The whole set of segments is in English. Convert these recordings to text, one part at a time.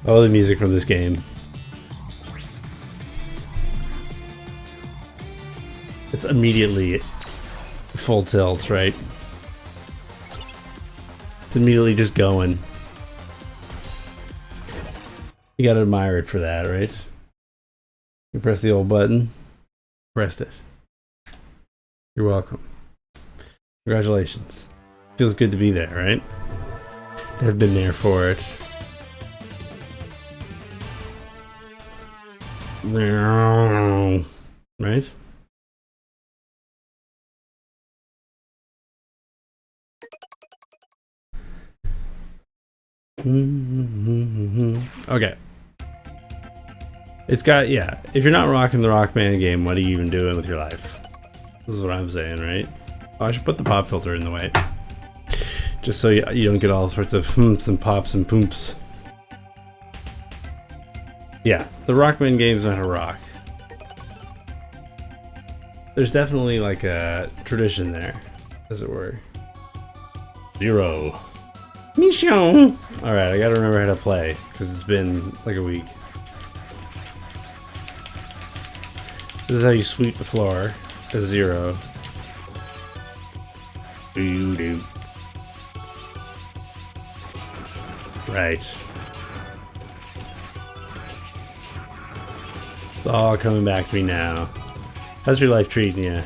Oh, the music from this game. It's immediately full tilt, right? It's immediately just going. You gotta admire it for that, right? You press the old button. Pressed it. You're welcome. Congratulations. Feels good to be there, right? I've been there for it. Right? Okay. It's got, yeah. If you're not rocking the Rockman game, what are you even doing with your life? This is what I'm saying, right? Oh, I should put the pop filter in the way. Just so you don't get all sorts of humps and pops and poops. Yeah, the Rockman game's not a rock. There's definitely like a tradition there, as it were. Zero. Mission! Alright, I gotta remember how to play, because it's been like a week. This is how you sweep the floor. A zero. Doo-doo. Right. It's all coming back to me now. How's your life treating you?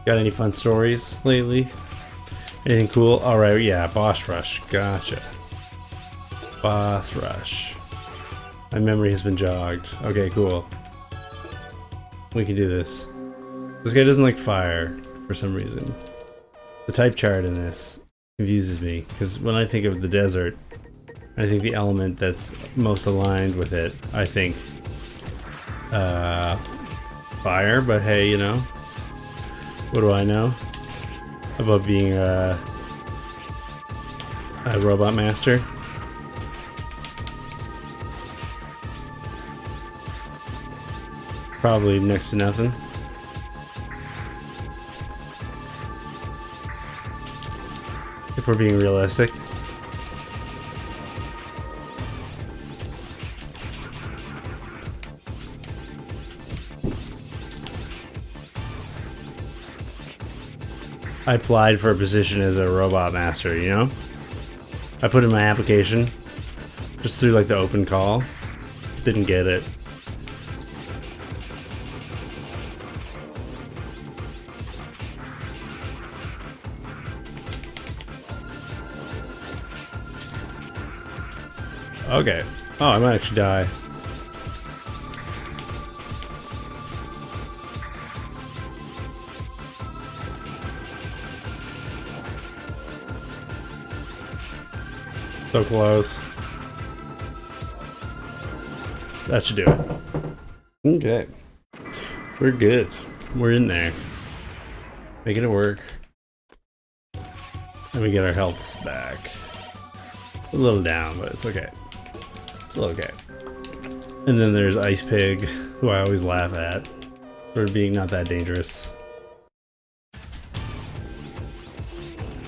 Got any fun stories lately? Anything cool? Alright, yeah, boss rush. Gotcha. Boss rush. My memory has been jogged. Okay, cool. We can do this. This guy doesn't like fire for some reason. The type chart in this confuses me, because when I think of the desert, I think the element that's most aligned with it, I think fire, but hey, you know, what do I know about being a robot master? Probably next to nothing. If we're being realistic. I applied for a position as a robot master, you know? I put in my application just through like the open call. Didn't get it. Okay. Oh, I might actually die. So close. That should do it. Okay. We're good. We're in there. Making it work. And we get our healths back. A little down, but it's okay. It's okay. And then there's Ice Pig, who I always laugh at for being not that dangerous.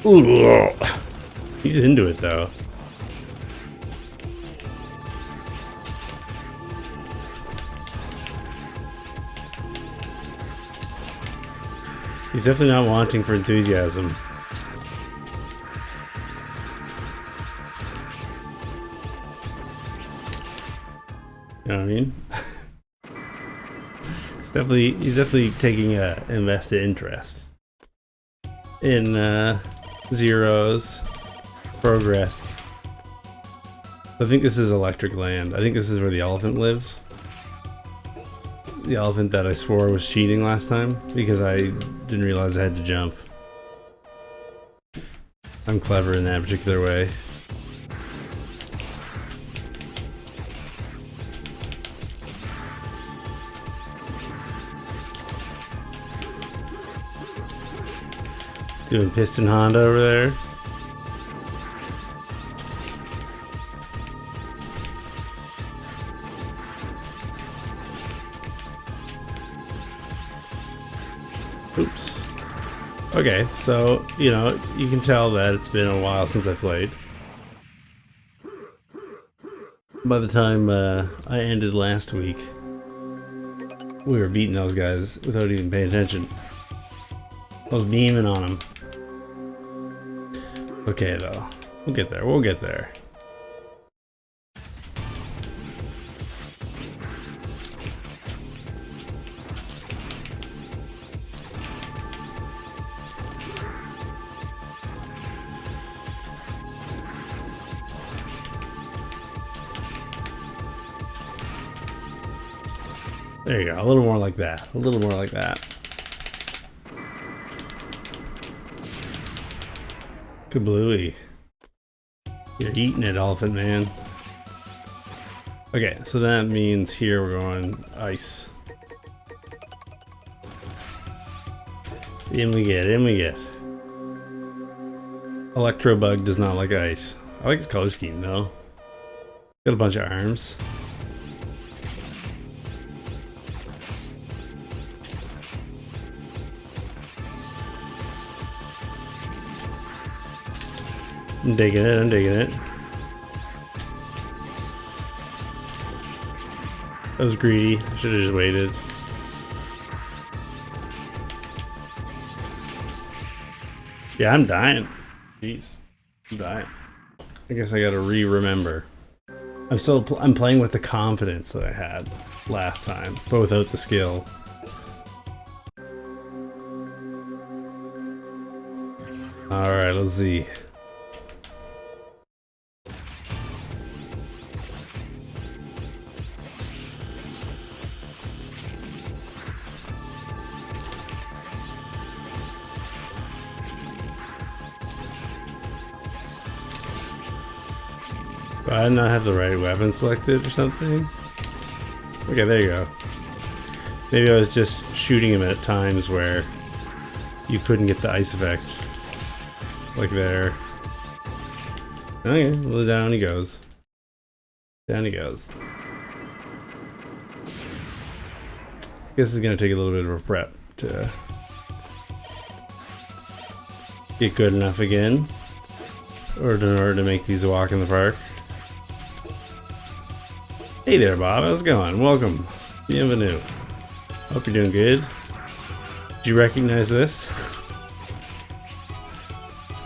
Ooh, he's into it though. He's definitely not wanting for enthusiasm. You know what I mean? He's definitely taking a invested interest in Zero's progress. I think this is Electric Land. I think this is where the elephant lives. The elephant that I swore was cheating last time because I didn't realize I had to jump. I'm clever in that particular way. He's doing Piston Honda over there. Oops. Okay, so, you know, you can tell that it's been a while since I played. By the time I ended last week, we were beating those guys without even paying attention. I was beaming on them. Okay, though. We'll get there. We'll get there. There you go. A little more like that. A little more like that. Kablooey. You're eating it, Elephant Man. Okay, so that means here we're going ice. In we get, in we get. Electrobug does not like ice. I like his color scheme though. Got a bunch of arms. I'm digging it, I'm digging it. That was greedy. I should have just waited. Yeah, I'm dying. Jeez. I'm dying. I guess I gotta remember. I'm playing with the confidence that I had last time, but without the skill. Alright, let's see. Do I not have the right weapon selected or something? Okay, there you go. Maybe I was just shooting him at times where you couldn't get the ice effect. Like there. Okay, well, down he goes. Down he goes. I guess it's gonna take a little bit of a prep to get good enough again. Or in order to make these a walk in the park. Hey there, Bob. How's it going? Welcome. Bienvenue. Hope you're doing good. Did you recognize this?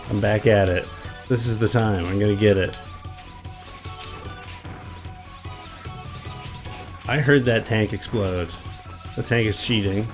I'm back at it. This is the time. I'm gonna get it. I heard that tank explode. The tank is cheating.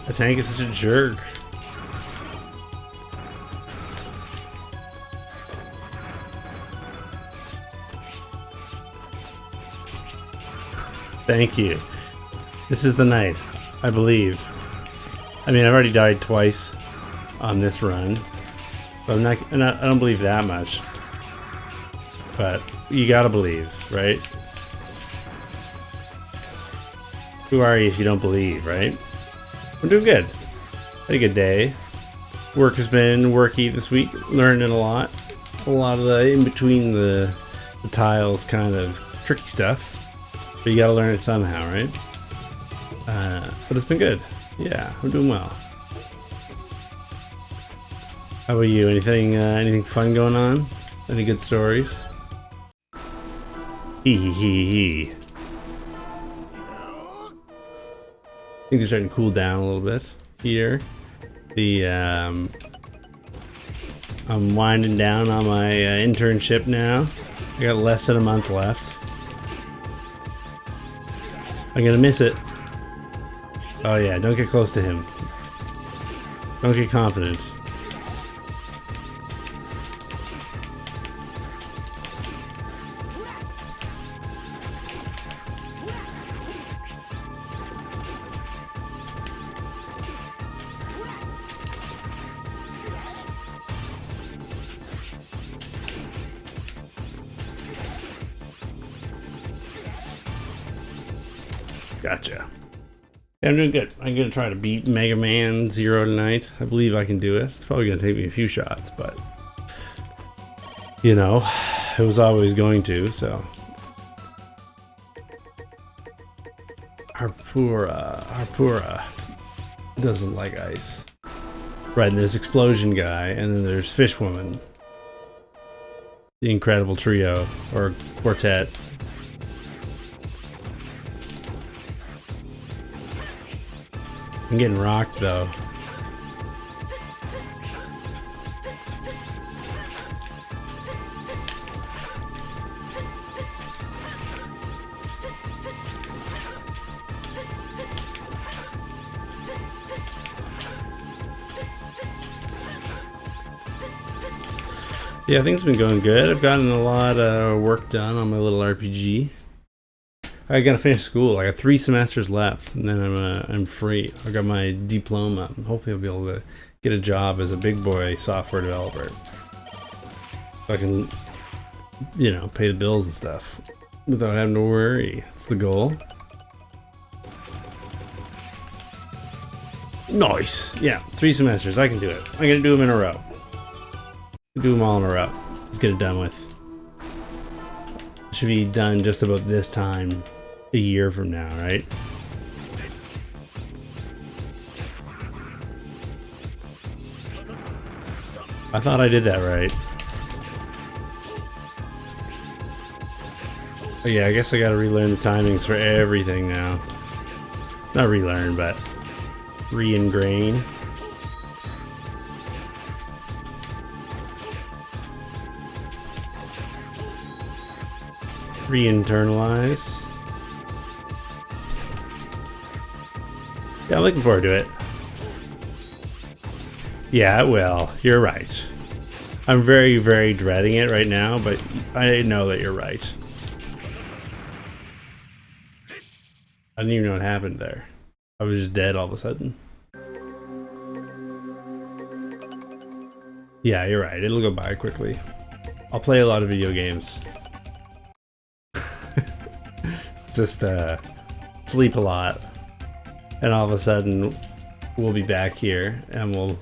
The tank is such a jerk. Thank you. This is the night, I believe. I mean, I've already died twice on this run, but I don't believe that much. But you gotta believe, right? Who are you if you don't believe, right? I'm doing good. Had a good day. Work has been worky this week. Learning a lot. A lot of the in between the tiles kind of tricky stuff. But you gotta learn it somehow, right? But it's been good. Yeah, I'm doing well. How about you? Anything fun going on? Any good stories? Hee hee hee hee. Things are starting to cool down a little bit here. I'm winding down on my internship now. I got less than a month left. I'm gonna miss it. Oh yeah, don't get close to him. Don't get confident. Gotcha. Yeah, I'm doing good. I'm gonna try to beat Mega Man Zero tonight. I believe I can do it. It's probably gonna take me a few shots, but you know, it was always going to, so. Harpura doesn't like ice. Right, and there's Explosion Guy, and then there's Fish Woman. The incredible trio, or quartet. I'm getting rocked, though. Yeah, things have been going good. I've gotten a lot of work done on my little RPG. I gotta finish school. I got 3 semesters left, and then I'm free. I got my diploma. Hopefully, I'll be able to get a job as a big boy software developer. So I can, you know, pay the bills and stuff without having to worry. That's the goal. Nice. Yeah, 3 semesters. I can do it. I'm gonna do them in a row. Do them all in a row. Let's get it done with. Should be done just about this time a year from now, right? I thought I did that right. But yeah, I guess I gotta relearn the timings for everything now. Not relearn, but re-ingrain. Re-internalize. Yeah, I'm looking forward to it. Yeah, it will. You're right. I'm very, very dreading it right now, but I know that you're right. I didn't even know what happened there. I was just dead all of a sudden. Yeah, you're right. It'll go by quickly. I'll play a lot of video games. Just sleep a lot, and all of a sudden we'll be back here and we'll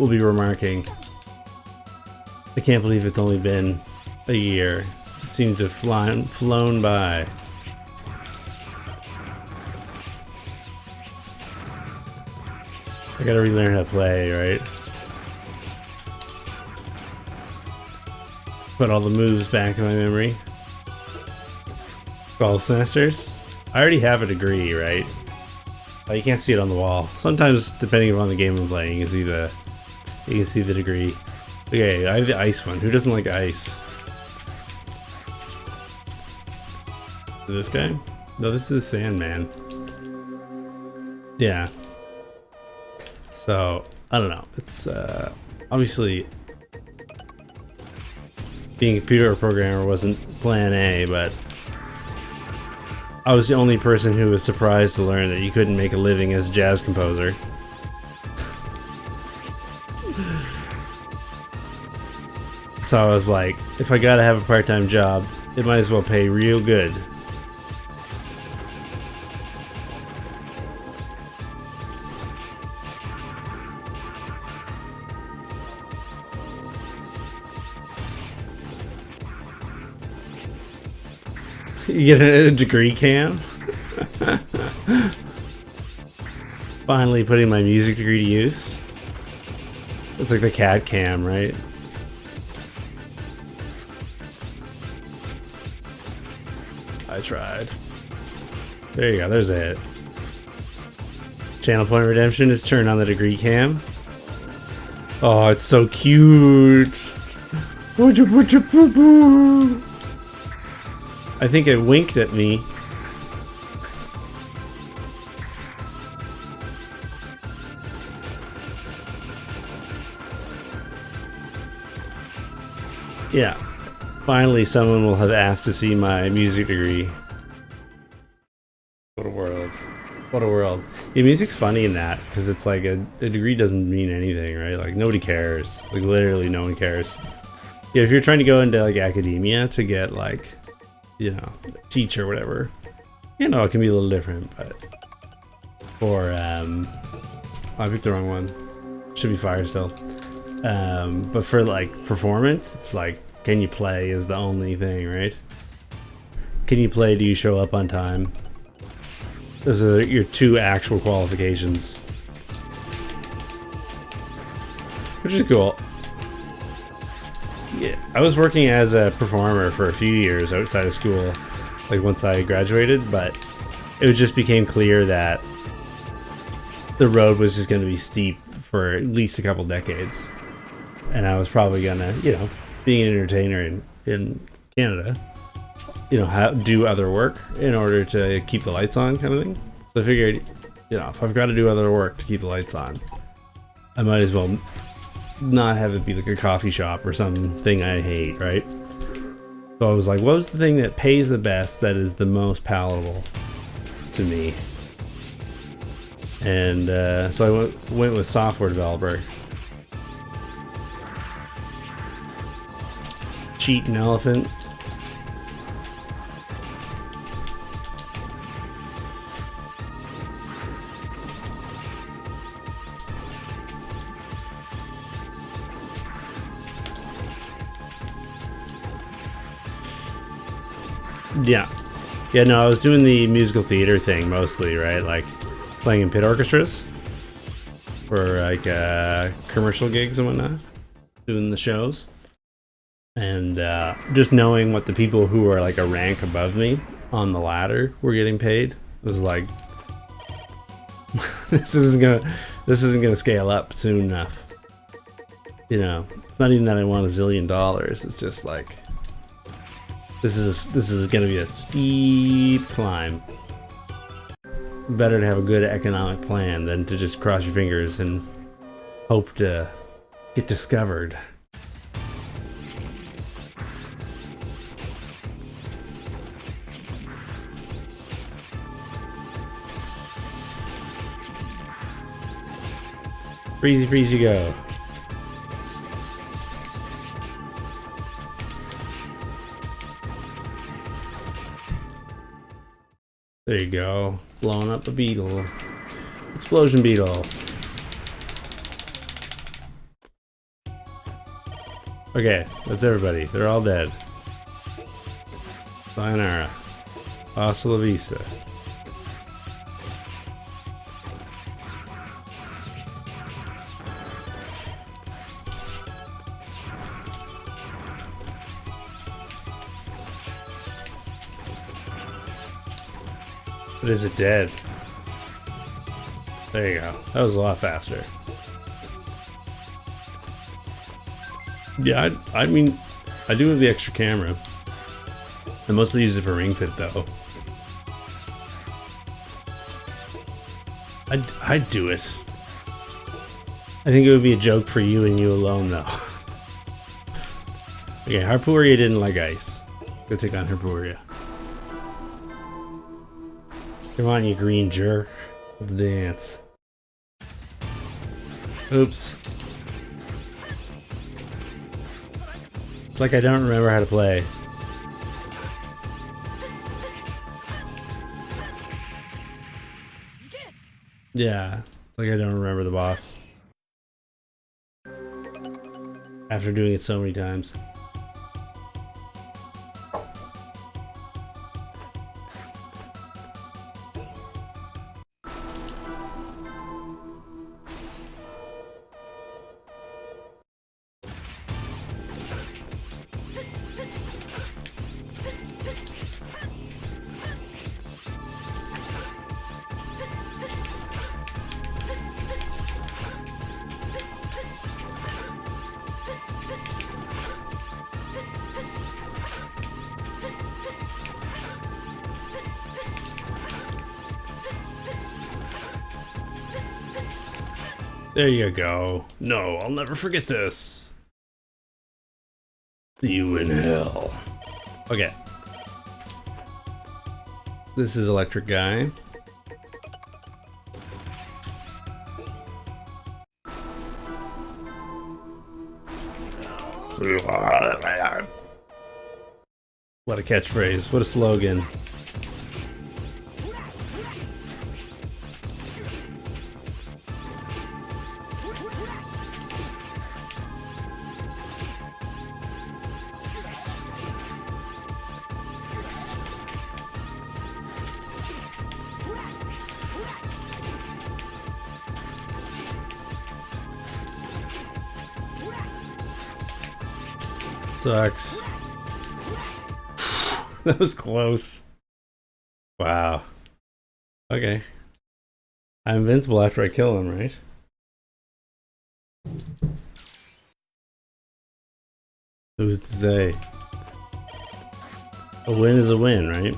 be remarking, I can't believe it's only been a year. It seems to have flown by. I gotta relearn how to play, right? Put all the moves back in my memory. 12 semesters? I already have a degree, right? Oh, you can't see it on the wall. Sometimes, depending on the game I'm playing, you can see the degree. Okay, I have the ice one. Who doesn't like ice? This guy? No, this is Sandman. Yeah. So, I don't know. It's, obviously, being a computer programmer wasn't plan A, but I was the only person who was surprised to learn that you couldn't make a living as a jazz composer. So I was like, if I gotta have a part-time job, it might as well pay real good. You get a degree cam? Finally putting my music degree to use. It's like the cat cam, right? I tried. There you go, there's it. Channel point redemption is turned on the degree cam. Oh, it's so cute. I think it winked at me. Yeah. Finally, someone will have asked to see my music degree. What a world. What a world. Yeah, music's funny in that, because it's like a degree doesn't mean anything, right? Like, nobody cares. Like, literally no one cares. Yeah, if you're trying to go into, like, academia to get, like, you know, teach or whatever, You know, it can be a little different, but for I picked the wrong one. Should be fire still. But for like performance, it's like, can you play is the only thing, right? Can you play? Do you show up on time? Those are your two actual qualifications, which is cool. Yeah, I was working as a performer for a few years outside of school, like once I graduated, but it just became clear that the road was just going to be steep for at least a couple decades. And I was probably going to, you know, being an entertainer in Canada, you know, do other work in order to keep the lights on kind of thing. So I figured, you know, if I've got to do other work to keep the lights on, I might as well not have it be like a coffee shop or something I hate, right? So I was like, what was the thing that pays the best, that is the most palatable to me? And so I went with software developer. Cheating elephant. Yeah, no, I was doing the musical theater thing mostly, right? Like playing in pit orchestras for like commercial gigs and whatnot, doing the shows, and just knowing what the people who are like a rank above me on the ladder were getting paid was like, this isn't gonna scale up soon enough. You know, it's not even that I want $1 zillion. It's just like, this is gonna be a steep climb. Better to have a good economic plan than to just cross your fingers and hope to get discovered. Freezy, freezy, go. There you go. Blowing up a beetle. Explosion beetle. Okay, that's everybody. They're all dead. Sayonara. Hasta la vista. But is it dead? There you go. That was a lot faster. Yeah, I mean, I do have the extra camera. I mostly use it for ring fit though. I'd do it. I think it would be a joke for you and you alone though. Okay, Harpooria didn't like ice. Go take on Harpooria. Come on, you green jerk. Let's dance. Oops. It's like I don't remember how to play. Yeah, it's like I don't remember the boss. After doing it so many times. There you go. No, I'll never forget this. See you in hell. Okay. This is Electric Guy. What a catchphrase. What a slogan. sucks. That was close. Wow. Okay. I'm invincible after I kill him, right? Who's to say? A win is a win, right?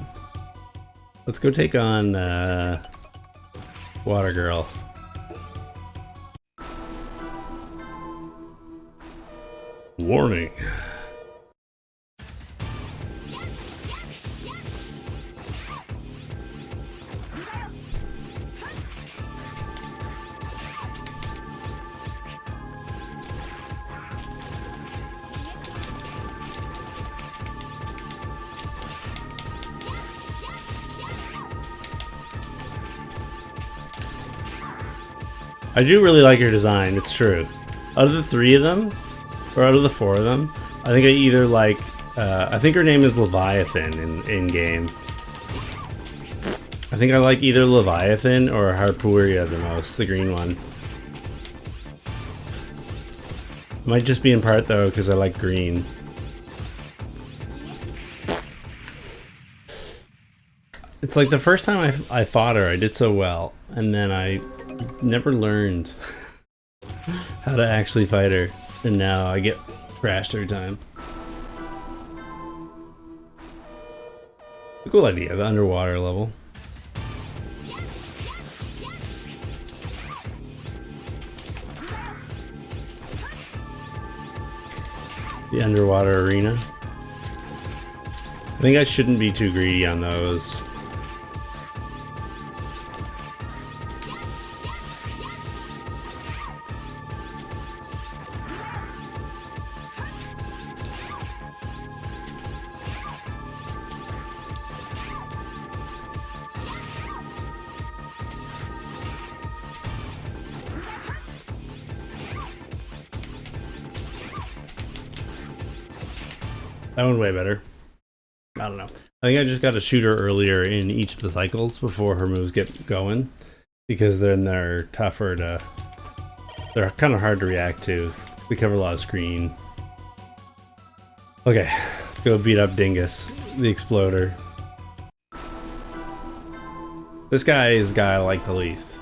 Let's go take on Water Girl. Warning. I do really like your design, it's true. Out of the 3 of them, or out of the 4 of them, I think I either like, I think her name is Leviathan in game. I think I like either Leviathan or Harpooria the most, the green one. Might just be in part though, because I like green. It's like the first time I fought her, I did so well, and then I never learned how to actually fight her, and now I get crashed every time. It's a cool idea, the underwater level. The underwater arena. I think I shouldn't be too greedy on those. That one way better. I don't know. I think I just got to shoot her earlier in each of the cycles before her moves get going, because then they're tougher to... They're kind of hard to react to. We cover a lot of screen. Okay, let's go beat up Dingus, the Exploder. This guy is the guy I like the least.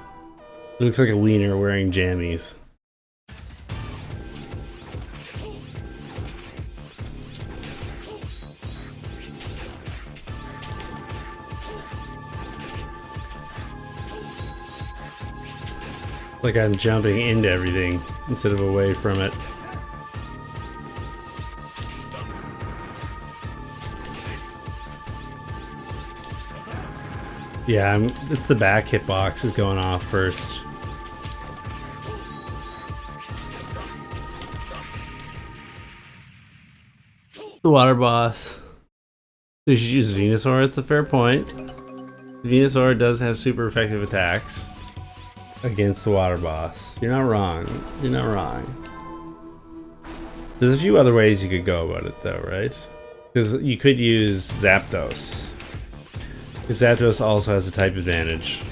He looks like a wiener wearing jammies. Like I'm jumping into everything instead of away from it. Yeah, it's the back hitbox is going off first. The water boss. You should use Venusaur, it's a fair point. Venusaur does have super effective attacks against the water boss. You're not wrong. You're not wrong. There's a few other ways you could go about it though, right? Because you could use Zapdos. Because Zapdos also has a type advantage.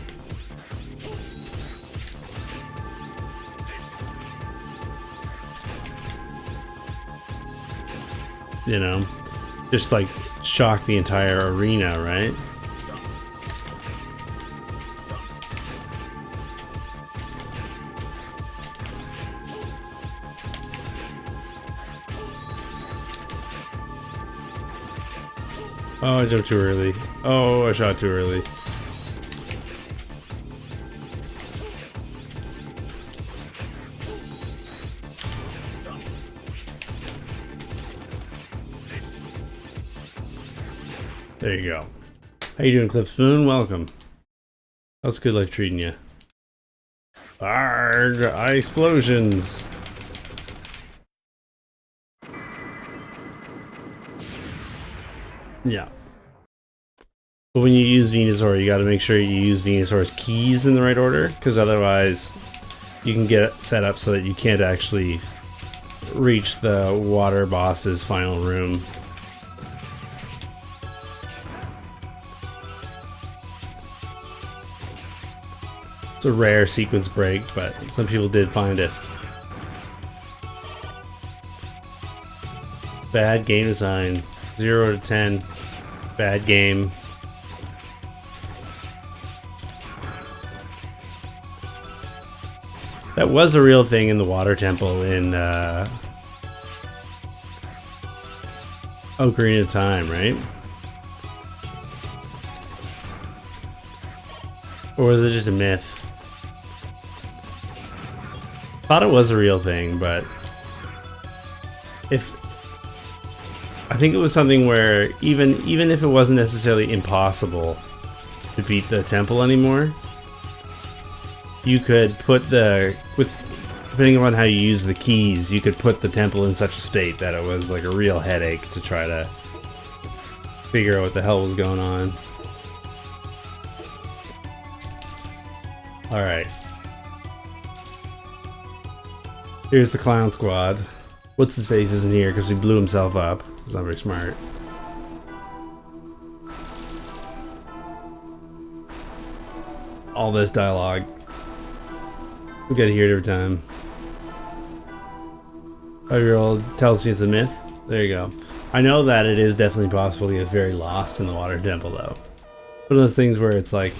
You know? Just like shock the entire arena, right? Oh, I jumped too early. Oh, I shot too early. There you go. How you doing, Clipspoon? Welcome. How's Good Life treating you? Arrgh, eye explosions. Yeah. But when you use Venusaur, you gotta make sure you use Venusaur's keys in the right order, because otherwise you can get it set up so that you can't actually reach the water boss's final room. It's a rare sequence break, but some people did find it. Bad game design. 0 to 10. Bad game. That was a real thing in the water temple in Ocarina of Time, right? Or was it just a myth? Thought it was a real thing, but I think it was something where even if it wasn't necessarily impossible to beat the temple anymore, you could put depending on how you use the keys, you could put the temple in such a state that it was like a real headache to try to figure out what the hell was going on. Alright. Here's the clown squad. What's his face isn't here because he blew himself up. He's not very smart. All this dialogue. We gotta hear it every time. 5-year-old tells me it's a myth. There you go. I know that it is definitely possible to get very lost in the water temple though. One of those things where it's like,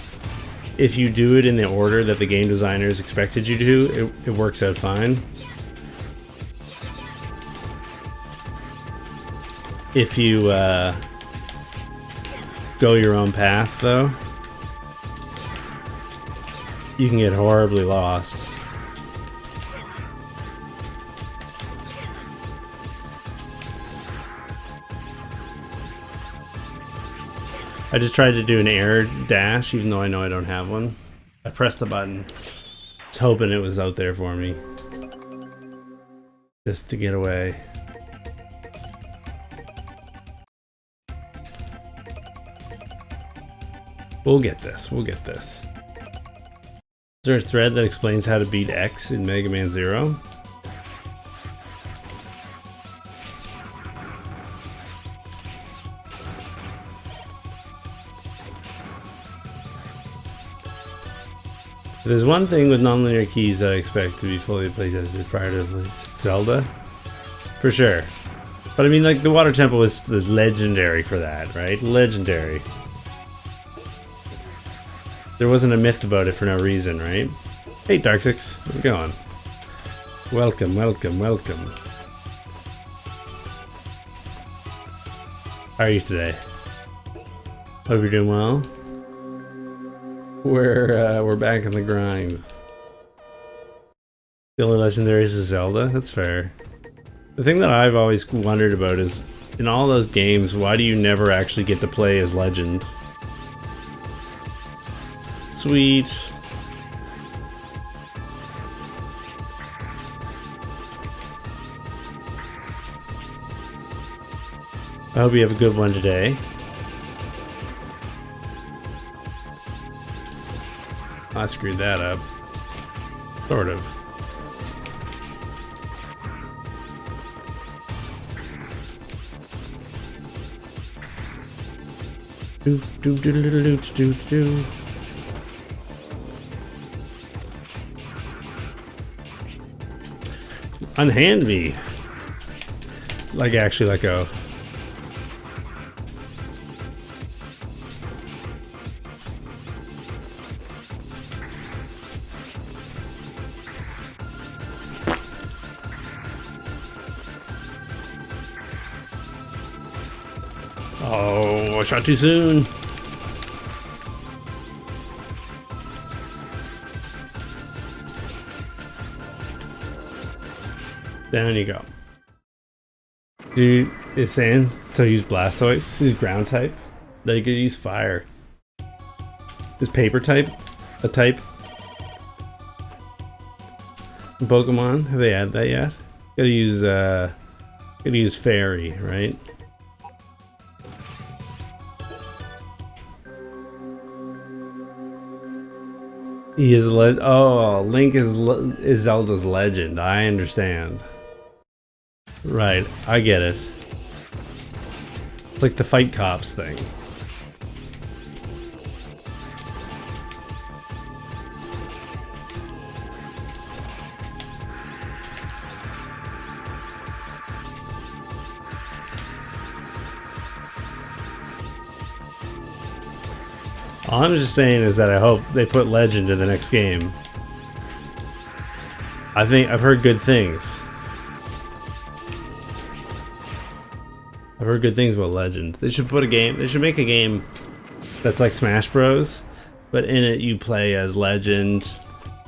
if you do it in the order that the game designers expected you to, it works out fine. If you go your own path though, you can get horribly lost. I just tried to do an air dash, even though I know I don't have one. I pressed the button, just hoping it was out there for me, just to get away. We'll get this, we'll get this. Is there a thread that explains how to beat X in Mega Man Zero? There's one thing with nonlinear keys that I expect to be fully playtested prior to Zelda. For sure. But I mean, like, the Water Temple was legendary for that, right? Legendary. There wasn't a myth about it for no reason, right? Hey, Dark6, how's it going? Welcome, welcome, welcome. How are you today? Hope you're doing well. We're back in the grind. The only legendary is Zelda. That's fair. The thing that I've always wondered about is, in all those games, why do you never actually get to play as Legend? Sweet. I hope you have a good one today. I screwed that up. Sort of. Do do do do do do do. Unhand me. Like, actually let go. Oh, I shot too soon. Down you go. Dude is saying so use Blastoise. He's ground type. That he could use fire. Is paper type a type? Pokemon, have they added that yet? Gotta use fairy, right? He is Link is Zelda's legend. I understand. Right, I get it. It's like the fight cops thing. All I'm just saying is that I hope they put Legend in the next game. I think I've heard good things. I've heard good things about Legend. They should put a game. They should make a game that's like Smash Bros, but in it you play as Legend.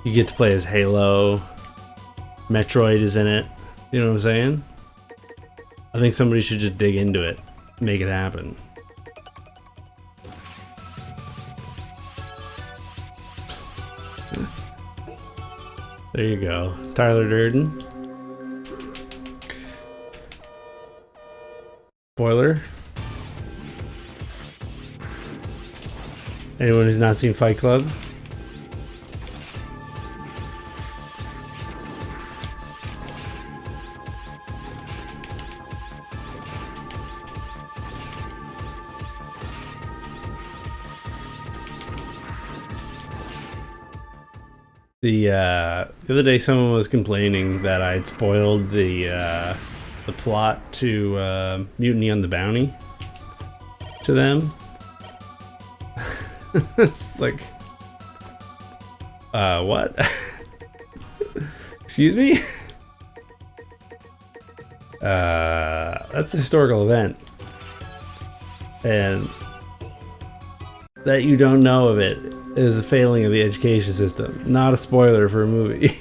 You get to play as Halo. Metroid is in it. You know what I'm saying? I think somebody should just dig into it, make it happen. There you go, Tyler Durden. Spoiler. Anyone who's not seen Fight Club? The other day, someone was complaining that I'd spoiled the plot to Mutiny on the Bounty to them. It's like, what? Excuse me? That's a historical event, and that you don't know of it is a failing of the education system, not a spoiler for a movie.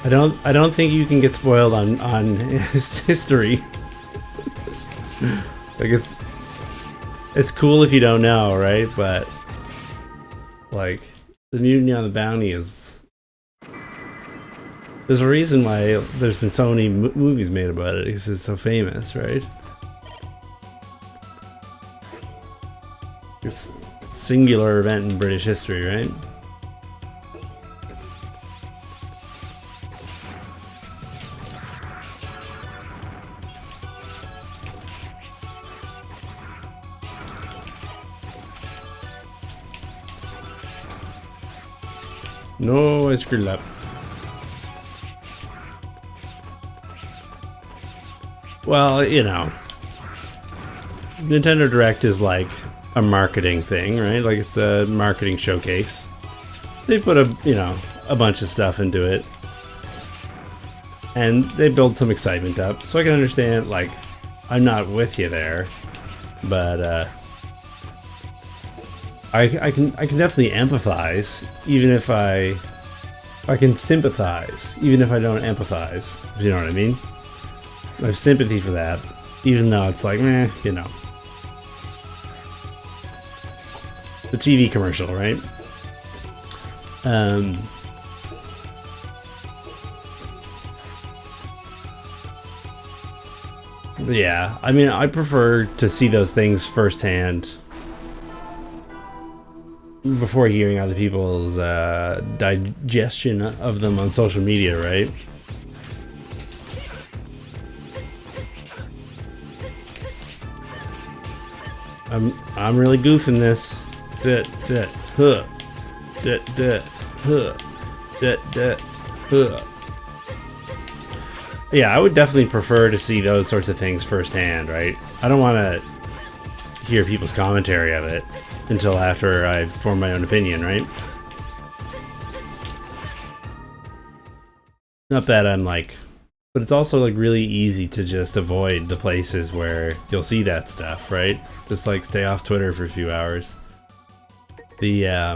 I don't think you can get spoiled on history. Like it's cool if you don't know, right? But like the Mutiny on the Bounty is. There's a reason why there's been so many movies made about it, because it's so famous, right? It's a singular event in British history, right? No, I screwed up. Well, you know, Nintendo Direct is like a marketing thing, right? Like it's a marketing showcase. They put a bunch of stuff into it, and they build some excitement up. So I can understand, like, I'm not with you there, but I can definitely empathize, even if I can sympathize, even if I don't empathize. If you know what I mean? I have sympathy for that, even though it's like, meh, you know. The TV commercial, right? Yeah, I mean, I prefer to see those things firsthand before hearing other people's digestion of them on social media, right? I'm really goofing this. Yeah, I would definitely prefer to see those sorts of things firsthand, right? I don't want to hear people's commentary of it until after I've formed my own opinion, right? Not that I'm like... But it's also like really easy to just avoid the places where you'll see that stuff, right? Just like stay off Twitter for a few hours. I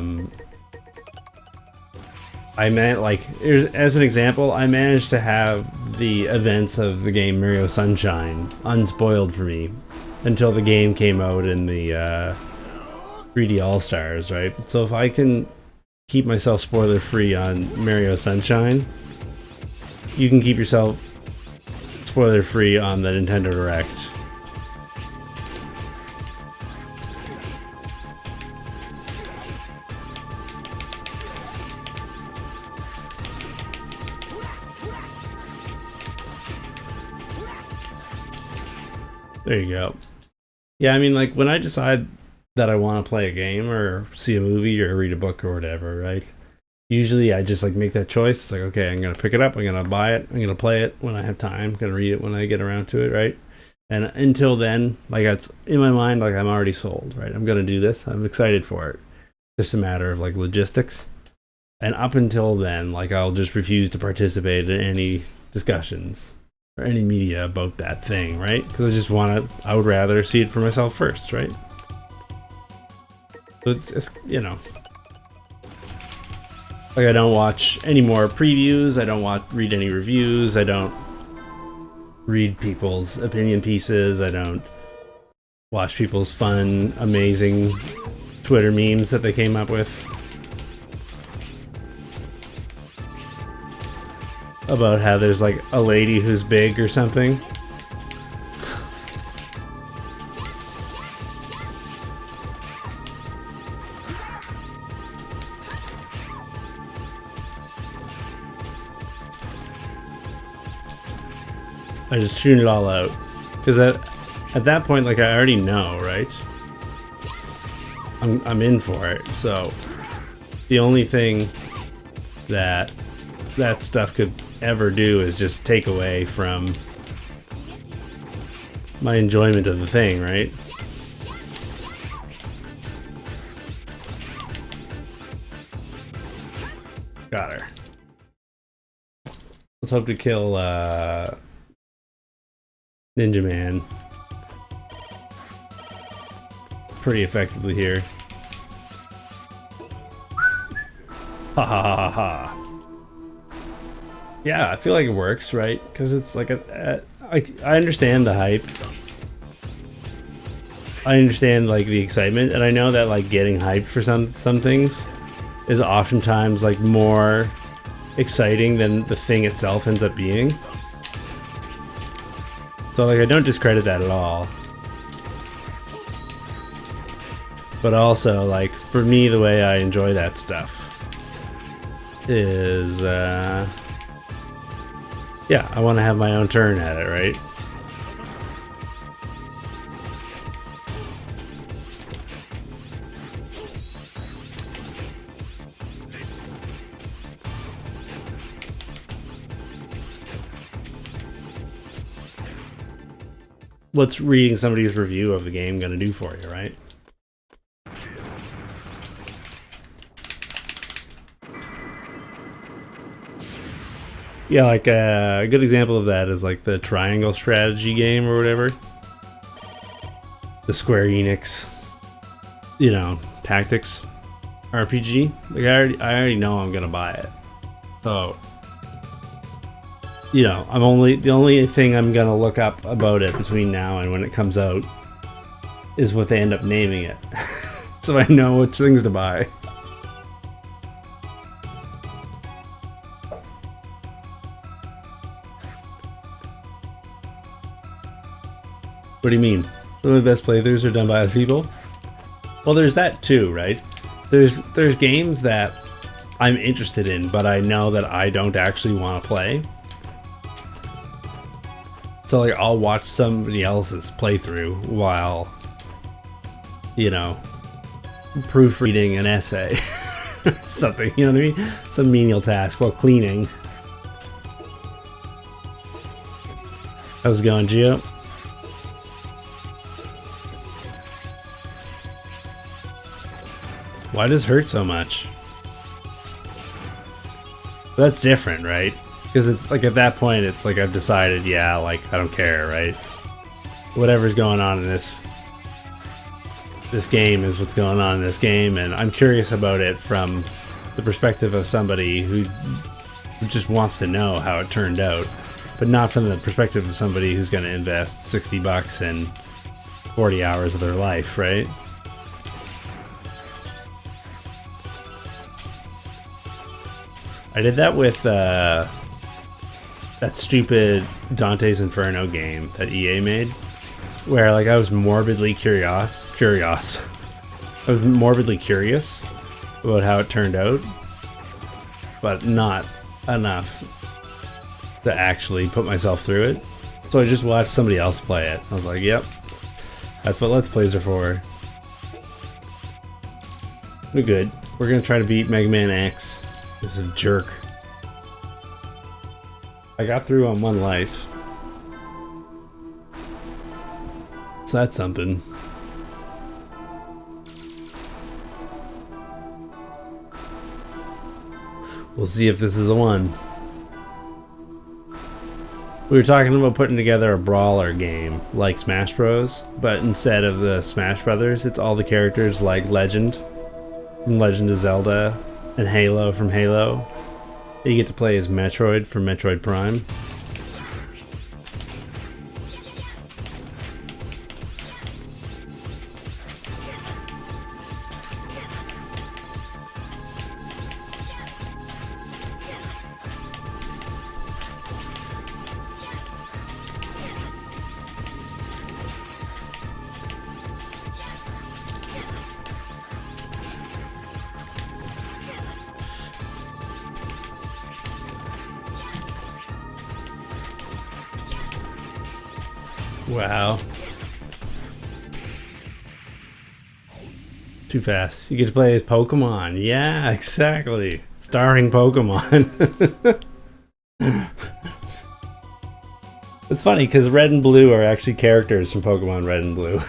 meant, like, as an example, I managed to have the events of the game Mario Sunshine unspoiled for me until the game came out in the 3D All-Stars, right? So if I can keep myself spoiler free on Mario Sunshine, you can keep yourself spoiler free on the Nintendo Direct. There you go. Yeah, I mean, like, when I decide that I want to play a game or see a movie or read a book or whatever, right? usually I just like make that choice. It's like, okay, I'm gonna pick it up, I'm gonna buy it, I'm gonna play it when I have time, I'm gonna read it when I get around to it, right? And until then, like, it's in my mind, like, I'm already sold, right? I'm gonna do this, I'm excited for it. Just a matter of like logistics. And up until then, like, I'll just refuse to participate in any discussions or any media about that thing, right? Because I would rather see it for myself first, right? So it's you know, like, I don't watch any more previews, I don't read any reviews, I don't read people's opinion pieces, I don't watch people's fun, amazing Twitter memes that they came up with about how there's like a lady who's big or something. I just tune it all out because at that point, like, I already know, right? I'm in for it. So the only thing that stuff could ever do is just take away from my enjoyment of the thing, right? Got her. Let's hope to kill Ninja Man pretty effectively here. Ha ha ha ha ha. Yeah, I feel like it works, right? Because it's like I understand the hype. I understand like the excitement, and I know that like getting hyped for some things is oftentimes like more exciting than the thing itself ends up being. So like, I don't discredit that at all. But also, like, for me, the way I enjoy that stuff is, yeah, I want to have my own turn at it, right? What's reading somebody's review of the game gonna do for you, right? Yeah, like a good example of that is like the triangle strategy game or whatever. The Square Enix, you know, tactics RPG. Like, I already know I'm gonna buy it. So, you know, the only thing I'm gonna look up about it between now and when it comes out is what they end up naming it. So I know which things to buy. What do you mean? Some of the best playthroughs are done by other people? Well, there's that too, right? There's games that I'm interested in, but I know that I don't actually want to play. So like, I'll watch somebody else's playthrough while, you know, proofreading an essay. Something, you know what I mean? Some menial task while cleaning. How's it going, Gio? Why does it hurt so much? That's different, right? Because it's like, at that point, it's like I've decided, yeah, like, I don't care, right? Whatever's going on in this game is what's going on in this game, and I'm curious about it from the perspective of somebody who just wants to know how it turned out, but not from the perspective of somebody who's going to invest $60 and 40 hours of their life, right? I did that with that stupid Dante's Inferno game that EA made, where like I was morbidly curious. I was morbidly curious about how it turned out, but not enough to actually put myself through it. So I just watched somebody else play it. I was like, yep, that's what Let's Plays are for. We're good. We're gonna try to beat Mega Man X This is a jerk. I got through on 1 life. So that's something. We'll see if this is the one. We were talking about putting together a brawler game like Smash Bros, but instead of the Smash Brothers, it's all the characters like Legend from Legend of Zelda and Halo from Halo. You get to play as Metroid from Metroid Prime. Wow. Too fast. You get to play as Pokemon. Yeah, exactly. Starring Pokemon. It's funny because Red and Blue are actually characters from Pokemon Red and Blue.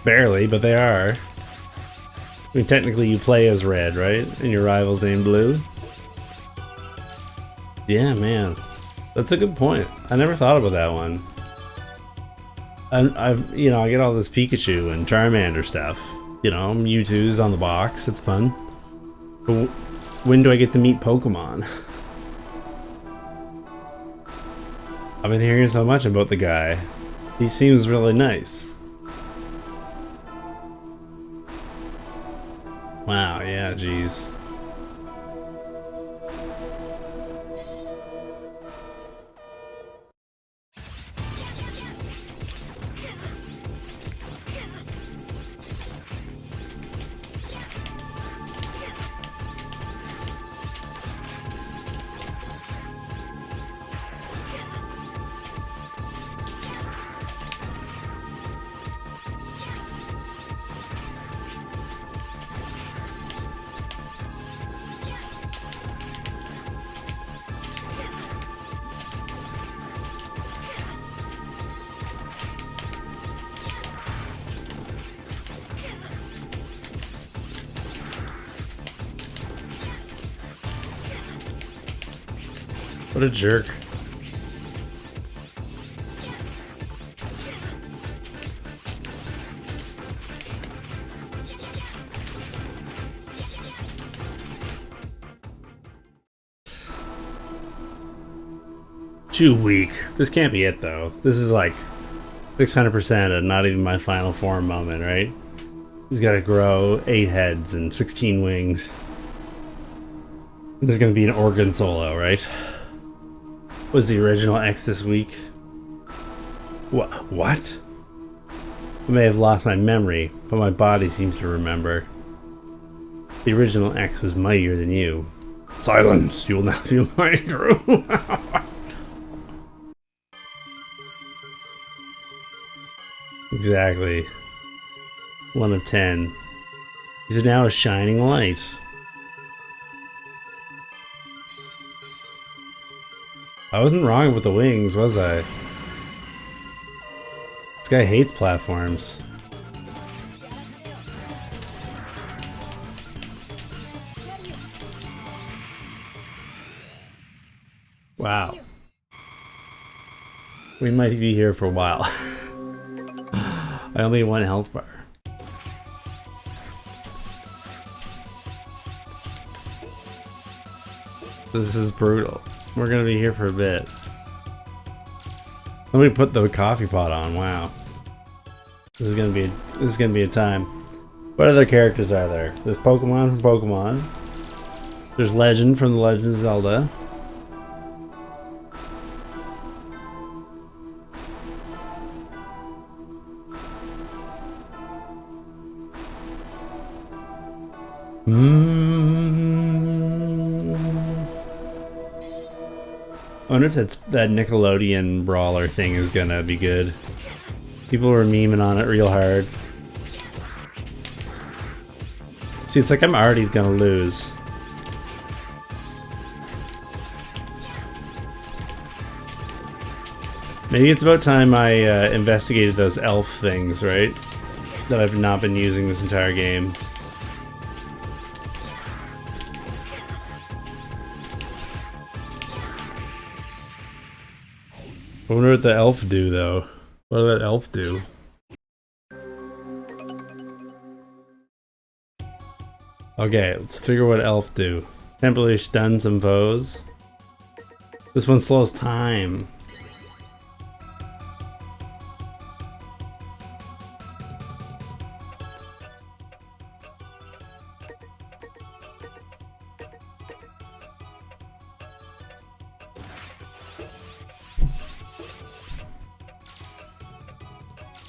Barely, but they are. I mean, technically you play as Red, right? And your rival's named Blue. Yeah, man. That's a good point. I never thought about that one. You know, I get all this Pikachu and Charmander stuff. You know, Mewtwo's on the box. It's fun. But when do I get to meet Pokemon? I've been hearing so much about the guy. He seems really nice. Wow, yeah, geez. What a jerk. Too weak. This can't be it though. This is like 600% and not even my final form moment, right? He's got to grow 8 heads and 16 wings. There's gonna be an organ solo, right? Was the original X this week? What? I may have lost my memory, but my body seems to remember. The original X was mightier than you. Silence! You will not feel my true. Exactly. 1 of 10. He's now a shining light. I wasn't wrong with the wings, was I? This guy hates platforms. Wow. We might be here for a while. I only have 1 health bar. This is brutal. We're gonna be here for a bit. Let me put the coffee pot on. Wow, this is gonna be a time. What other characters are there? There's Pokemon from Pokemon. There's Legend from the Legend of Zelda. I wonder if that Nickelodeon brawler thing is gonna be good. People were memeing on it real hard. See, it's like I'm already gonna lose. Maybe it's about time I investigated those elf things, right? That I've not been using this entire game. I wonder what the elf do, though. What did that elf do? Okay, let's figure what elf do. Temporarily stun some foes. This one slows time.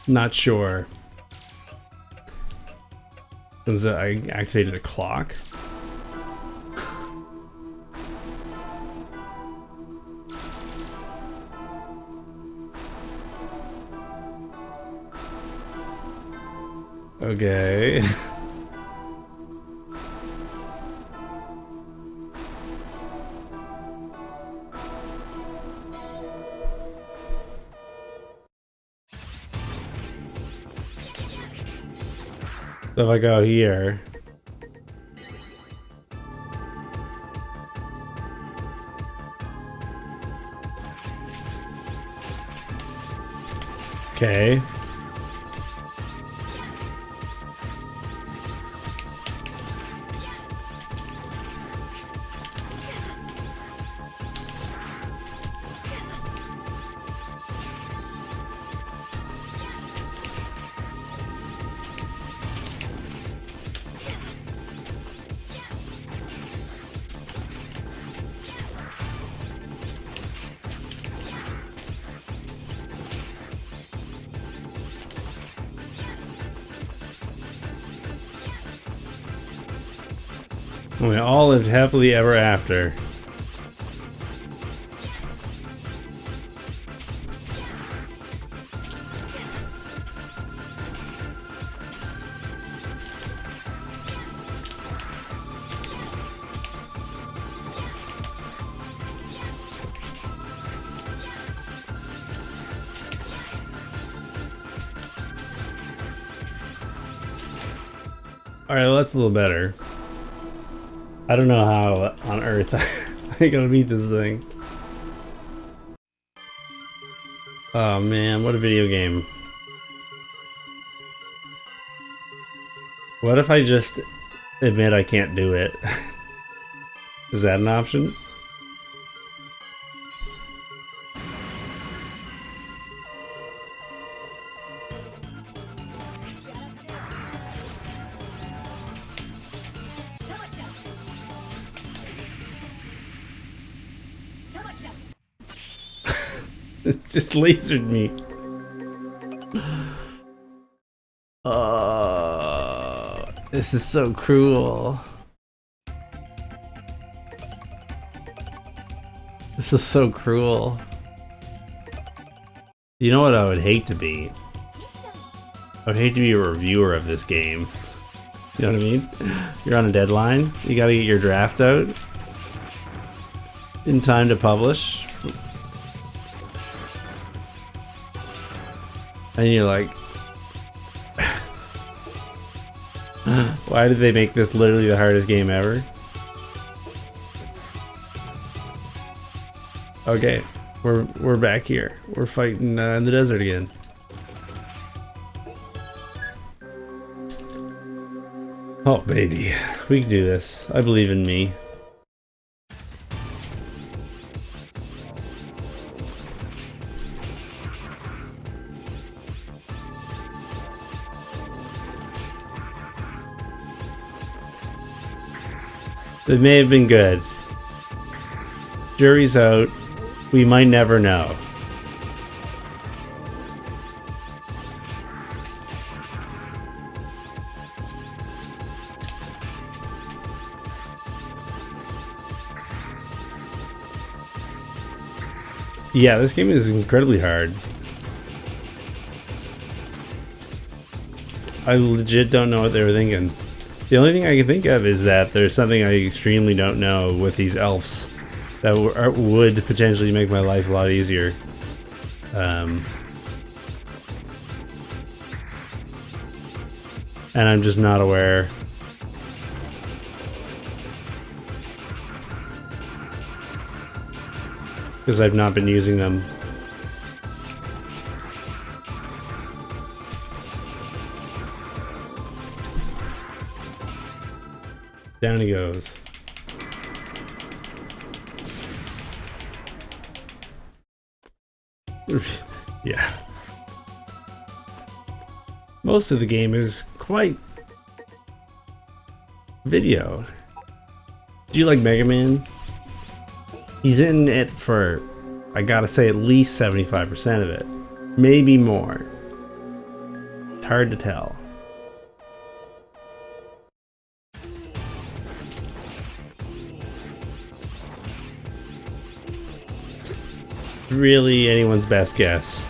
Not sure. Because I activated a clock. Okay. So if I go here. Okay. We all lived happily ever after. Alright, well, that's a little better. I don't know how on earth I gotta beat this thing. Oh man, what a video game. What if I just admit I can't do it? Is that an option? It just lasered me. This is so cruel. This is so cruel. You know what I would hate to be? I would hate to be a reviewer of this game. You know what I mean? You're on a deadline. You gotta get your draft out in time to publish. And you're like, why did they make this literally the hardest game ever? Okay, we're back here. We're fighting in the desert again. Oh baby, we can do this. I believe in me. It may have been good. Jury's out. We might never know. Yeah, this game is incredibly hard. I legit don't know what they were thinking. The only thing I can think of is that there's something I extremely don't know with these elves that would potentially make my life a lot easier. And I'm just not aware. Because I've not been using them. Down he goes. Yeah. Most of the game is quite video. Do you like Mega Man? He's in it for, I gotta say, at least 75% of it. Maybe more. It's hard to tell. It's really anyone's best guess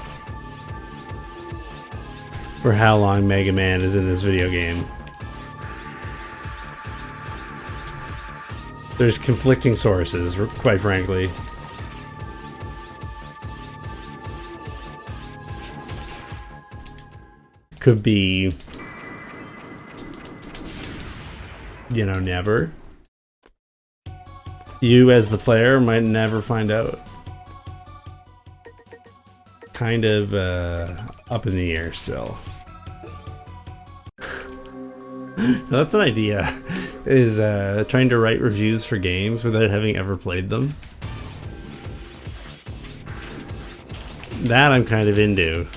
for how long Mega Man is in this video game. There's conflicting sources, quite frankly. Could be, you know, never. You as the player might never find out. Kind of up in the air still. That's an idea, is trying to write reviews for games without having ever played them. That I'm kind of into.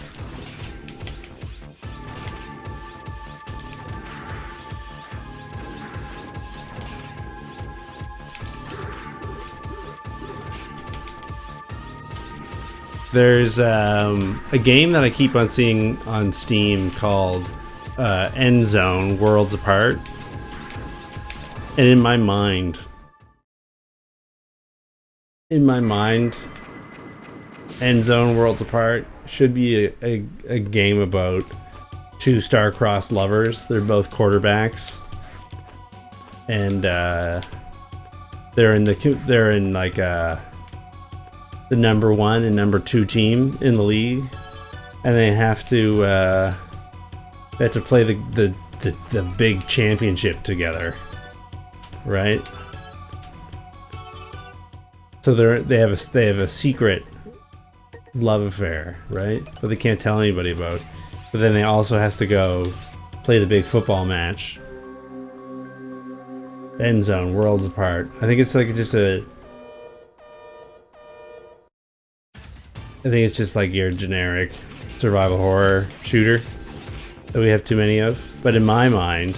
There's a game that I keep on seeing on Steam called End Zone Worlds Apart, and in my mind End Zone Worlds Apart should be a game about two star-crossed lovers. They're both quarterbacks, and they're in like the number 1 and number 2 team in the league, and they have to play the big championship together, right? So they have a secret love affair, right? But they can't tell anybody about. But then they also has to go play the big football match. End Zone Worlds Apart. I think it's like just like your generic survival horror shooter that we have too many of. But in my mind,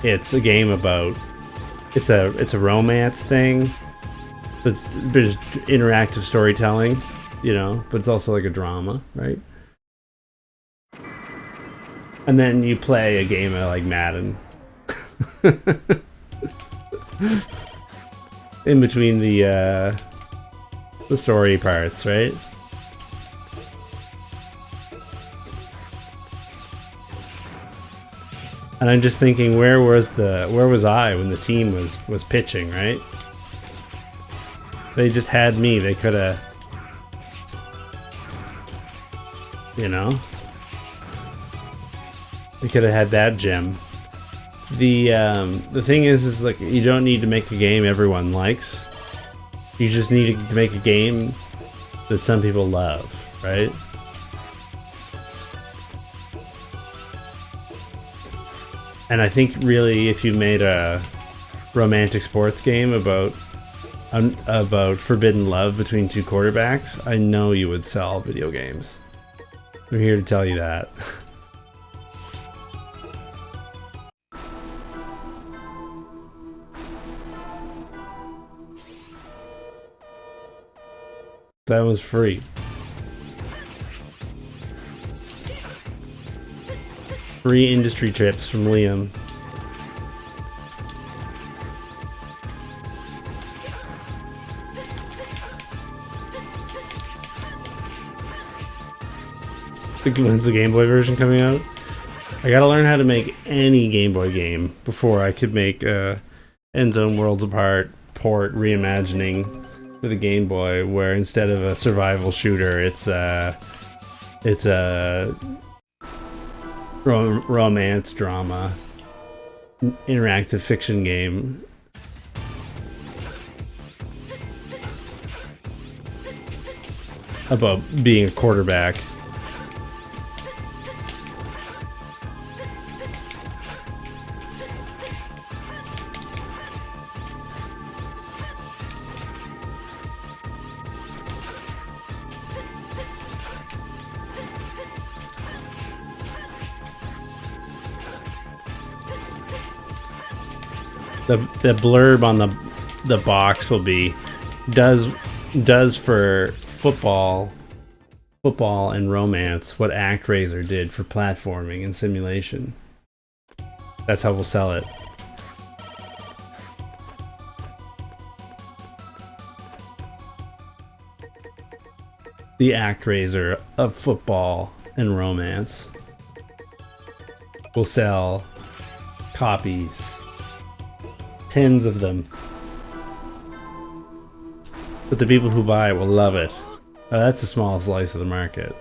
it's a game about it's a romance thing. There's interactive storytelling, you know, but it's also like a drama, right? And then you play a game of like Madden in between the story parts, right? And I'm just thinking, where was I when the team was pitching, right? They just had me. They could have, you know, they could have had that gem. The thing is like, you don't need to make a game everyone likes. You just need to make a game that some people love, right? And I think really, if you made a romantic sports game about forbidden love between two quarterbacks, I know you would sell video games. I'm here to tell you that. That was free. Free industry tips from Liam. When's the Game Boy version coming out? I gotta learn how to make any Game Boy game before I could make End Zone Worlds Apart port reimagining for the Game Boy, where instead of a survival shooter, it's a romance drama interactive fiction game. About being a quarterback. The blurb on the box will be does for football and romance what ActRaiser did for platforming and simulation. That's how we'll sell it. The ActRaiser of football and romance will sell copies. Tens of them. But the people who buy it will love it. That's a small slice of the market.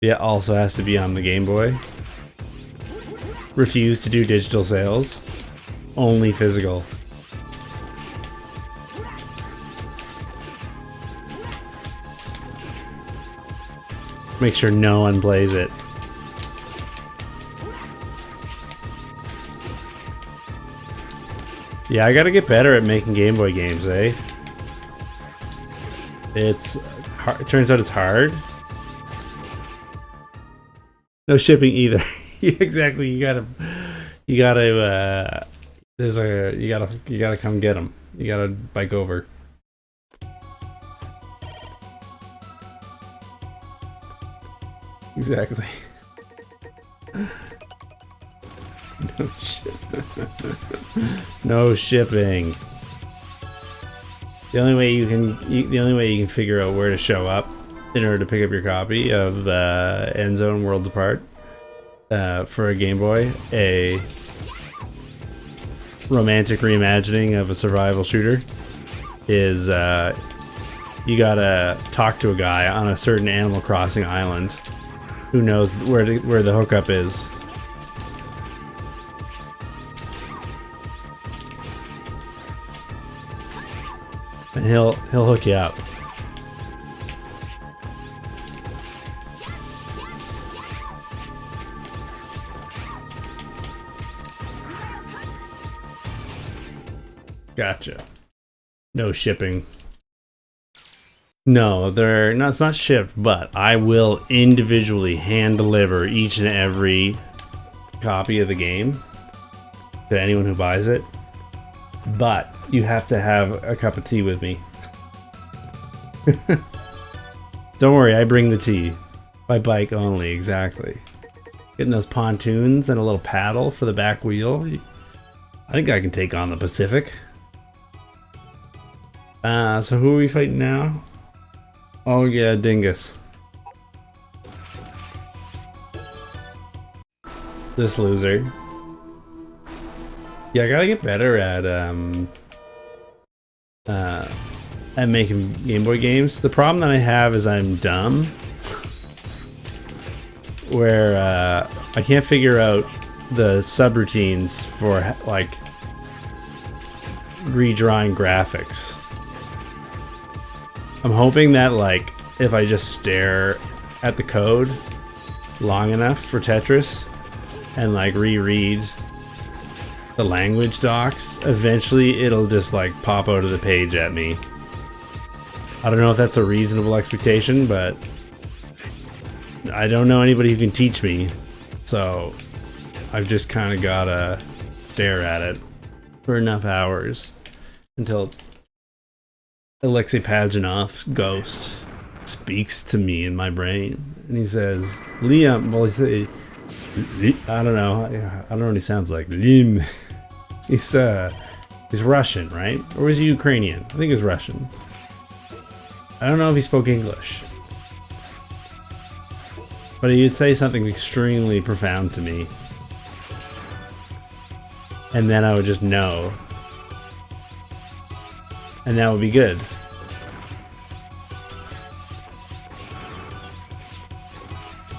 It also has to be on the Game Boy. Refuse to do digital sales. Only physical. Make sure no one plays it. Yeah, I gotta get better at making Game Boy games, eh? It's hard. It turns out it's hard. No shipping either. Exactly. You gotta come get them. You gotta bike over. Exactly. No no shipping. The only way you can figure out where to show up in order to pick up your copy of End Zone Worlds Apart for a Game Boy, a romantic reimagining of a survival shooter, is you gotta talk to a guy on a certain Animal Crossing island who knows where the hookup is. And he'll hook you up. Gotcha. No shipping. No, it's not shipped, but I will individually hand deliver each and every copy of the game to anyone who buys it. But you have to have a cup of tea with me. Don't worry, I bring the tea. By bike only, exactly. Getting those pontoons and a little paddle for the back wheel. I think I can take on the Pacific. So who are we fighting now? Oh yeah, Dingus. This loser. Yeah, I gotta get better at making Game Boy games. The problem that I have is I'm dumb. Where I can't figure out the subroutines for like redrawing graphics. I'm hoping that like if I just stare at the code long enough for Tetris and like reread the language docs, eventually it'll just like pop out of the page at me. I don't know if that's a reasonable expectation, but I don't know anybody who can teach me, so I've just kind of gotta stare at it for enough hours until Alexei Paginov's ghost speaks to me in my brain, and he says, "Liam." Well, I don't know what he sounds like. Lim. He's Russian, right? Or was he Ukrainian? I think he was Russian. I don't know if he spoke English. But he would say something extremely profound to me. and then I would just know. And that would be good.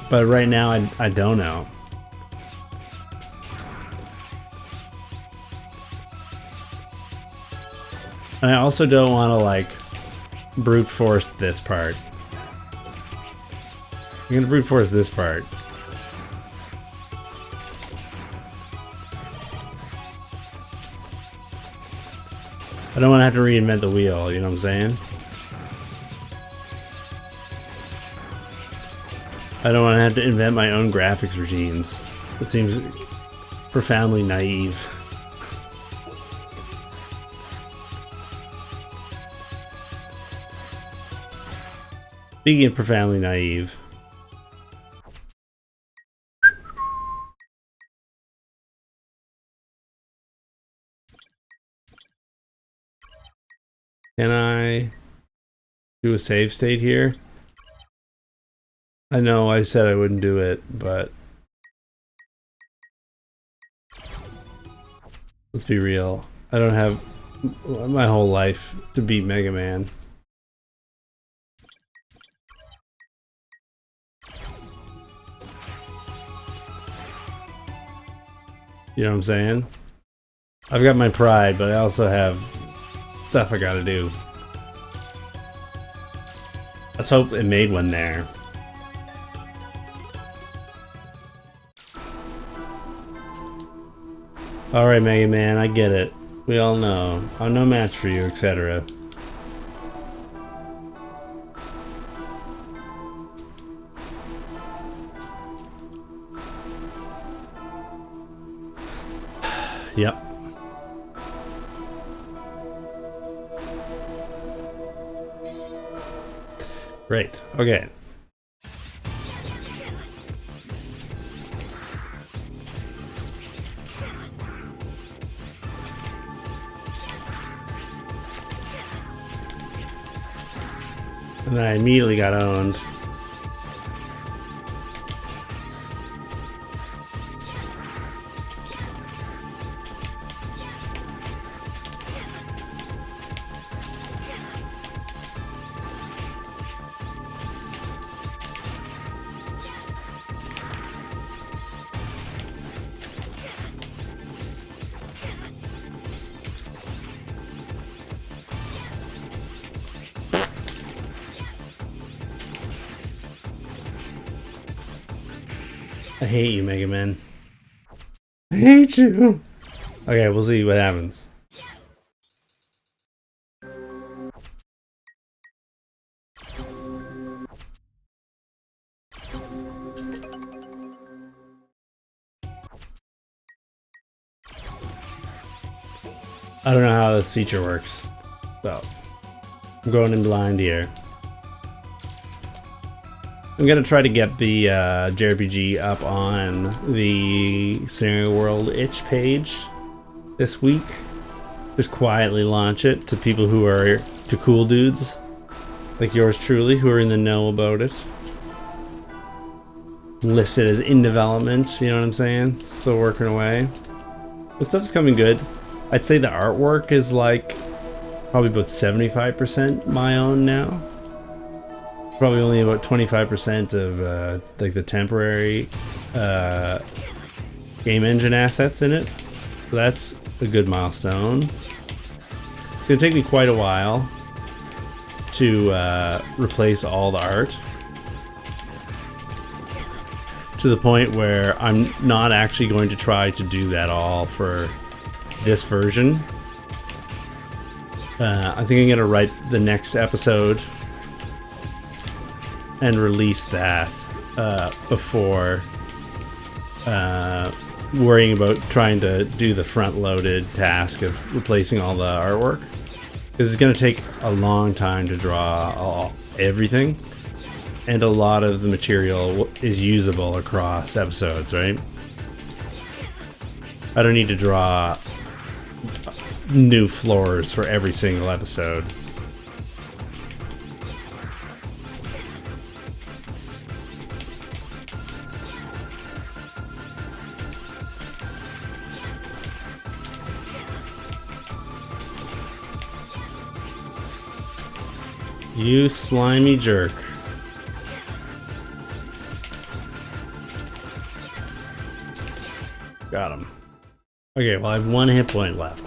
But right now, I don't know. And I also don't want to, like, brute force this part. I'm gonna brute force this part. I don't want to have to reinvent the wheel, you know what I'm saying? I don't want to have to invent my own graphics regimes. It seems profoundly naive. Speaking of profoundly naive. Can I do a save state here? I know I said I wouldn't do it, but let's be real. I don't have my whole life to beat Mega Man. You know what I'm saying? I've got my pride, but I also have stuff I gotta do. Let's hope it made one there. Alright, Mega Man, I get it. We all know. I'm no match for you, etc. Yep. Great. Okay. And then I immediately got owned. I hate you, Mega Man. I hate you. Okay, we'll see what happens. I don't know how this feature works, so I'm going in blind here. I'm gonna try to get the JRPG up on the Scenario World itch page this week. Just quietly launch it to people who are to cool dudes like yours truly, who are in the know about it. List it as in development, you know what I'm saying? Still working away. But stuff's coming good. I'd say the artwork is like probably about 75% my own now. Probably only about 25% of like the temporary game engine assets in it. So that's a good milestone. It's gonna take me quite a while to replace all the art to the point where I'm not actually going to try to do that all for this version. I think I'm gonna write the next episode and release that before worrying about trying to do the front-loaded task of replacing all the artwork, because it's going to take a long time to draw everything, and a lot of the material is usable across episodes, right? I don't need to draw new floors for every single episode. You slimy jerk. Got him. Okay, well I have 1 hit point left.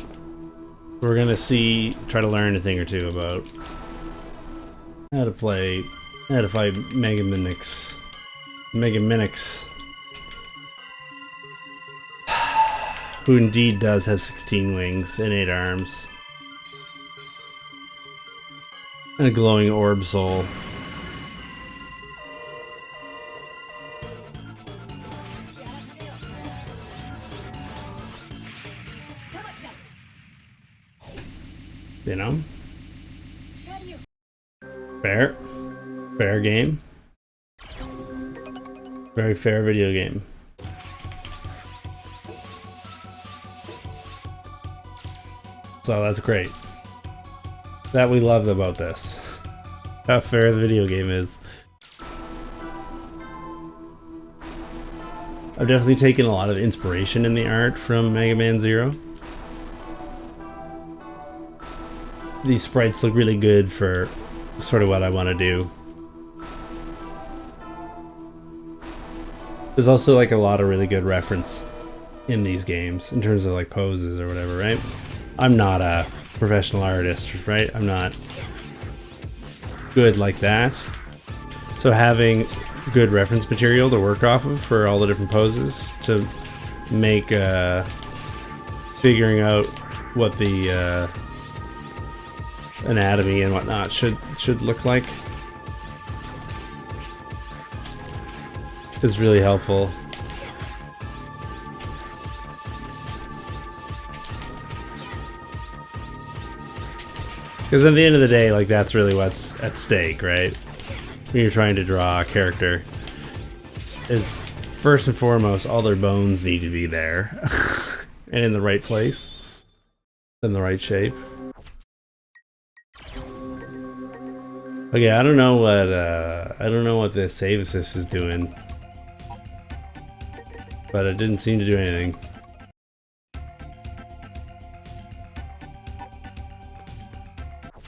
We're gonna try to learn a thing or two about how to fight Megaminix. Who indeed does have 16 wings and 8 arms. And a glowing orb soul. You know? Fair. Fair game. Very fair video game. So that's great. That we love about this. How fair the video game is. I've definitely taken a lot of inspiration in the art from Mega Man Zero. These sprites look really good for sort of what I want to do. There's also like a lot of really good reference in these games in terms of like poses or whatever, right? I'm not a professional artist, right? I'm not good like that. So having good reference material to work off of for all the different poses to make figuring out what the anatomy and whatnot should look like is really helpful. Because at the end of the day, like, that's really what's at stake, right? When you're trying to draw a character, is first and foremost, all their bones need to be there and in the right place, in the right shape. Okay, I don't know what the save assist is doing, but it didn't seem to do anything.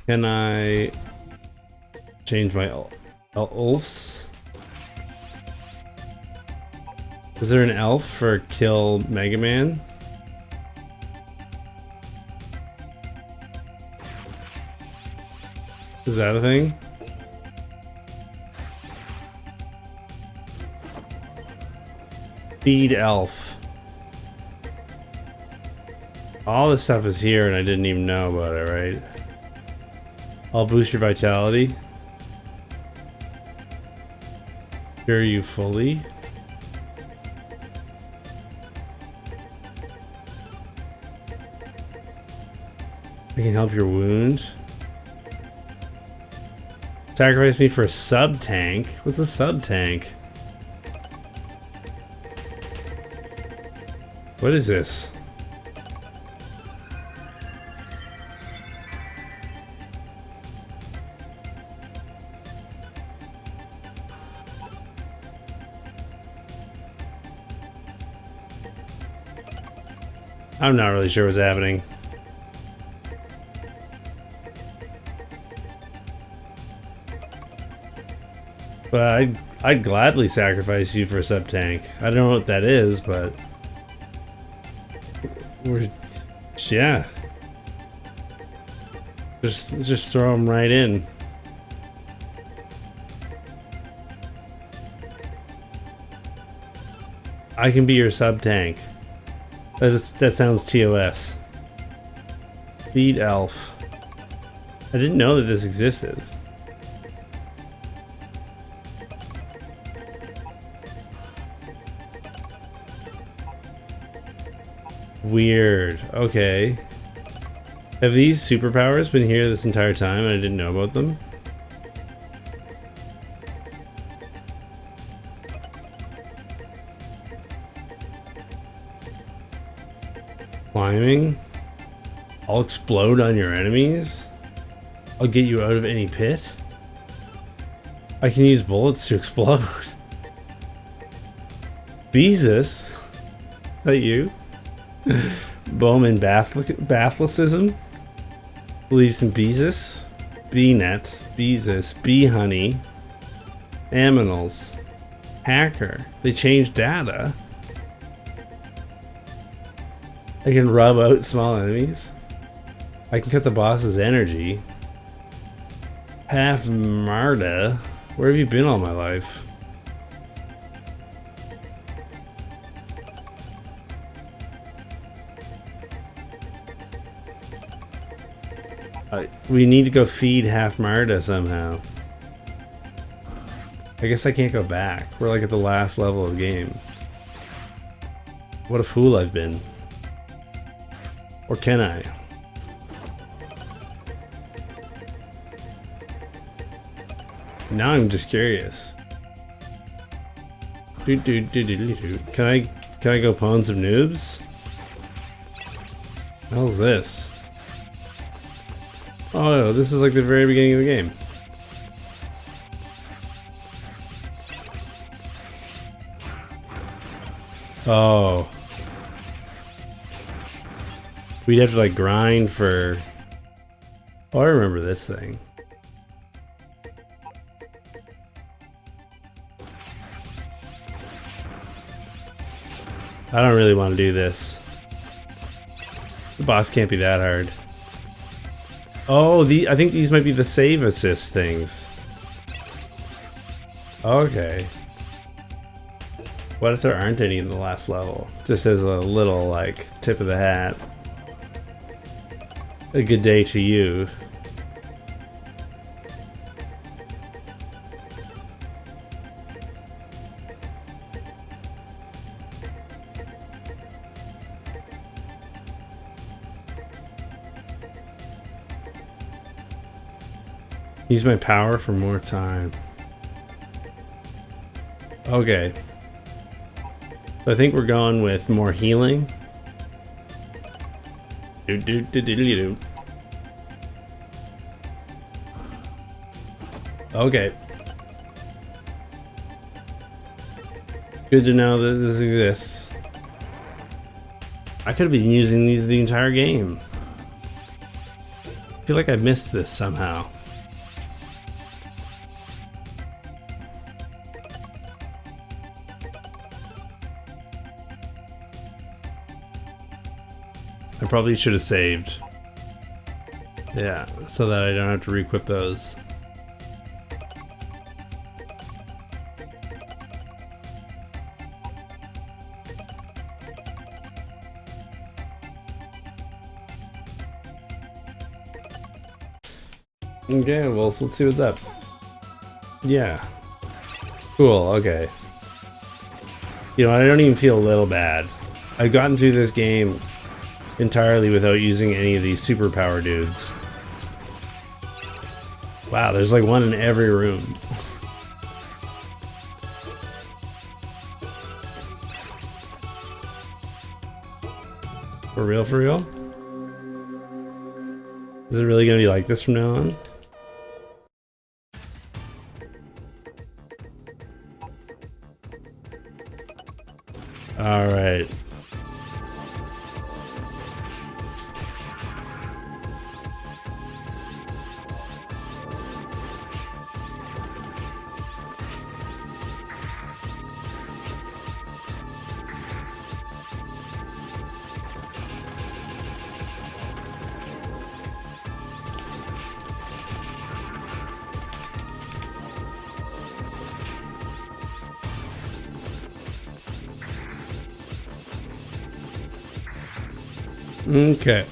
Can I change my elves? Is there an elf for kill Mega Man? Is that a thing? Feed elf. All this stuff is here and I didn't even know about it, right? I'll boost your vitality. Cure you fully. I can help your wound. Sacrifice me for a sub tank. What's a sub tank? What is this? I'm not really sure what's happening. But I'd gladly sacrifice you for a sub tank. I don't know what that is, but yeah. Just throw them right in. I can be your sub tank. That sounds TOS. Feed elf. I didn't know that this existed. Weird. Okay. Have these superpowers been here this entire time and I didn't know about them? Climbing. I'll explode on your enemies. I'll get you out of any pit. I can use bullets to explode. Beezus? Is that you? Bowman Bathlicism? Believes in Beezus? Bee net, Beezus, Bee honey, Aminals, Hacker. They changed data. I can rub out small enemies. I can cut the boss's energy. Half Marta. Where have you been all my life? We need to go feed half Marta somehow. I guess I can't go back. We're like at the last level of the game. What a fool I've been. Or can I? Now I'm just curious. Can I go pwn some noobs? What the hell's this? Oh, this is like the very beginning of the game. Oh. We'd have to like grind for... Oh, I remember this thing. I don't really want to do this. The boss can't be that hard. Oh, I think these might be the save assist things. Okay. What if there aren't any in the last level? Just as a little, like, tip of the hat. A good day to you. Use my power for more time. Okay. So I think we're going with more healing. Okay. Good to know that this exists. I could have been using these the entire game. I feel like I missed this somehow. I probably should have saved. Yeah, so that I don't have to re-equip those. Okay, well, let's see what's up. Yeah. Cool, okay. You know, I don't even feel a little bad. I've gotten through this game entirely without using any of these superpower dudes. Wow, there's like one in every room. For real, for real? Is it really gonna be like this from now on? Alright. Okay.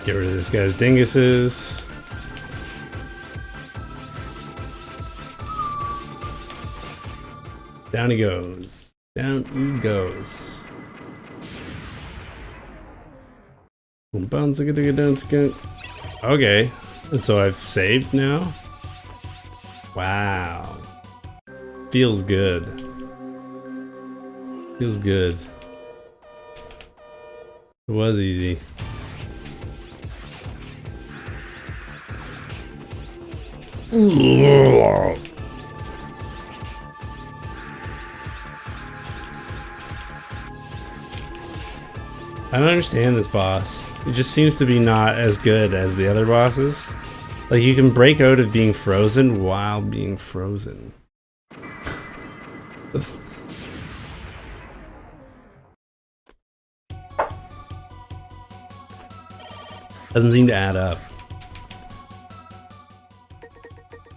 Get rid of this guy's dinguses. Down he goes. Down he goes. Okay. And so I've saved now? Wow. Feels good. Feels good. It was easy. I don't understand this boss. It just seems to be not as good as the other bosses. Like, you can break out of being frozen while being frozen. This... doesn't seem to add up.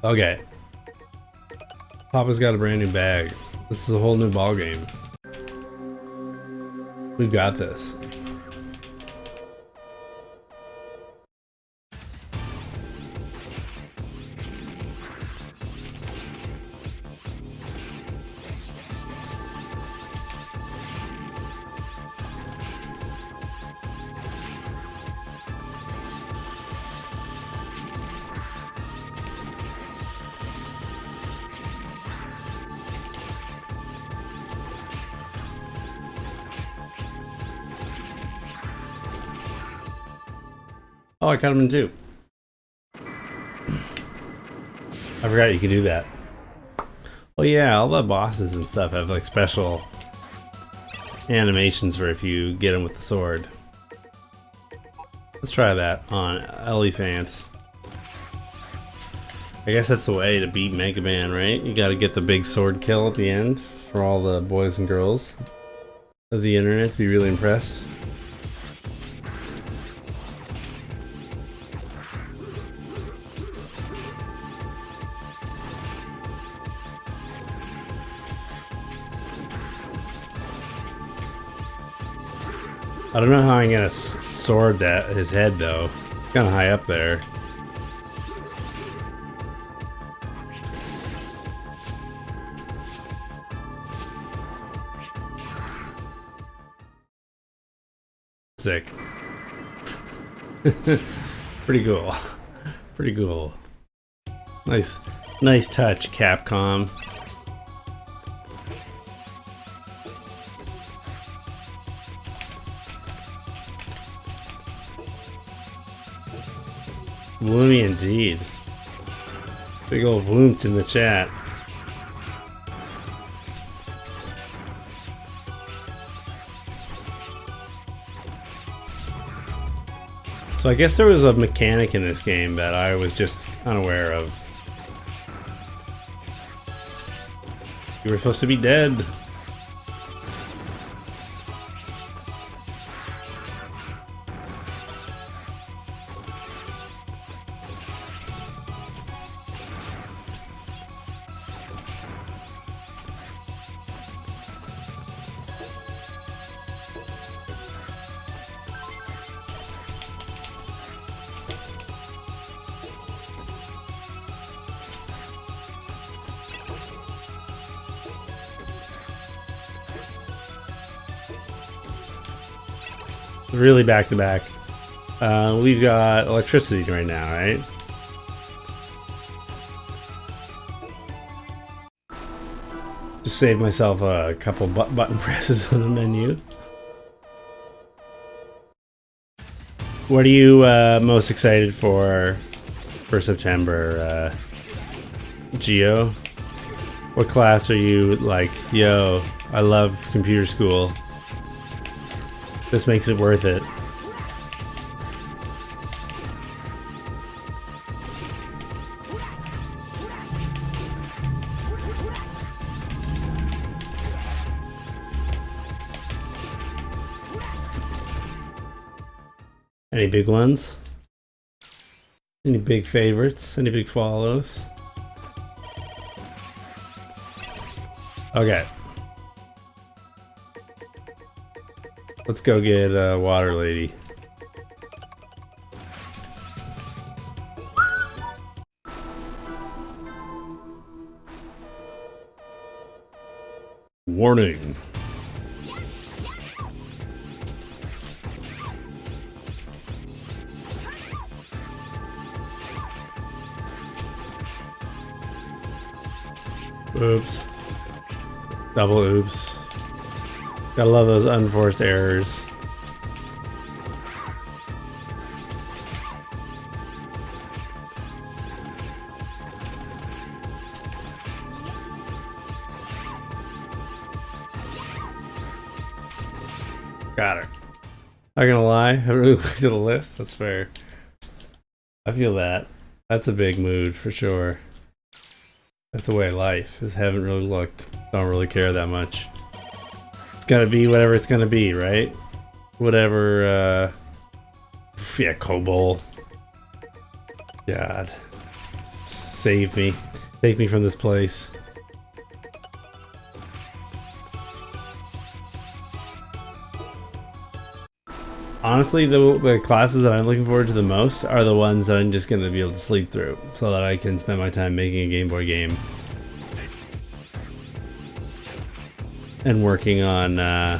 Okay. Papa's got a brand new bag. This is a whole new ball game. We've got this. Oh, I cut him in two. I forgot you could do that. Oh yeah, all the bosses and stuff have like special animations for if you get them with the sword. Let's try that on Elephant. I guess that's the way to beat Mega Man, right? You gotta get the big sword kill at the end for all the boys and girls of the internet to be really impressed. I don't know how I'm gonna sword that his head though. Kind of high up there. Sick. Pretty cool. Pretty cool. Nice touch, Capcom. Bloomy indeed. Big old bloomed in the chat. So I guess there was a mechanic in this game that I was just unaware of. You were supposed to be dead. Really back to back. We've got electricity right now, right? Just saved myself a couple button presses on the menu. What are you most excited for September, Geo? What class are you like, yo, I love computer school. This makes it worth it. Any big ones? Any big favorites? Any big follows? Okay. Let's go get Water Lady. Warning. Oops. Double oops. Gotta love those unforced errors. Got it. Not gonna lie, I haven't really looked at the list. That's fair. I feel that. That's a big mood for sure. That's the way of life. Just haven't really looked. Don't really care that much. It's gotta be whatever it's gonna be, right? Whatever, yeah, Kobold. God. Save me. Take me from this place. Honestly, the classes that I'm looking forward to the most are the ones that I'm just going to be able to sleep through, so that I can spend my time making a Game Boy game. And working on the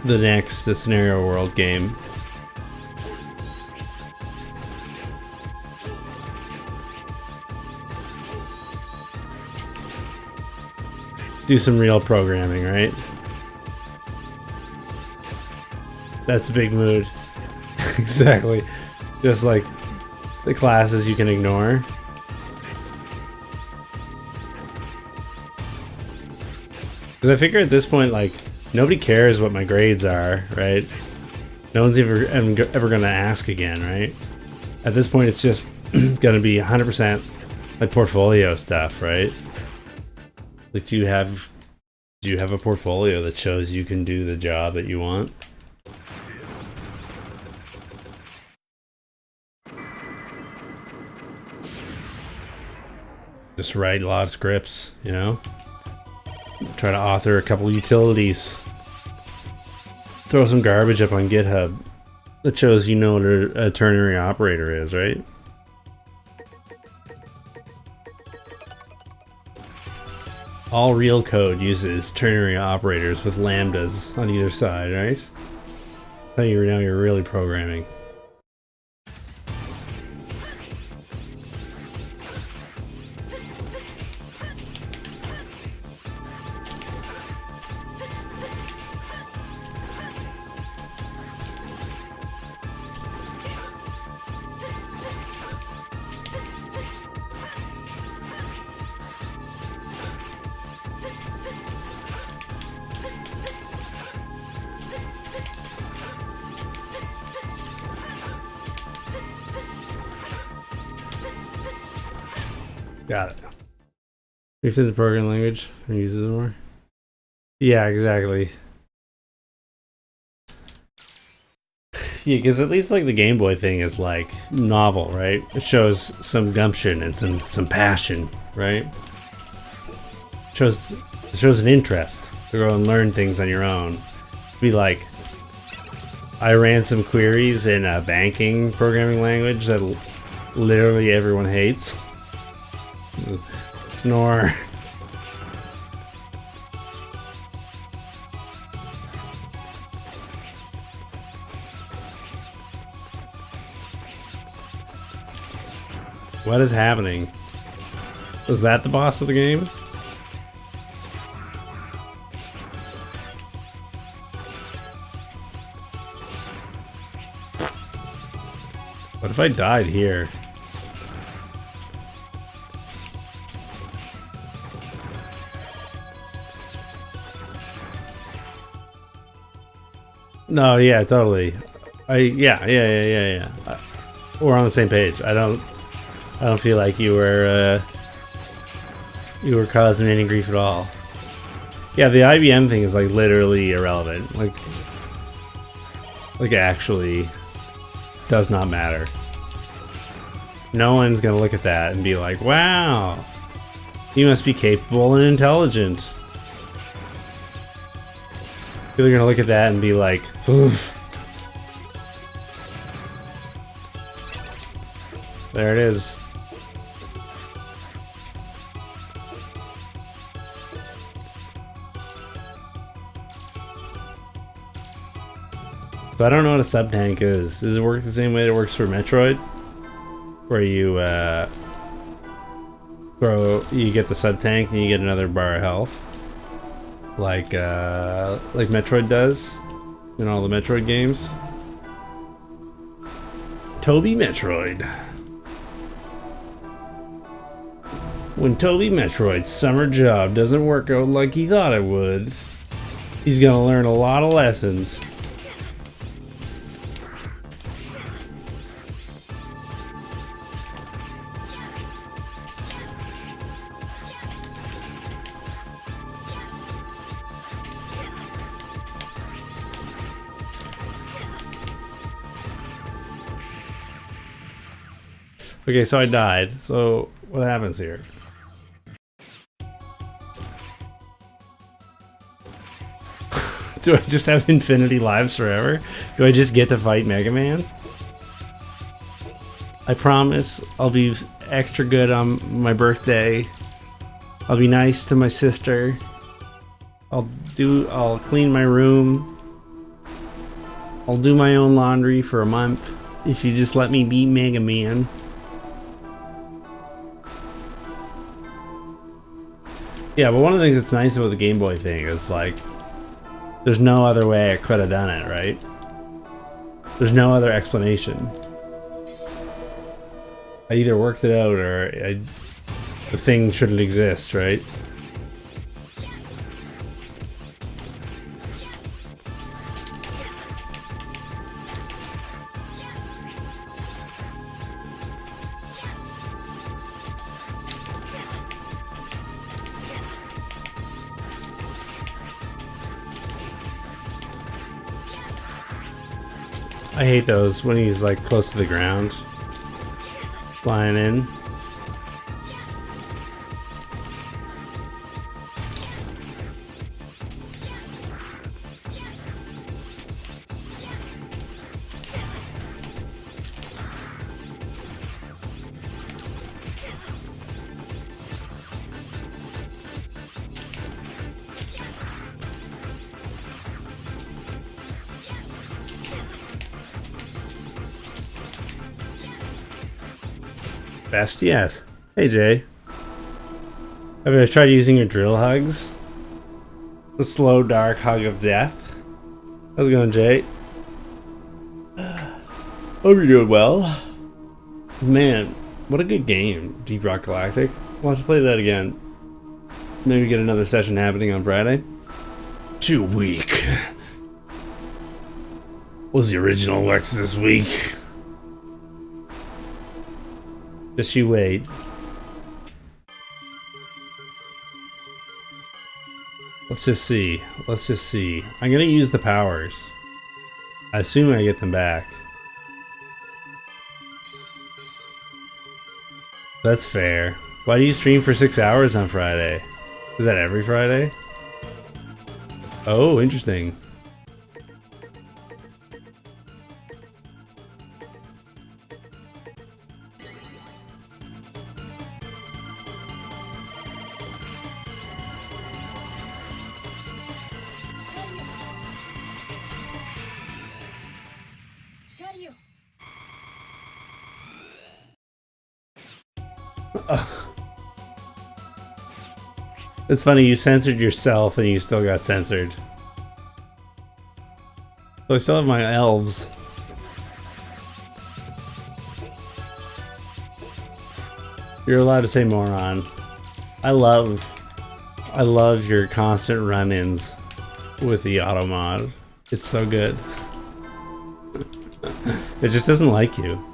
next Scenario World game. Do some real programming, right? That's a big mood. Exactly. Just like the classes you can ignore. Because I figure at this point, like, nobody cares what my grades are, right? No one's ever going to ask again, right? At this point, it's just going to be 100% like portfolio stuff, right? Like, do you have a portfolio that shows you can do the job that you want? Just write a lot of scripts, you know? Try to author a couple utilities. Throw some garbage up on GitHub that shows you know what a ternary operator is, right? All real code uses ternary operators with lambdas on either side, right? So now you're really programming. Got it. You said the programming language and uses it more? Yeah, exactly. Yeah, because at least like the Game Boy thing is like novel, right? It shows some gumption and some passion, right? It shows an interest to go and learn things on your own. Be like, I ran some queries in a banking programming language that literally everyone hates. Snore. What is happening? Was that the boss of the game? What if I died here? No, yeah, totally. Yeah. We're on the same page. I don't feel like you were causing any grief at all. Yeah, the IBM thing is like literally irrelevant. Like actually does not matter. No one's gonna look at that and be like, wow, he must be capable and intelligent. People are gonna look at that and be like, oof. There it is. So I don't know what a sub-tank is. Does it work the same way it works for Metroid? Where you you get the sub-tank and you get another bar of health. Like Metroid does in all the Metroid games. Toby Metroid. When Toby Metroid's summer job doesn't work out like he thought it would, He's gonna learn a lot of lessons. Okay, so I died. So what happens here? Do I just have infinity lives forever? Do I just get to fight Mega Man? I promise I'll be extra good on my birthday. I'll be nice to my sister. I'll clean my room. I'll do my own laundry for a month if you just let me beat Mega Man. Yeah, but one of the things that's nice about the Game Boy thing is like there's no other way I could have done it, right? There's no other explanation. I either worked it out or the thing shouldn't exist, right? I hate those when he's like close to the ground. Flying in. Best yet. Hey Jay. Have you tried using your drill hugs? The slow, dark hug of death. How's it going, Jay? Hope you're doing well. Man, what a good game, Deep Rock Galactic. Why don't you play that again? Maybe get another session happening on Friday? Too weak. Was the original Lex this week? Just you wait. Let's just see. Let's just see. I'm gonna use the powers. I assume I get them back. That's fair. Why do you stream for 6 hours on Friday? Is that every Friday? Oh, interesting. It's funny, you censored yourself and you still got censored. So I still have my elves. You're allowed to say moron. I love your constant run-ins with the auto mod. It's so good. It just doesn't like you.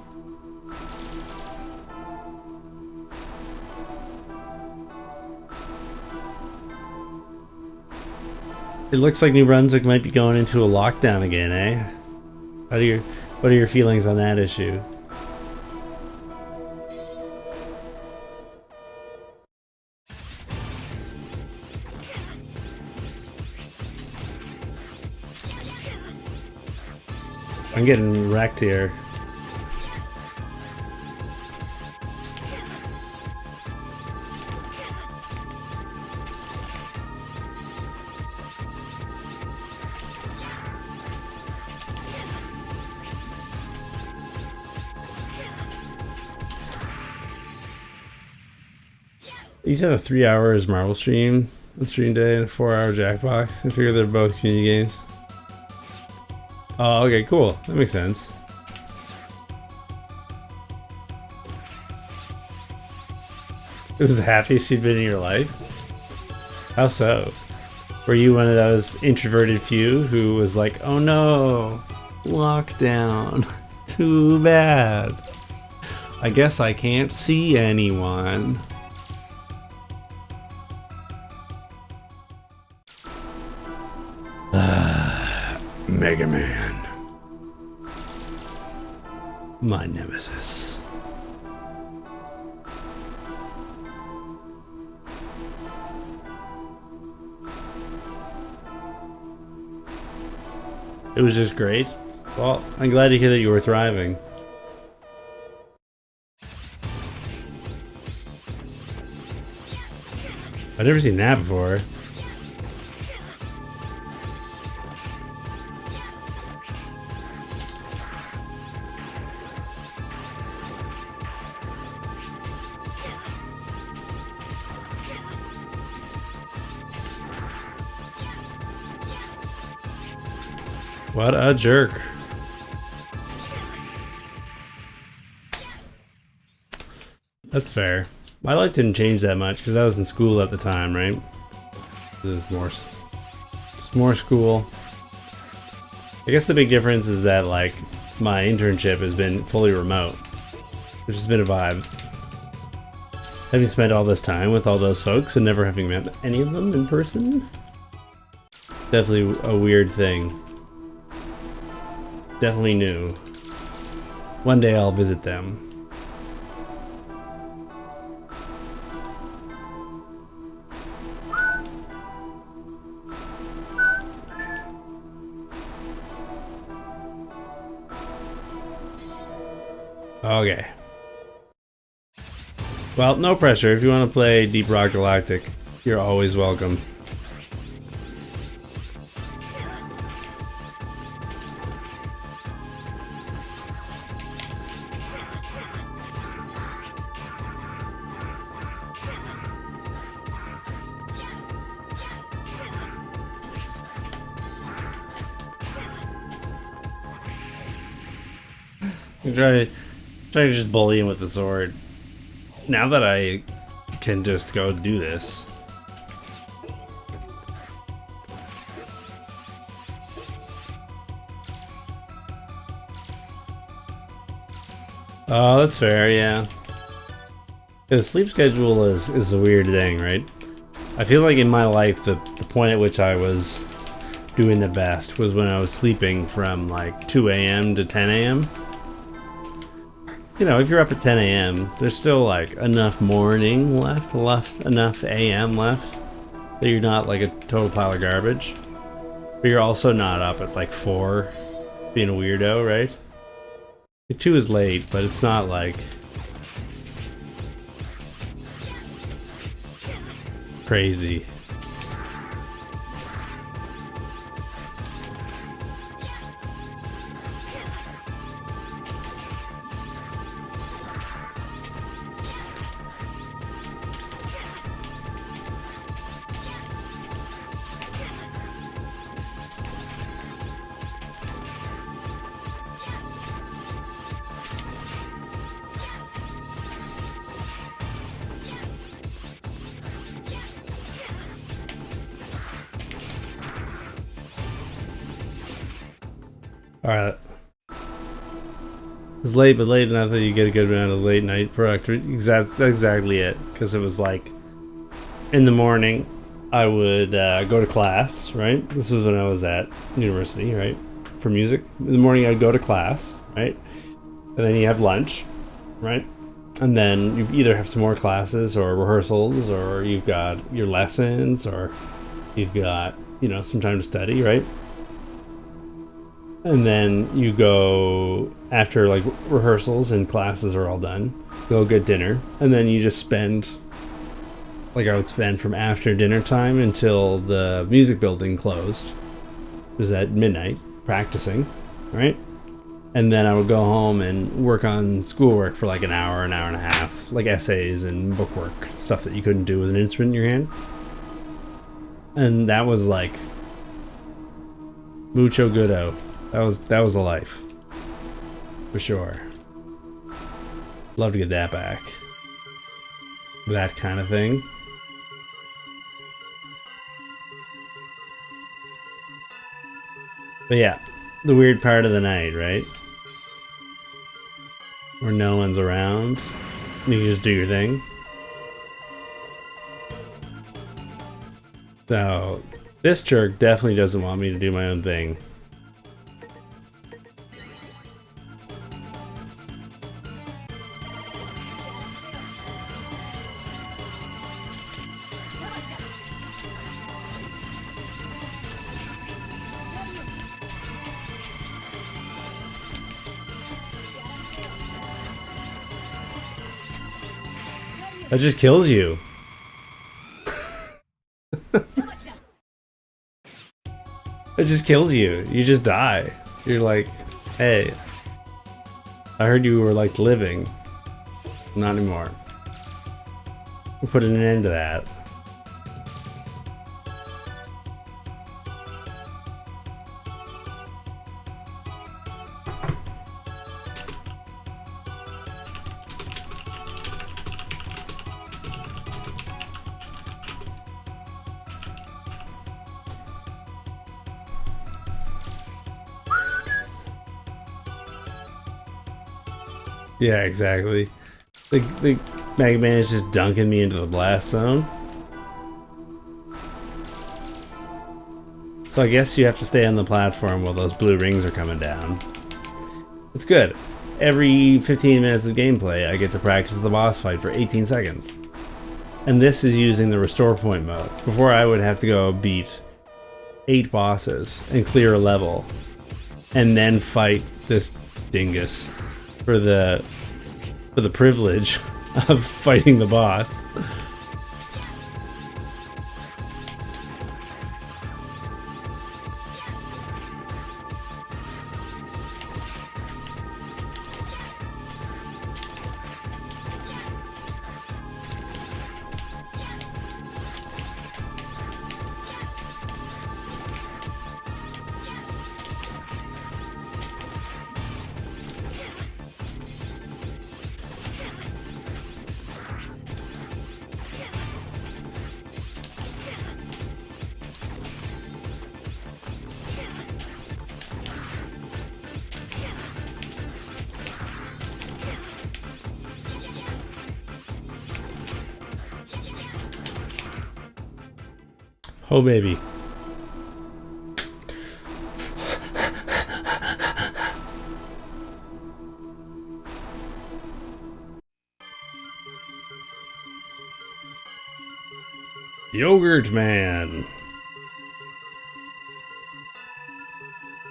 It looks like New Brunswick might be going into a lockdown again, eh? What are your feelings on that issue? I'm getting wrecked here. You used to have a 3 hours Marvel stream day and a 4-hour Jackbox. I figure they're both community games. Oh, okay, cool. That makes sense. It was the happiest you'd been in your life? How so? Were you one of those introverted few who was like, oh no, lockdown, too bad. I guess I can't see anyone. Mega Man. My nemesis. It was just great. Well, I'm glad to hear that you were thriving. I've never seen that before. What a jerk. That's fair. My life didn't change that much because I was in school at the time, right? There's more school. I guess the big difference is that, like, my internship has been fully remote, which has been a vibe. Having spent all this time with all those folks and never having met any of them in person, definitely a weird thing. Definitely new. One day I'll visit them. Okay. Well, no pressure. If you want to play Deep Rock Galactic, you're always welcome. Try to just bully him with the sword. Now that I can just go do this. Oh, that's fair, yeah. The sleep schedule is a weird thing, right? I feel like in my life, the point at which I was doing the best was when I was sleeping from like 2 a.m. to 10 a.m. You know, if you're up at 10 a.m., there's still like enough morning left, enough a.m. left that you're not like a total pile of garbage. But you're also not up at like 4 being a weirdo, right? 2 is late, but it's not like crazy. Alright. It's late, but late enough that you get a good amount of late night productivity. That's exactly it. Because it was like, in the morning, I would go to class, right? This was when I was at university, right? For music. In the morning, I'd go to class, right? And then you have lunch, right? And then you either have some more classes or rehearsals, or you've got your lessons, or you've got, you know, some time to study, right? And then you go, after like rehearsals and classes are all done, go get dinner, and then you just spend, like I would spend from after dinner time until the music building closed. It was at midnight, practicing, right? And then I would go home and work on schoolwork for like an hour and a half, like essays and bookwork, stuff that you couldn't do with an instrument in your hand. And that was like mucho goodo. That was a life, for sure. Love to get that back. That kind of thing. But yeah, the weird part of the night, right? Where no one's around. You can just do your thing. So, this jerk definitely doesn't want me to do my own thing. That just kills you. It just kills you. You just die. You're like, hey, I heard you were like living. Not anymore. We're putting an end to that. Yeah, exactly. The Mega Man is just dunking me into the blast zone. So I guess you have to stay on the platform while those blue rings are coming down. It's good. Every 15 minutes of gameplay, I get to practice the boss fight for 18 seconds. And this is using the restore point mode. Before I would have to go beat 8 bosses and clear a level. And then fight this dingus for the privilege of fighting the boss. Oh baby. Yogurt Man.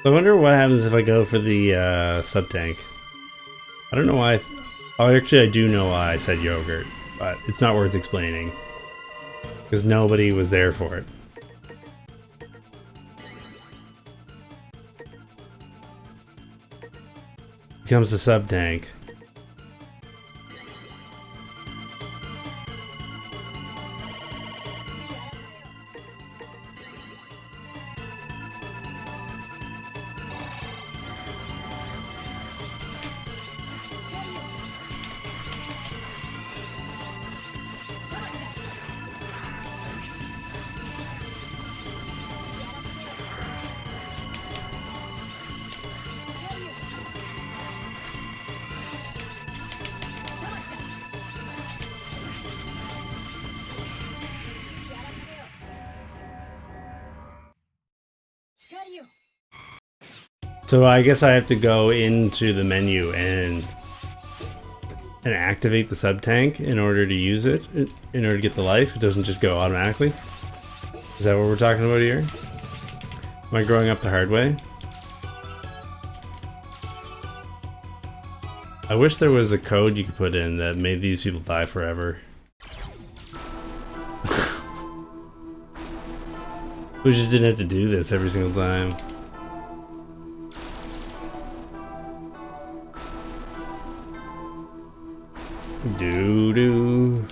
I wonder what happens if I go for the sub-tank. I don't know why. Oh, actually, I do know why I said yogurt, but it's not worth explaining because nobody was there for it. Becomes the sub-tank. So I guess I have to go into the menu and activate the sub-tank in order to use it, in order to get the life. It doesn't just go automatically. Is that what we're talking about here? Am I growing up the hard way? I wish there was a code you could put in that made these people die forever. We just didn't have to do this every single time. Do.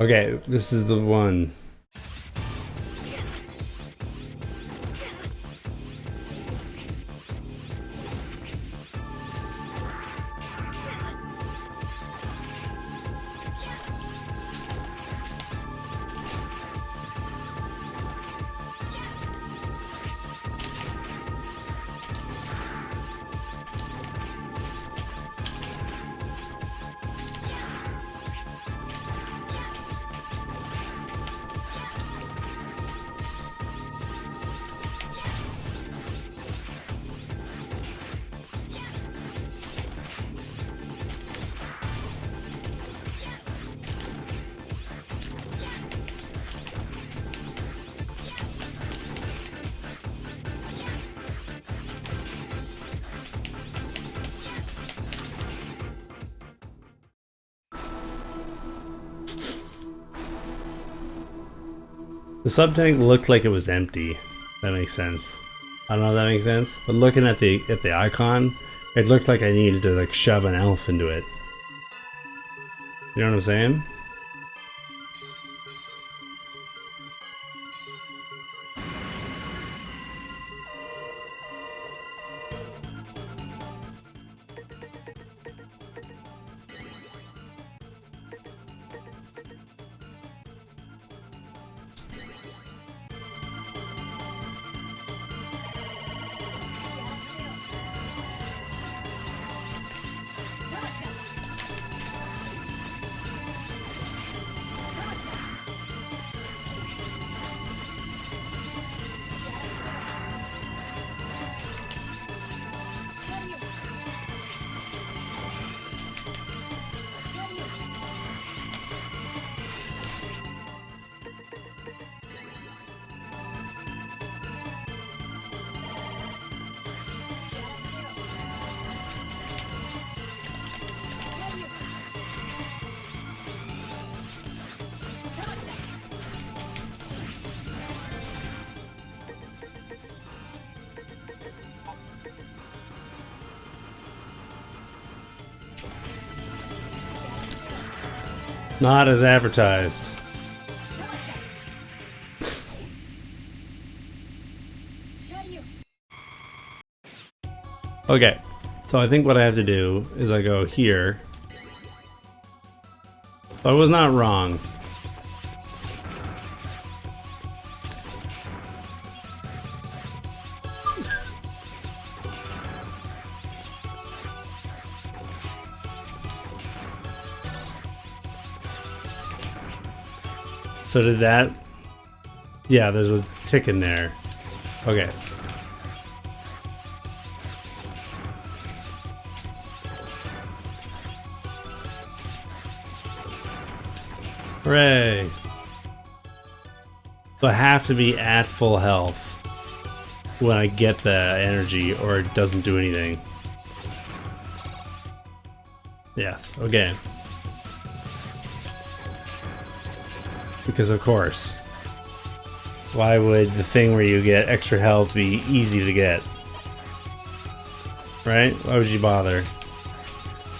Okay, this is the one. The sub tank looked like it was empty. That makes sense. I don't know if that makes sense. But looking at the icon, it looked like I needed to like shove an elf into it. You know what I'm saying? Not as advertised. Okay, so I think what I have to do is I go here. So I was not wrong. So did that... Yeah, there's a tick in there. Okay. Hooray! So I have to be at full health when I get the energy, or it doesn't do anything. Yes, okay. Because of course. Why would the thing where you get extra health be easy to get? Right? Why would you bother?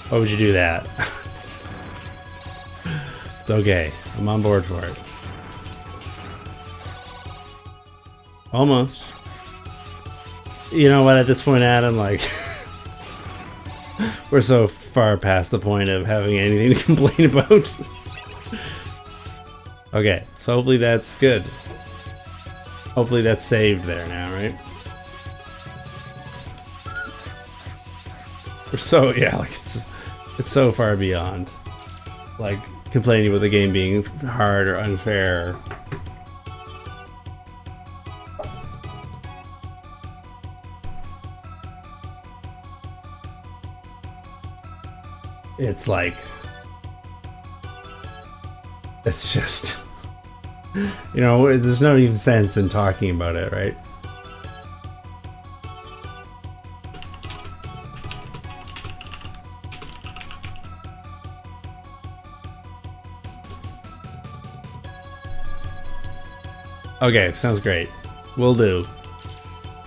Why would you do that? It's okay. I'm on board for it. Almost. You know what, at this point, Adam, like... we're so far past the point of having anything to complain about. Okay, so hopefully that's good. Hopefully that's saved there now, right? We're so, yeah, like it's so far beyond, like, complaining about the game being hard or unfair. It's like, it's just, you know, there's no even sense in talking about it, right? Okay, sounds great. Will do.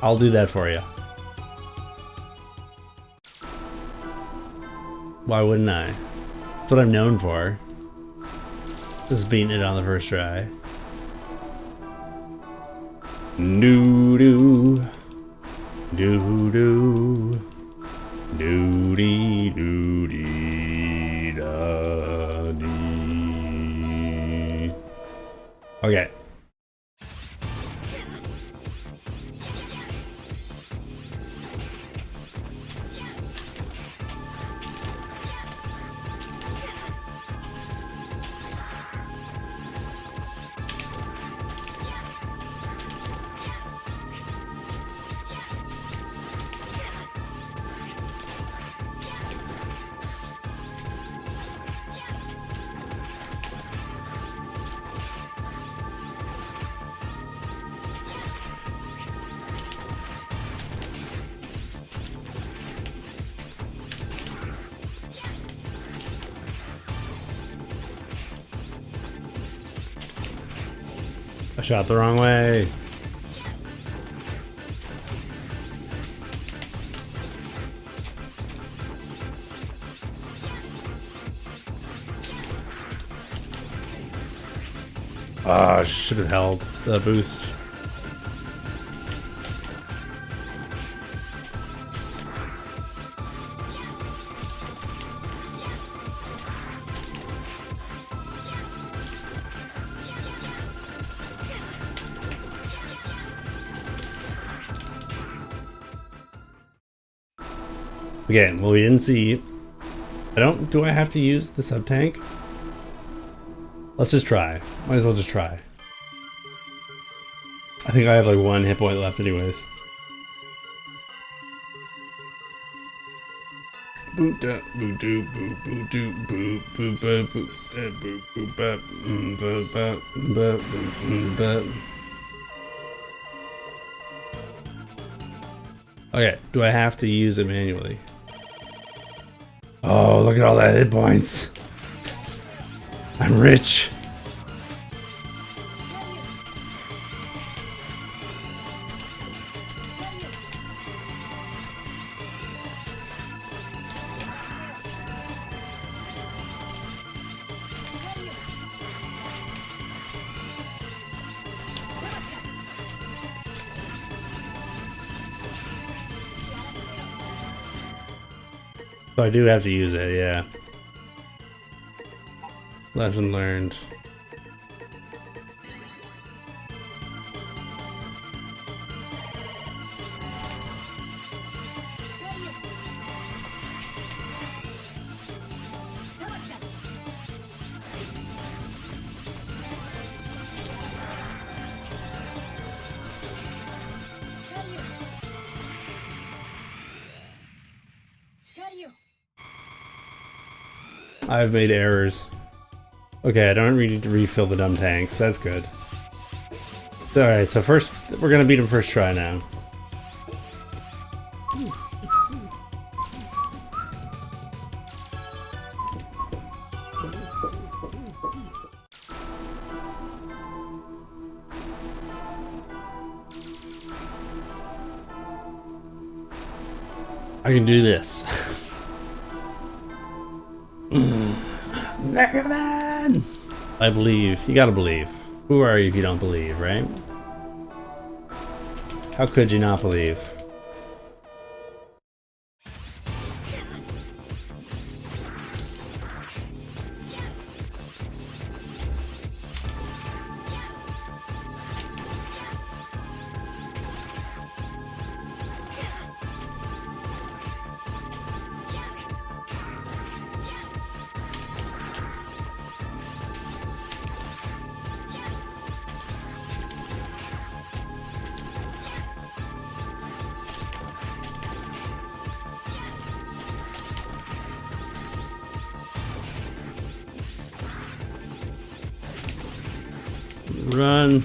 I'll do that for you. Why wouldn't I? That's what I'm known for. Just beating it on the first try. Doo-doo. Doo-doo. Doo-dee-doo-dee-da-dee. Okay. I shot the wrong way. Ah, should have held the boost. Again, well, we didn't see. Do I have to use the sub tank? Let's just try. Might as well just try. I think I have like 1 hit point left anyways. Okay, do I have to use it manually? Oh, look at all that hit points. I'm rich. So I do have to use it, yeah. Lesson learned. I've made errors. Okay, I don't really need to refill the dumb tanks. That's good. Alright, so first, we're gonna beat him first try now. I can do this. Mega Man! I believe. You gotta believe. Who are you if you don't believe, right? How could you not believe? Run.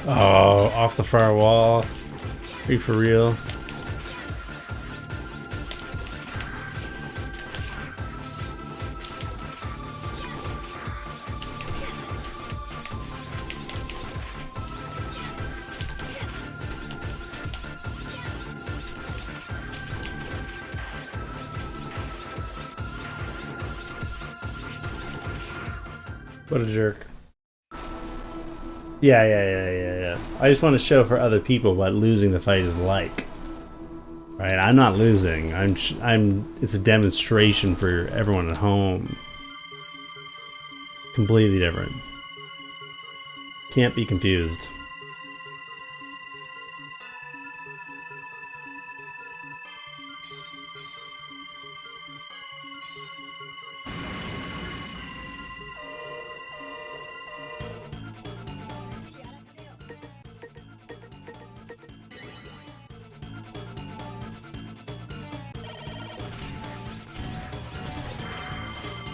Oh, off the far wall. Are you for real? What a jerk. Yeah. I just want to show for other people what losing the fight is like. Right? I'm not losing. It's a demonstration for everyone at home. Completely different. Can't be confused.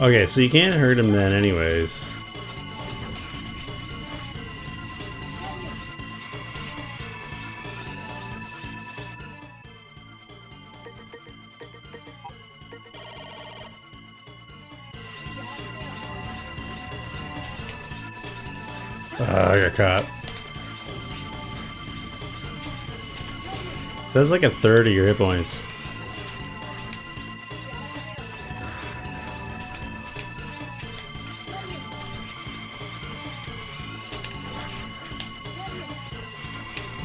Okay, so you can't hurt him then anyways. I got caught. That's like a third of your hit points.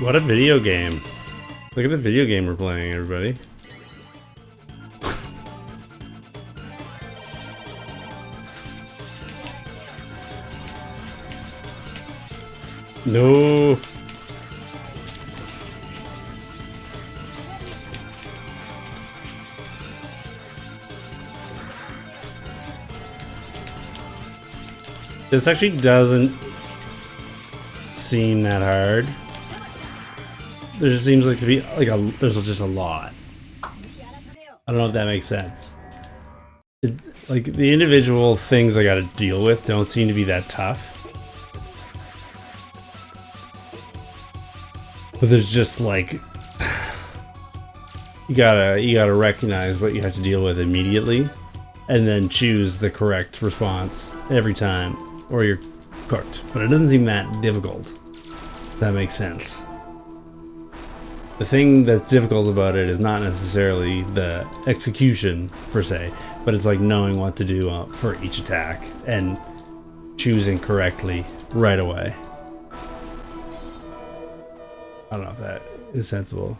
What a video game. Look at the video game we're playing, everybody. No. This actually doesn't seem that hard. There just seems like to be like there's just a lot. I don't know if that makes sense. Like the individual things I gotta deal with don't seem to be that tough. But there's just like you gotta recognize what you have to deal with immediately and then choose the correct response every time or you're cooked. But it doesn't seem that difficult. If that makes sense. The thing that's difficult about it is not necessarily the execution per se, but it's like knowing what to do for each attack and choosing correctly right away. I don't know if that is sensible.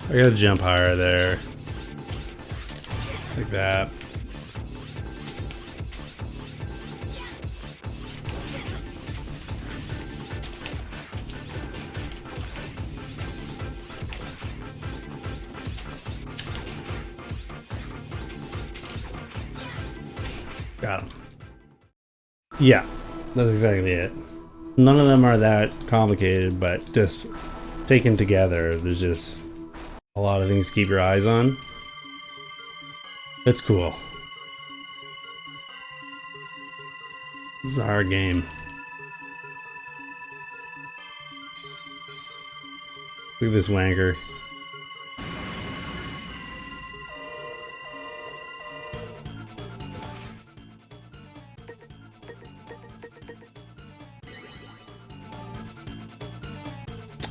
I gotta jump higher there. Like that. Got him. Yeah, that's exactly it. None of them are that complicated, but just taken together, there's just a lot of things to keep your eyes on. It's cool. This is a hard game. Look at this wanker.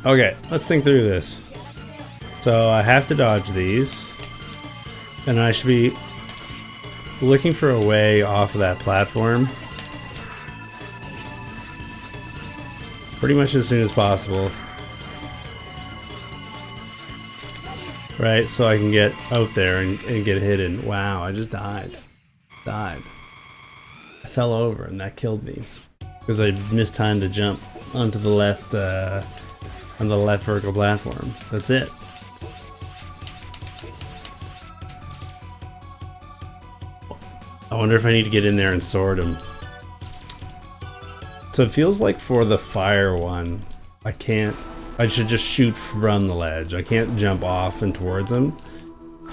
Okay, let's think through this. So I have to dodge these, and I should be looking for a way off of that platform pretty much as soon as possible. Right, so I can get out there and get hidden. Wow, I just died. I fell over and that killed me because I missed time to jump onto the left on the left vertical platform. That's it. I wonder if I need to get in there and sword him. So it feels like for the fire one, I should just shoot from the ledge. I can't jump off and towards him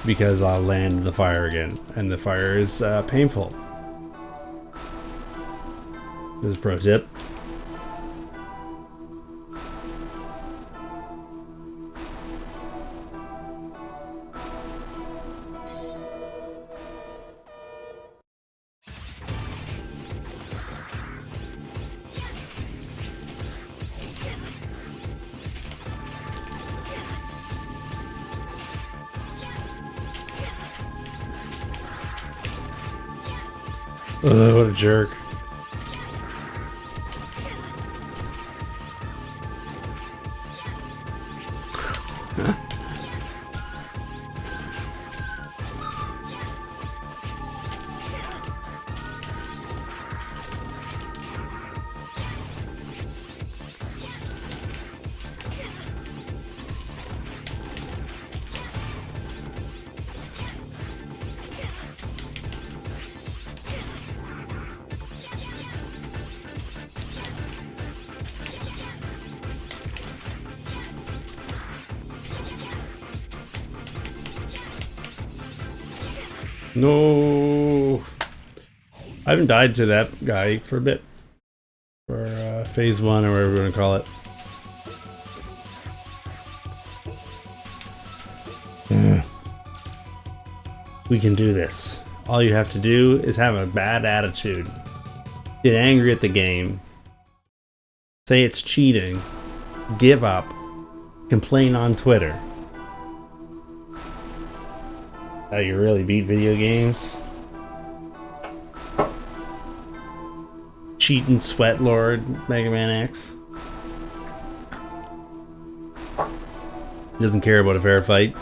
because I'll land the fire again. And the fire is painful. This is a pro tip. What a jerk. No. I haven't died to that guy for a bit. For phase 1 or whatever you want to call it. We can do this. All you have to do is have a bad attitude. Get angry at the game. Say it's cheating. Give up. Complain on Twitter. How you really beat video games? Cheating sweat lord Mega Man X. Doesn't care about a fair fight.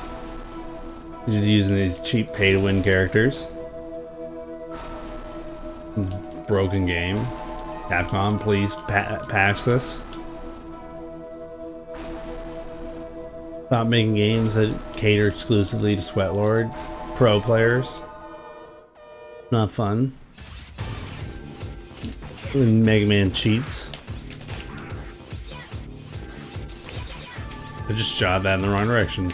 He's just using these cheap pay-to-win characters. It's a broken game. Capcom, please patch this. Stop making games that cater exclusively to Sweatlord pro players. Not fun. When Mega Man cheats. I just shot that in the wrong direction.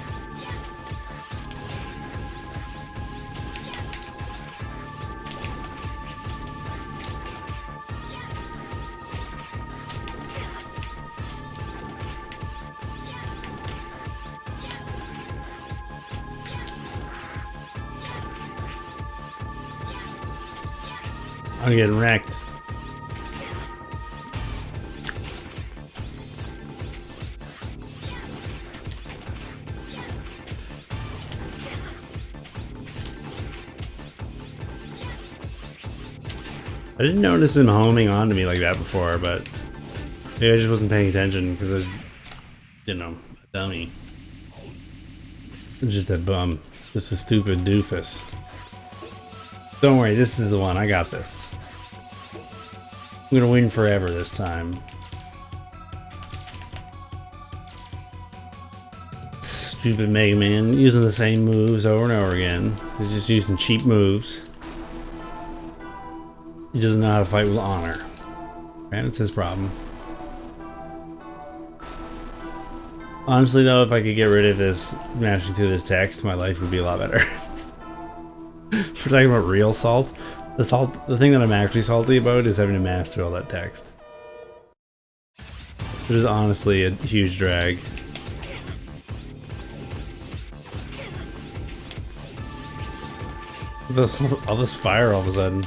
I'm getting wrecked. I didn't notice him homing onto me like that before, but maybe I just wasn't paying attention because I was, you know, a dummy. Just a bum. Just a stupid doofus. Don't worry, this is the one. I got this. I'm gonna win forever this time. Stupid Mega Man using the same moves over and over again. He's just using cheap moves. He doesn't know how to fight with honor. And it's his problem. Honestly though, if I could get rid of this mashing through this text, my life would be a lot better. If we're talking about real salt, the thing that I'm actually salty about is having to mash through all that text. It is honestly a huge drag. All this fire all of a sudden.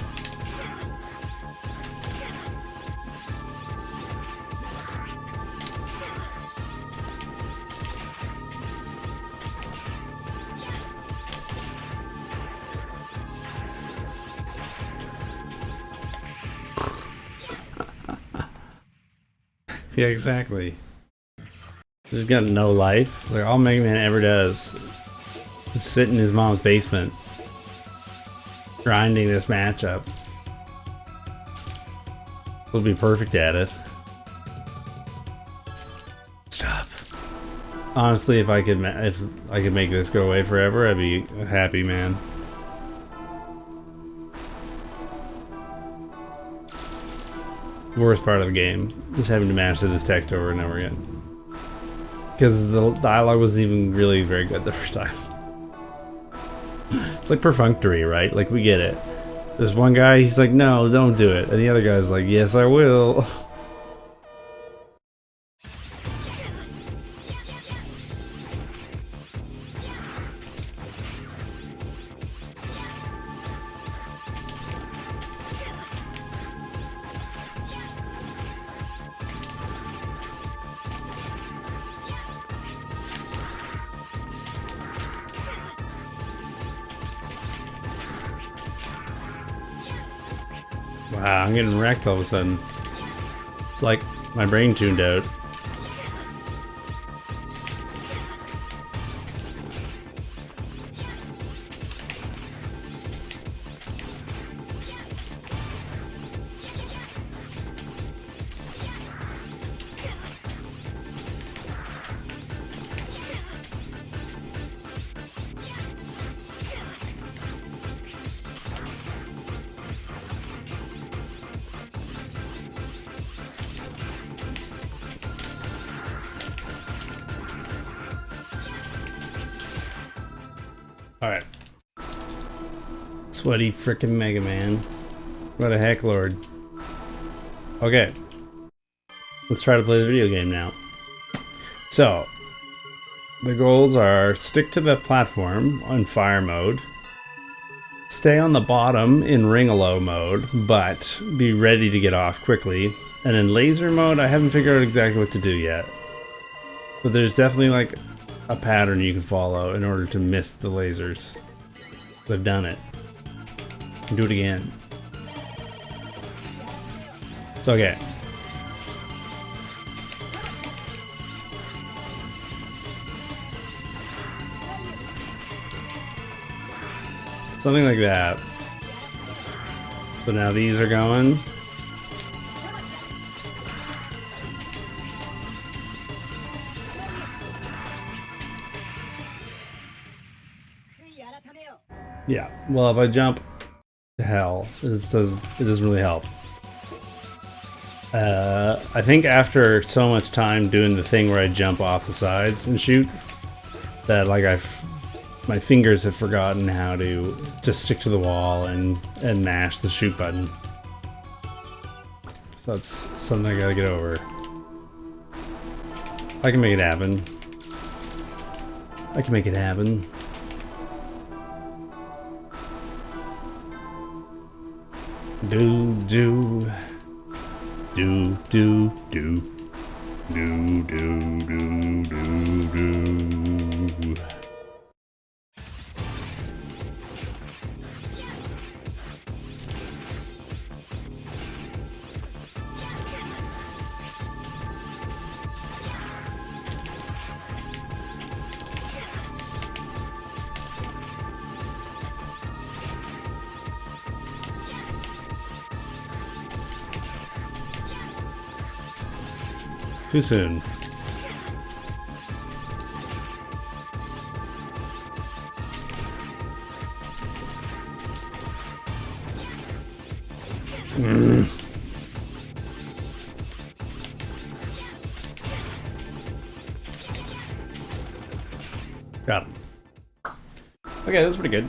Yeah, exactly. He's got no life. It's like all Mega Man ever does is sit in his mom's basement grinding this matchup. He'll be perfect at it. Stop. Honestly, if I could make this go away forever, I'd be a happy man. Worst part of the game is having to master this text over and over again. Because the dialogue wasn't even really very good the first time. It's like perfunctory, right? Like, we get it. There's one guy, he's like, no, don't do it. And the other guy's like, yes, I will. Wow, I'm getting wrecked all of a sudden. It's like my brain tuned out. Alright. Sweaty frickin' Mega Man. What a heck, Lord. Okay. Let's try to play the video game now. So, the goals are stick to the platform on fire mode, stay on the bottom in ring-a-low mode, but be ready to get off quickly. And in laser mode, I haven't figured out exactly what to do yet. But there's definitely like a pattern you can follow in order to miss the lasers. I've done it. Do it again. It's okay. Something like that. So now these are going. Yeah, well, if I jump to hell, it doesn't really help. I think after so much time doing the thing where I jump off the sides and shoot, that like my fingers have forgotten how to just stick to the wall and mash the shoot button. So that's something I gotta get over. I can make it happen. I can make it happen. Do do do do do do do do do do. Too soon. Got him. Okay, that was pretty good.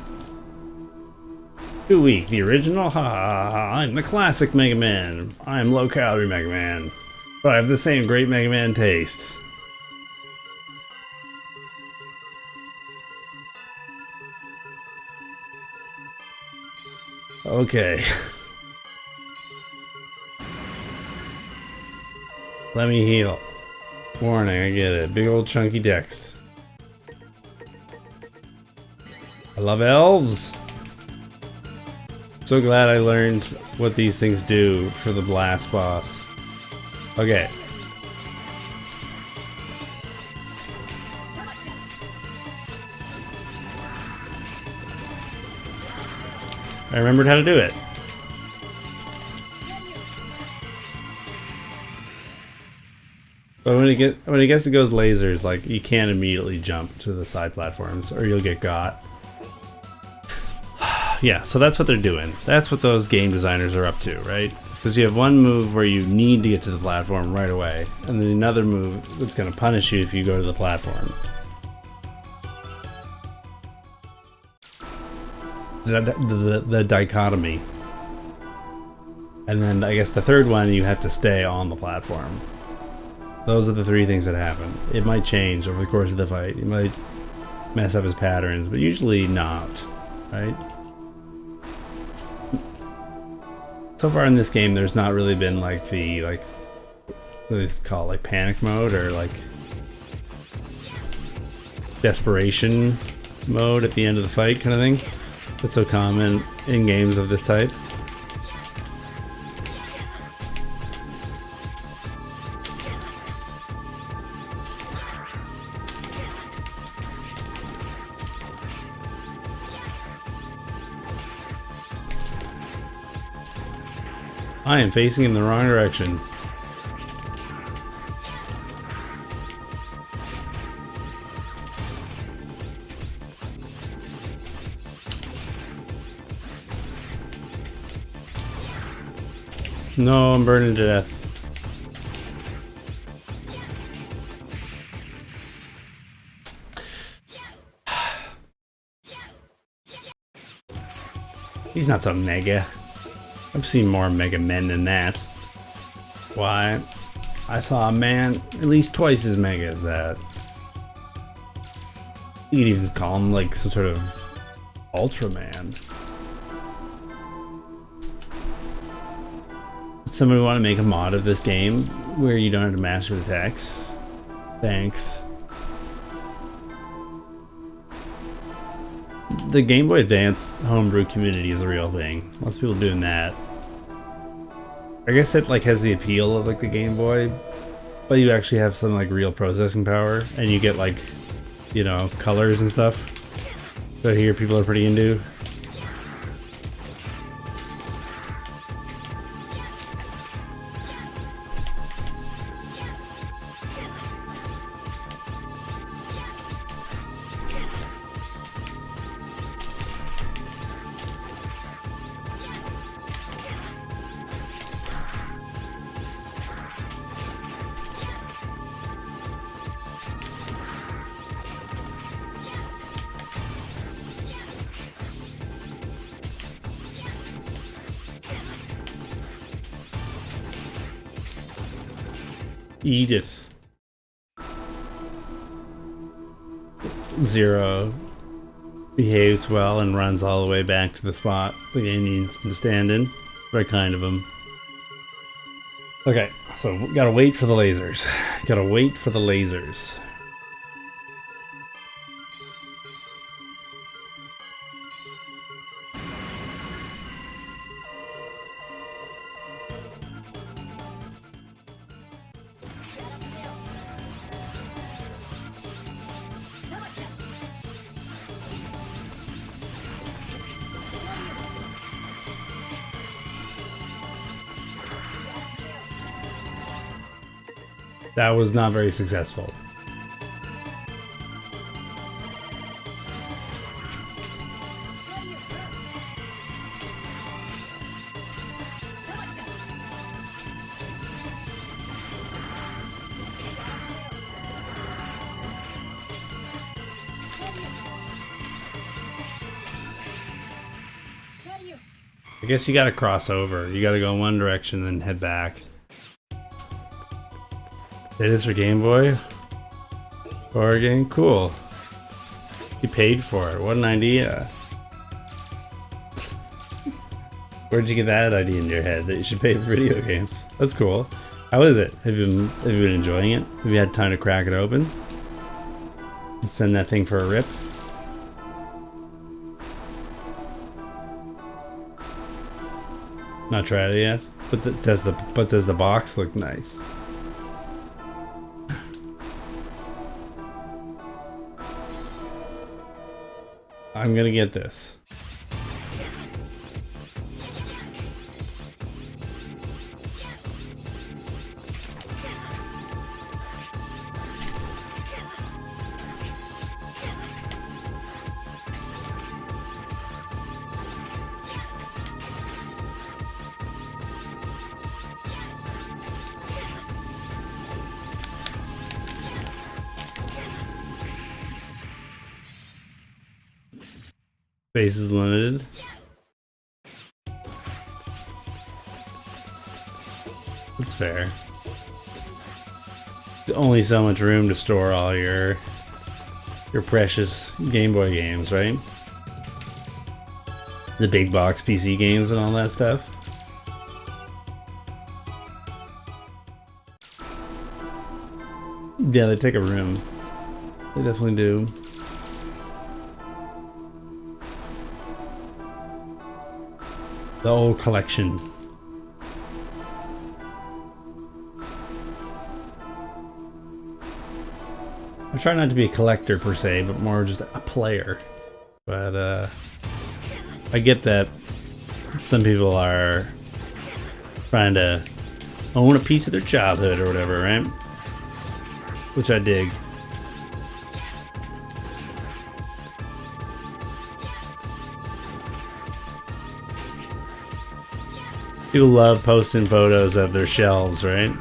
Too weak. The original? Ha ha ha ha. I'm the classic Mega Man. I'm low calorie Mega Man. But I have the same great Mega Man tastes. Okay. Let me heal. Warning, I get it. Big old chunky Dex. I love elves. So glad I learned what these things do for the last boss. Okay. I remembered how to do it. But when it gets to goes lasers, like you can't immediately jump to the side platforms or you'll get got. Yeah, so that's what they're doing. That's what those game designers are up to, right? Because you have one move where you need to get to the platform right away, and then another move that's going to punish you if you go to the platform. The dichotomy. And then I guess the third one, you have to stay on the platform. Those are the three things that happen. It might change over the course of the fight. It might mess up his patterns, but usually not, right? So far in this game, there's not really been like the what do they call it, like panic mode or like desperation mode at the end of the fight kind of thing. That's so common in games of this type. I am facing in the wrong direction. No, I'm burning to death. He's not so mega. I've seen more Mega Men than that. Why? I saw a man at least twice as mega as that. You could even call him like some sort of Ultraman. Somebody want to make a mod of this game where you don't have to master the text? Thanks. The Game Boy Advance homebrew community is a real thing. Lots of people doing that. I guess it like has the appeal of like the Game Boy, but you actually have some like real processing power, and you get like, you know, colors and stuff. So here people are pretty into. Eat it. Zero behaves well and runs all the way back to the spot the game needs to stand in. Very kind of him. Okay, so gotta wait for the lasers. Gotta wait for the lasers. That was not very successful. I guess you gotta cross over. You gotta go in one direction and then head back. It is for Game Boy? Horror game? Cool. You paid for it. What an idea. Where'd you get that idea in your head that you should pay for video games? That's cool. How is it? Have you been enjoying it? Have you had time to crack it open? And send that thing for a rip? Not tried it yet? But does the box look nice? I'm gonna get this. Space is limited. That's fair. There's only so much room to store all your precious Game Boy games, right? The big box PC games and all that stuff. Yeah, they take a room. They definitely do. The whole collection. I try not to be a collector per se, but more just a player. But I get that some people are trying to own a piece of their childhood or whatever, right? Which I dig. People love posting photos of their shelves, right?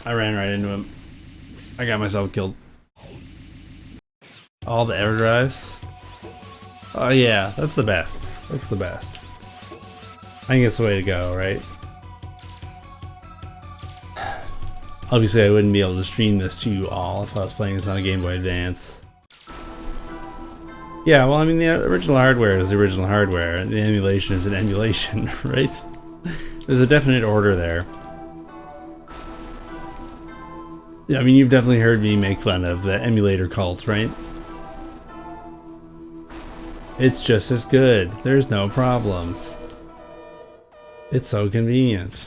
I ran right into him. I got myself killed. All the air drives. Oh yeah, that's the best. That's the best. I think it's the way to go, right? Obviously, I wouldn't be able to stream this to you all if I was playing this on a Game Boy Advance. Yeah, well, I mean, the original hardware is the original hardware, and the emulation is an emulation, right? There's a definite order there. Yeah, I mean, you've definitely heard me make fun of the emulator cult, right? It's just as good. There's no problems. It's so convenient.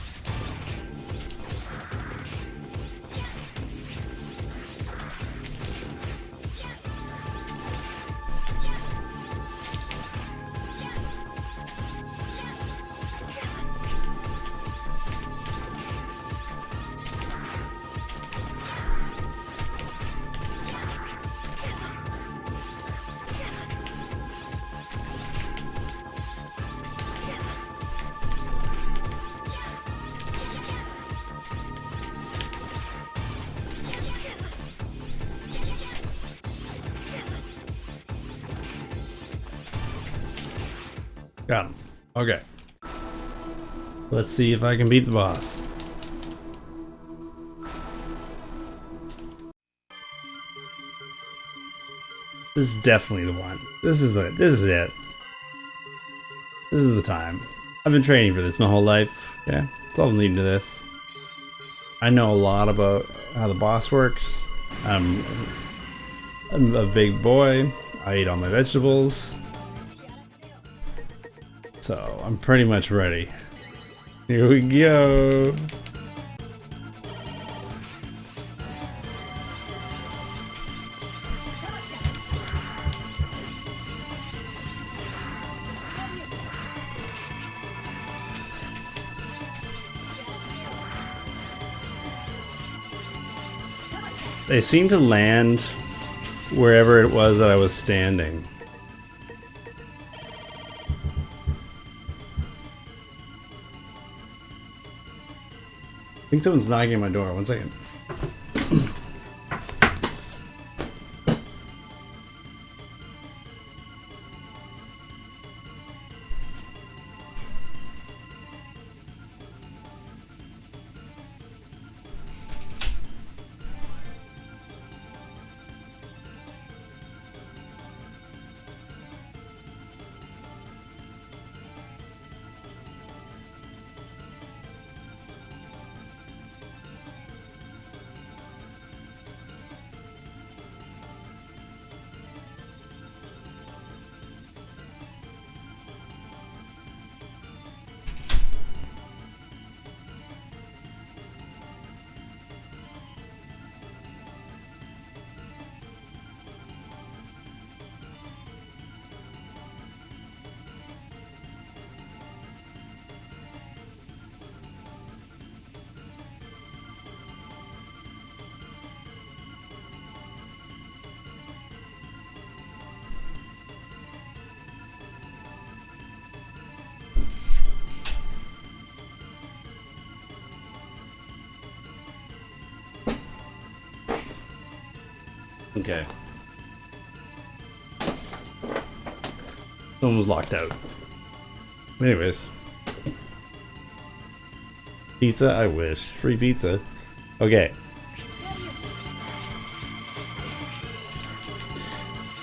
Got him. Okay. Let's see if I can beat the boss. This is definitely the one. This is it. This is the time. I've been training for this my whole life. Yeah, it's all leading to this. I know a lot about how the boss works. I'm a big boy. I eat all my vegetables. So I'm pretty much ready. Here we go. They seem to land wherever it was that I was standing. I think someone's knocking on my door. 1 second. Okay. Someone was locked out. Anyways. Pizza? I wish. Free pizza. Okay.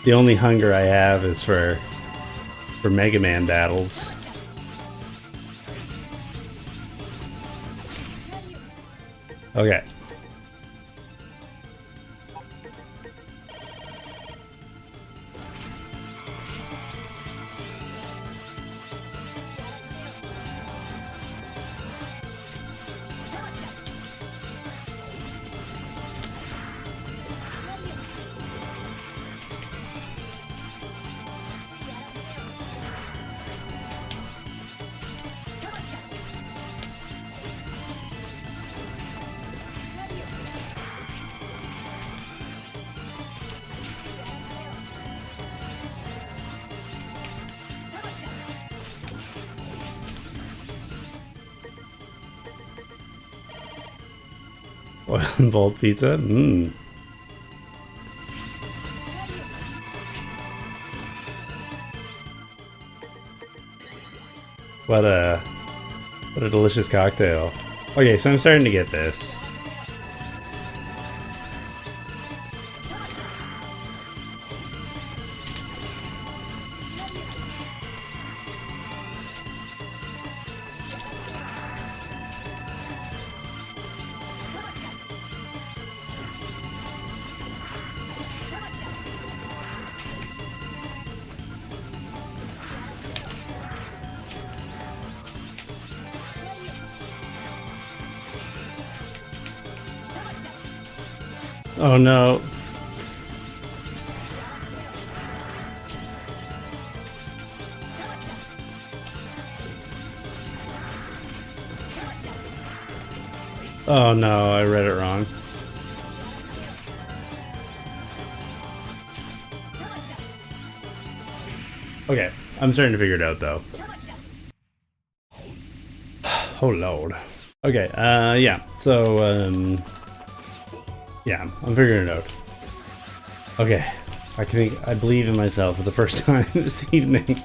The only hunger I have is for Mega Man battles. Okay. Oil and bolt pizza? Mmm. what a delicious cocktail. Okay, so I'm starting to get this. Oh no. Oh no, I read it wrong. Okay, I'm starting to figure it out though. Oh lord. Okay, yeah, so, yeah, I'm figuring it out. Okay, I believe in myself for the first time this evening.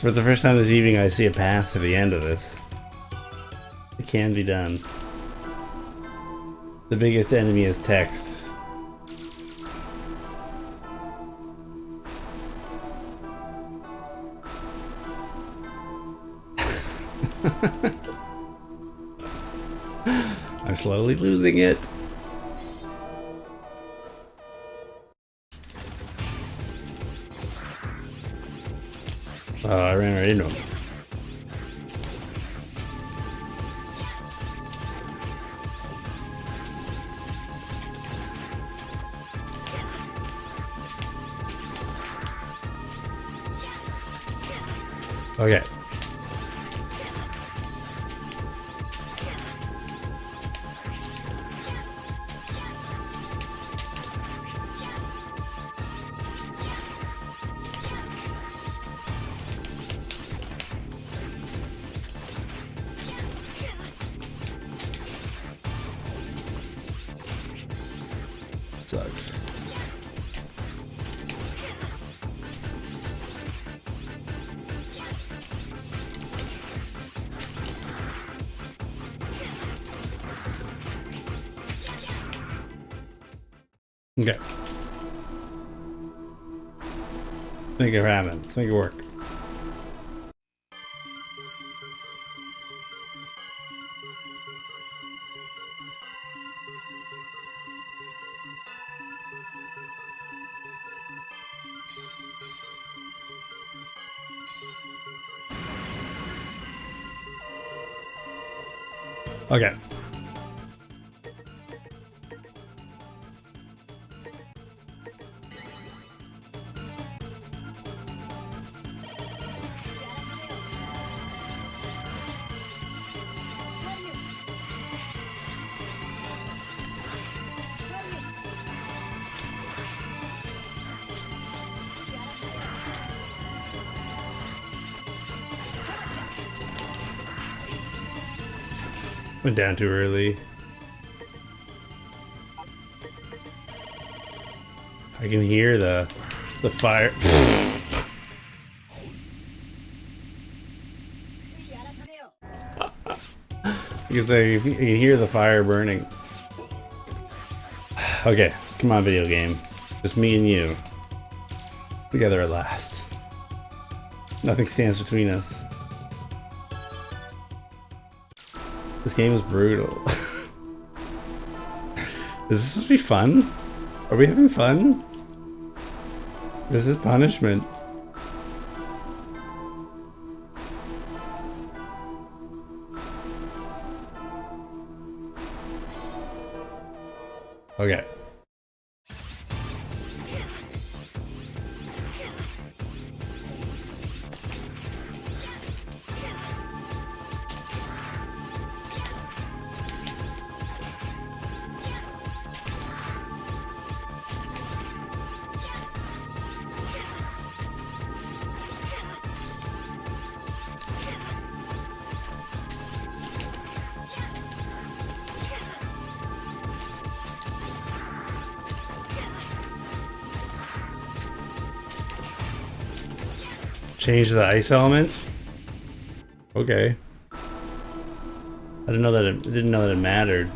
For the first time this evening, I see a path to the end of this. It can be done. The biggest enemy is text. I'm slowly losing it. Oh, I ran right into him. Okay. Sucks. Okay. Make it happen. Let's make it work. Okay. Went down too early. I can hear the fire. Because I can hear the fire burning. Okay, come on, video game. Just me and you. Together at last. Nothing stands between us. This game is brutal. Is this supposed to be fun? Are we having fun? This is punishment. Okay. Change the ice element. Okay. I didn't know that it mattered.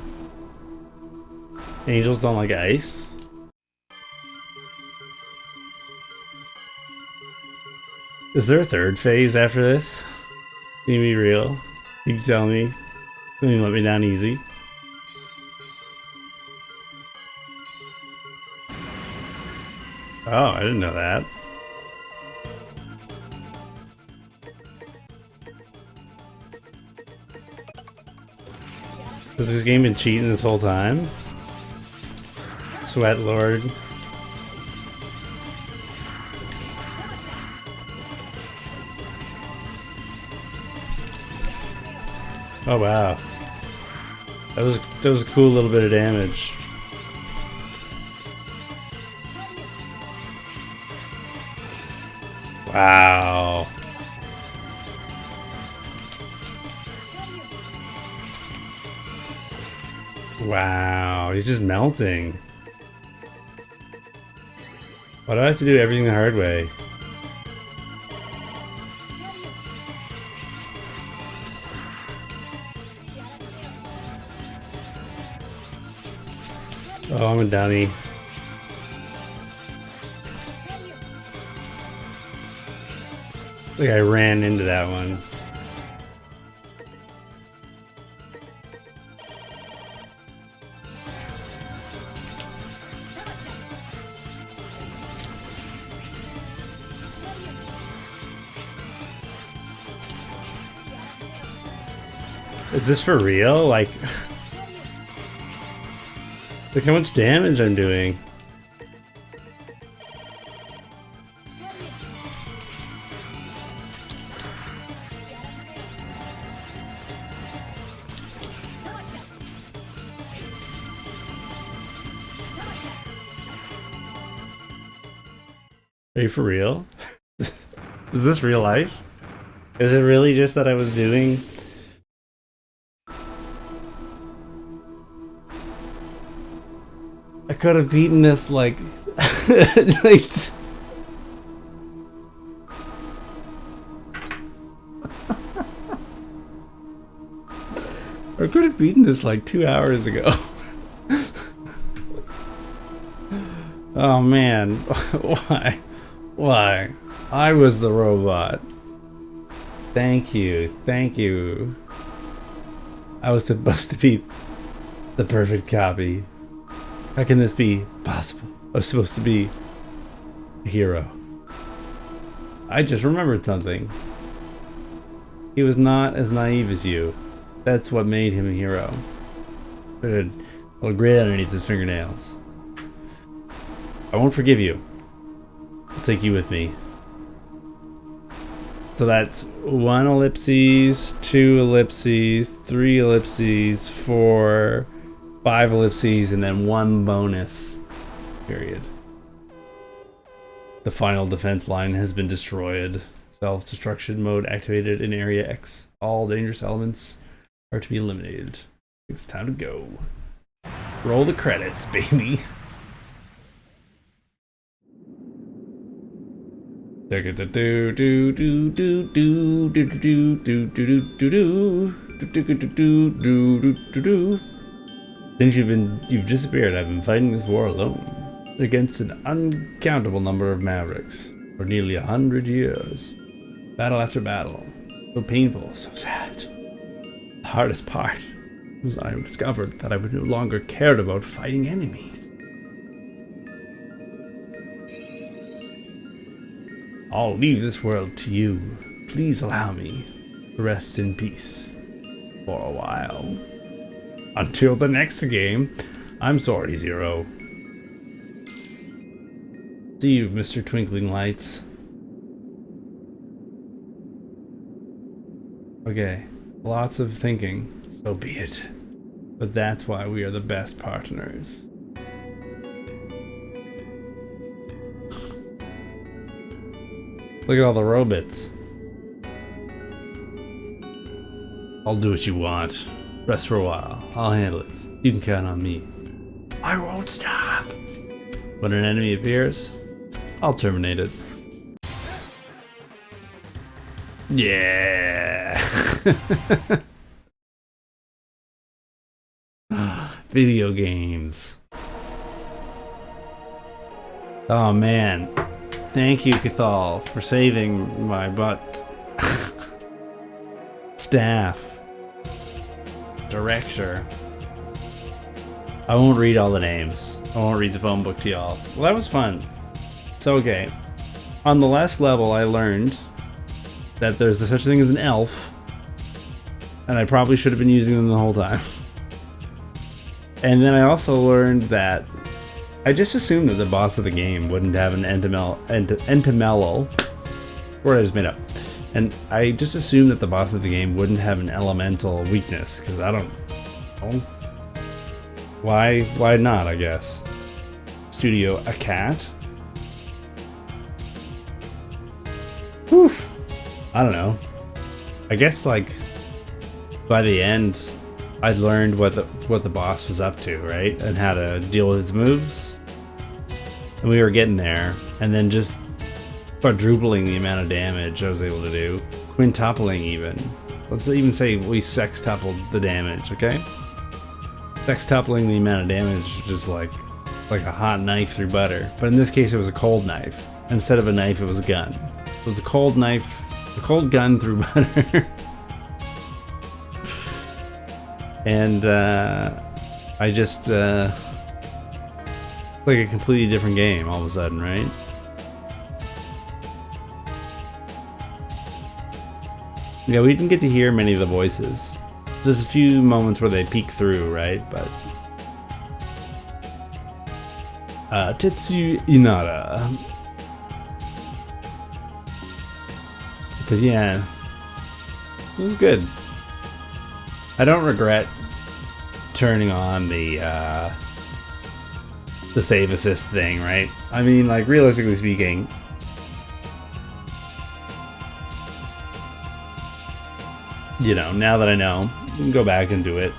Angels don't like ice? Is there a third phase after this? Can you be real? You tell me. Can you let me down easy? Oh, I didn't know that. Has this game been cheating this whole time? Sweat Lord. Oh wow. That was a cool little bit of damage. Wow. Wow, he's just melting. Why do I have to do everything the hard way? Oh, I'm a dummy. Like I ran into that one. Is this for real? Like, look how much damage I'm doing. Are you for real? Is this real life? Is it really just that I was doing? I could have beaten this like, like I could have beaten this like 2 hours ago. Oh man, why? Why? I was the robot. Thank you, thank you. I was supposed to be the perfect copy. How can this be possible? I was supposed to be a hero. I just remembered something. He was not as naive as you. That's what made him a hero. Put a little grit underneath his fingernails. I won't forgive you. I'll take you with me. So that's 1 ellipses, 2 ellipses, 3 ellipses, 4, 5 ellipses, and then 1 bonus. Period. The final defense line has been destroyed. Self-destruction mode activated in Area X. All dangerous elements are to be eliminated. It's time to go. Roll the credits, baby. Since you've disappeared, I've been fighting this war alone against an uncountable number of mavericks for nearly 100 years. Battle after battle. So painful, so sad. The hardest part was I discovered that I would no longer care about fighting enemies. I'll leave this world to you. Please allow me to rest in peace for a while. Until the next game. I'm sorry, Zero. See you, Mr. Twinkling Lights. Okay, lots of thinking, so be it. But that's why we are the best partners. Look at all the robots. I'll do what you want. Rest for a while. I'll handle it. You can count on me. I won't stop. When an enemy appears, I'll terminate it. Yeah. Video games. Oh man. Thank you, Cathal, for saving my butt. Staff. Director. I won't read all the names. I won't read the phone book to y'all. Well, that was fun. So, okay. On the last level, I learned that there's such a thing as an elf. And I probably should have been using them the whole time. And then I also learned that I just assumed that the boss of the game wouldn't have an entamello. Word I just made up. And I just assumed that the boss of the game wouldn't have an elemental weakness, because I don't know. Why not, I guess? Studio a cat? Whew. I don't know. I guess, like, by the end, I learned what the boss was up to, right? And how to deal with its moves. And we were getting there, and then just quadrupling the amount of damage I was able to do. Quintupling even. Let's even say we sextupled the damage, okay? Sextupling the amount of damage, just like a hot knife through butter. But in this case, it was a cold knife. Instead of a knife, it was a gun. It was a cold knife, a cold gun through butter. And I just like a completely different game all of a sudden, right? Yeah, we didn't get to hear many of the voices. There's a few moments where they peek through, right? But Tetsu Inara. But yeah, it was good. I don't regret turning on the save assist thing, right? I mean, like, realistically speaking, you know, now that I know, you can go back and do it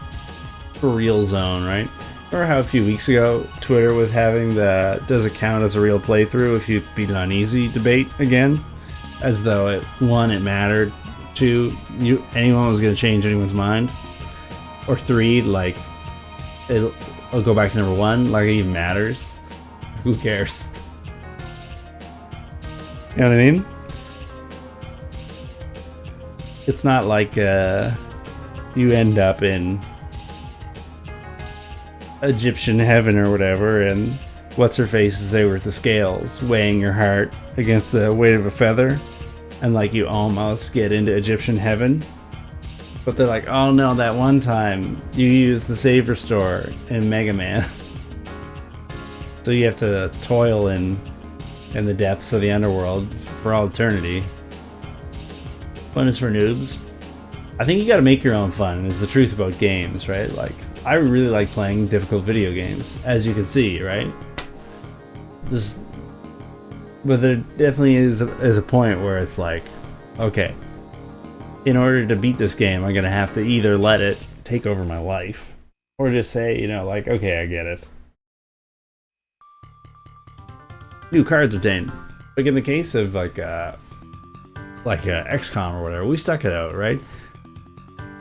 for real zone, right? Remember how a few weeks ago Twitter was having the does it count as a real playthrough if you beat it on easy debate again, as though it mattered, 2 anyone was going to change anyone's mind, or 3 like I'll go back to number 1 like it even matters. Who cares? You know what I mean? It's not like you end up in Egyptian heaven or whatever, and what's her face is they were at the scales weighing your heart against the weight of a feather, and like you almost get into Egyptian heaven, but they're like, oh no, that one time you used the save restore in Mega Man. So you have to toil in the depths of the underworld for all eternity. Fun is for noobs. I think you gotta make your own fun, is the truth about games, right? Like, I really like playing difficult video games, as you can see, right? But there definitely is a point where it's like, okay, in order to beat this game, I'm gonna have to either let it take over my life, or just say, you know, like, okay, I get it. New cards obtained. Like in the case of like XCOM or whatever, we stuck it out, right?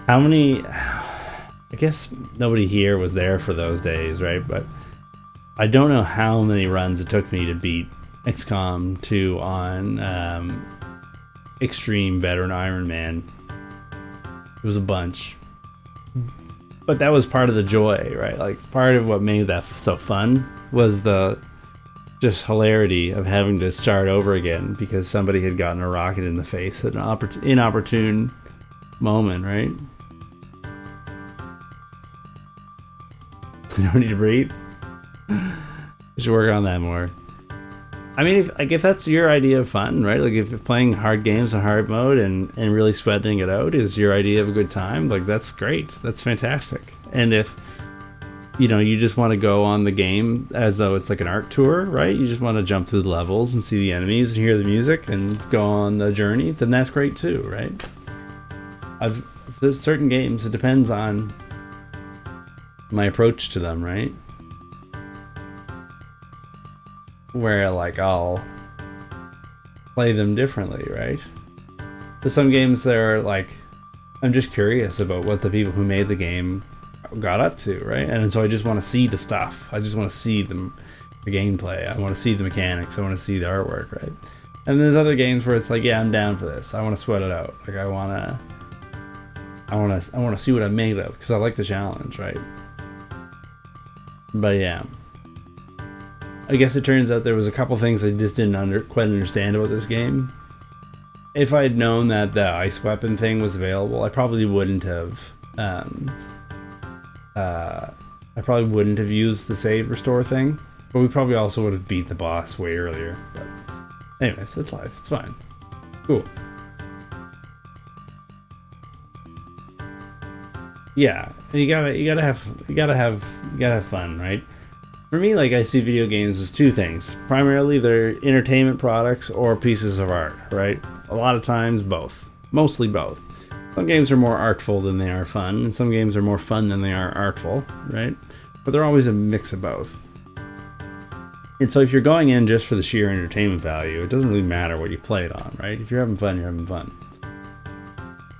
How many? I guess nobody here was there for those days, right? But I don't know how many runs it took me to beat XCOM 2 on Extreme Veteran Iron Man. It was a bunch. But that was part of the joy, right? Like, part of what made that so fun was the just hilarity of having to start over again because somebody had gotten a rocket in the face at an inopportune moment, right? You don't need to breathe. You should work on that more. I mean, if that's your idea of fun, right? Like if playing hard games in hard mode and really sweating it out is your idea of a good time, like that's great. That's fantastic. And if, you know, you just want to go on the game as though it's like an art tour, right? You just want to jump through the levels and see the enemies and hear the music and go on the journey, then that's great too, right? There's certain games, it depends on my approach to them, right? Where like I'll play them differently, right? There's some games that are like, I'm just curious about what the people who made the game got up to, right? And so I just want to see the stuff. I just want to see the gameplay. I want to see the mechanics. I want to see the artwork, right? And there's other games where it's like, yeah, I'm down for this. I want to sweat it out. Like I want to see what I'm made of because I like the challenge, right? But yeah, I guess it turns out there was a couple things I just didn't quite understand about this game. If I'd known that the ice weapon thing was available, I probably wouldn't have. I probably wouldn't have used the save restore thing, but we probably also would have beat the boss way earlier. But anyways, it's life. It's fine. Cool. Yeah, and you gotta have fun, right? For me, like I see video games as two things. Primarily, they're entertainment products or pieces of art, right? A lot of times, both. Mostly both. Some games are more artful than they are fun, and some games are more fun than they are artful, right? But they're always a mix of both. And so if you're going in just for the sheer entertainment value, it doesn't really matter what you play it on, right? If you're having fun, you're having fun.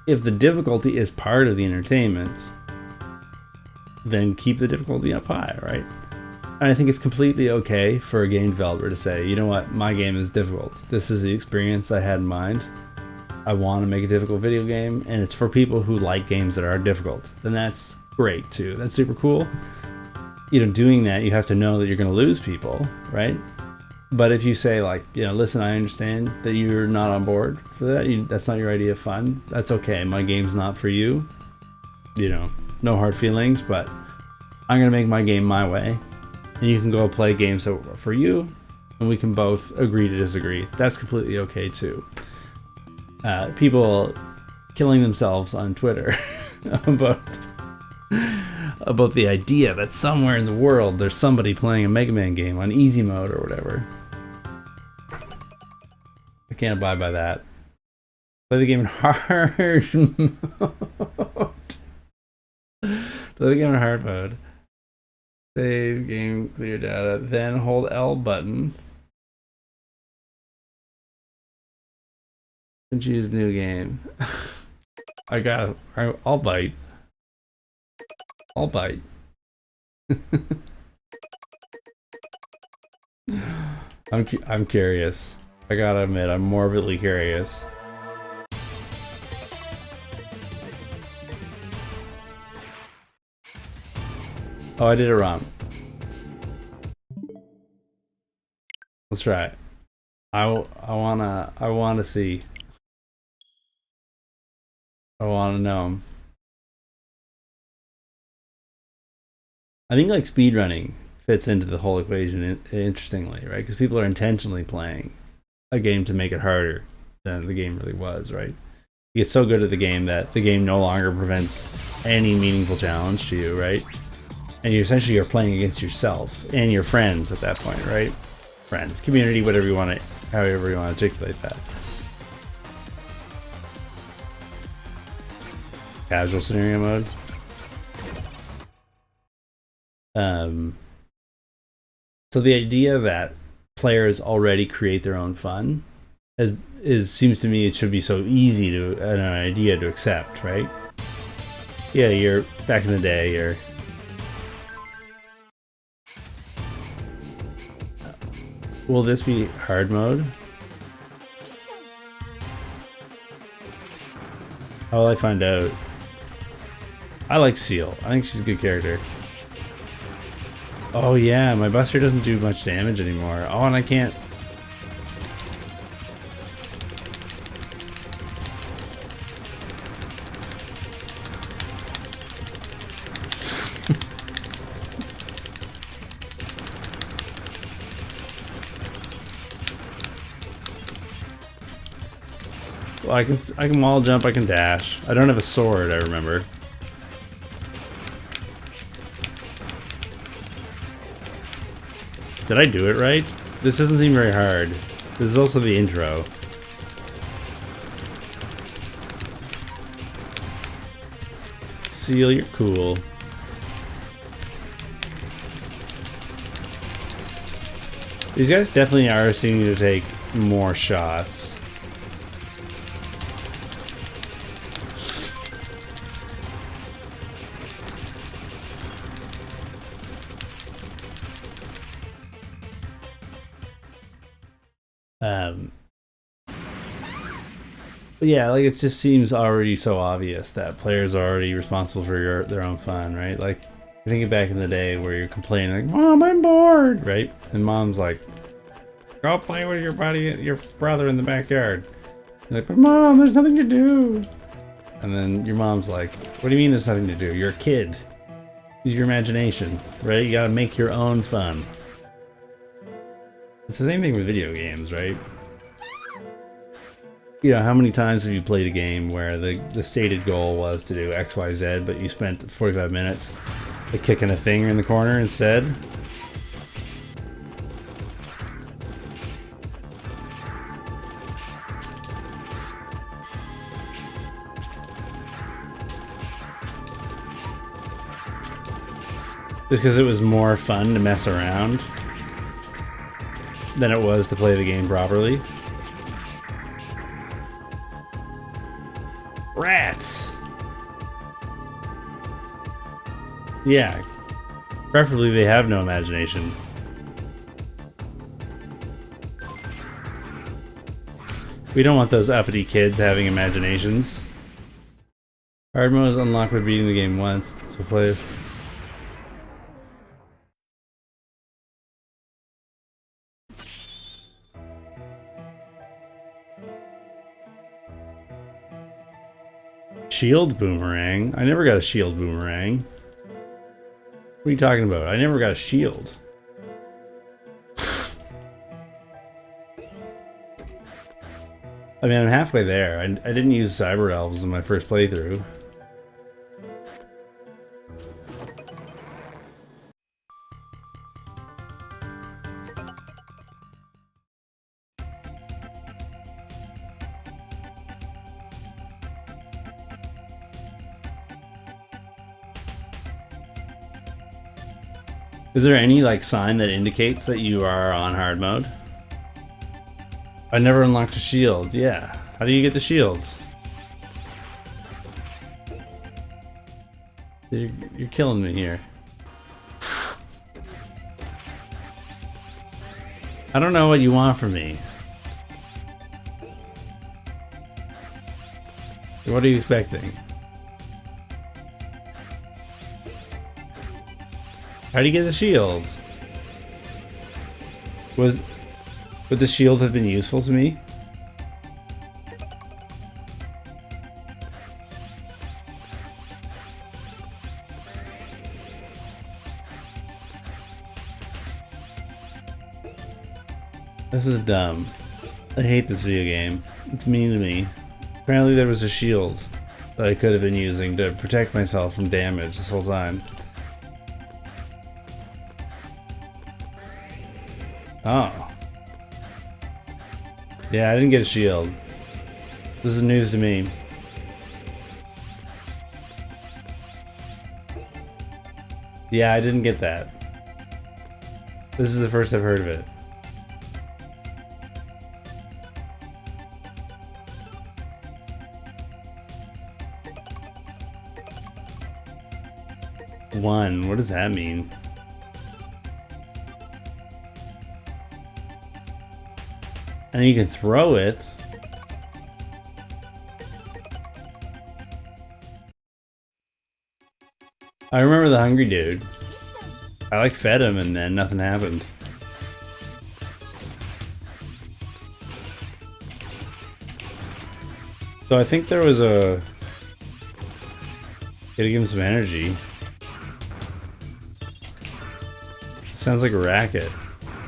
If the difficulty is part of the entertainment, then keep the difficulty up high, right? And I think it's completely okay for a game developer to say, you know what, my game is difficult. This is the experience I had in mind. I want to make a difficult video game, and it's for people who like games that are difficult. Then that's great too. That's super cool. You know, doing that, you have to know that you're going to lose people, right? But if you say like, you know, listen, I understand that you're not on board for that. That's not your idea of fun. That's okay. My game's not for you. You know, no hard feelings, but I'm going to make my game my way. And you can go play games that are for you, and we can both agree to disagree. That's completely okay too. People killing themselves on Twitter about the idea that somewhere in the world there's somebody playing a Mega Man game on easy mode or whatever. I can't abide by that. Play the game in hard mode. Play the game in hard mode. Save game, clear data, then hold L button. And choose new game. I'll bite. I'll bite. I'm curious. I gotta admit, I'm morbidly curious. Oh, I did it wrong. Let's try it. I wanna see. I wanna know. I think like speedrunning fits into the whole equation interestingly, right? Because people are intentionally playing a game to make it harder than the game really was, right? You get so good at the game that the game no longer prevents any meaningful challenge to you, right? And you essentially are playing against yourself and your friends at that point, right? Friends, community, whatever you want to, however you want to articulate that. Casual scenario mode. So the idea that players already create their own fun seems to me it should be so easy to an idea to accept, right? Yeah, you're back in the day, you're will this be hard mode? How will I find out? I like Seal. I think she's a good character. Oh yeah, my Buster doesn't do much damage anymore. Oh, and I can't... Well, I can wall jump, I can dash. I don't have a sword, I remember. Did I do it right? This doesn't seem very hard. This is also the intro. Seal, you're cool. These guys definitely are seeming to take more shots. Um, but yeah, like it just seems already so obvious that players are already responsible for their own fun, right? Like, think of back in the day where you're complaining like, "Mom, I'm bored," right? And mom's like, "Go play with your brother in the backyard." You're like, "But mom, there's nothing to do." And then your mom's like, "What do you mean there's nothing to do? You're a kid. Use your imagination, right? You gotta make your own fun." It's the same thing with video games, right? You know, how many times have you played a game where the stated goal was to do X, Y, Z, but you spent 45 minutes like kicking a finger in the corner instead? Just because it was more fun to mess around than it was to play the game properly. Rats! Yeah. Preferably they have no imagination. We don't want those uppity kids having imaginations. Hard mode is unlocked by beating the game once, so play. Shield boomerang? I never got a shield boomerang. What are you talking about? I never got a shield. I mean, I'm halfway there. I didn't use Cyber Elves in my first playthrough. Is there any like sign that indicates that you are on hard mode? I never unlocked a shield. Yeah. How do you get the shields? You're killing me here. I don't know what you want from me. What are you expecting? How do you get the shields? Would the shield have been useful to me? This is dumb. I hate this video game. It's mean to me. Apparently there was a shield that I could have been using to protect myself from damage this whole time. Oh. Yeah, I didn't get a shield. This is news to me. Yeah, I didn't get that. This is the first I've heard of it. One, what does that mean? And you can throw it. I remember the hungry dude. I like fed him and then nothing happened. So I think there was a... Gotta give him some energy. Sounds like a racket.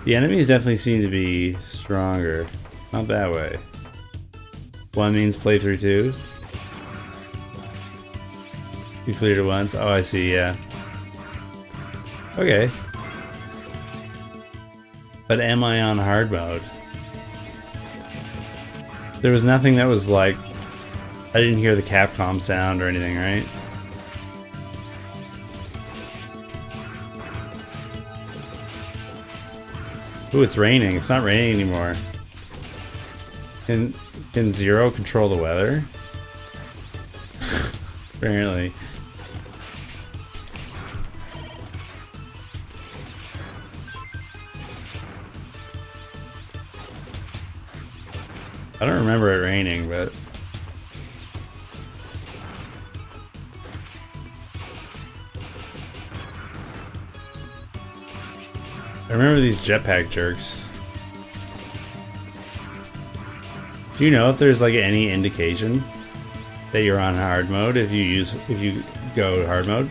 The enemies definitely seem to be stronger. Not that way. One means playthrough 2. You cleared it once? Oh, I see, yeah. Okay. But am I on hard mode? There was nothing that was like... I didn't hear the Capcom sound or anything, right? Ooh, it's raining. It's not raining anymore. Can Zero control the weather? Apparently. I don't remember it raining, but... I remember these jetpack jerks. Do you know if there's like any indication that you're on hard mode if you go hard mode?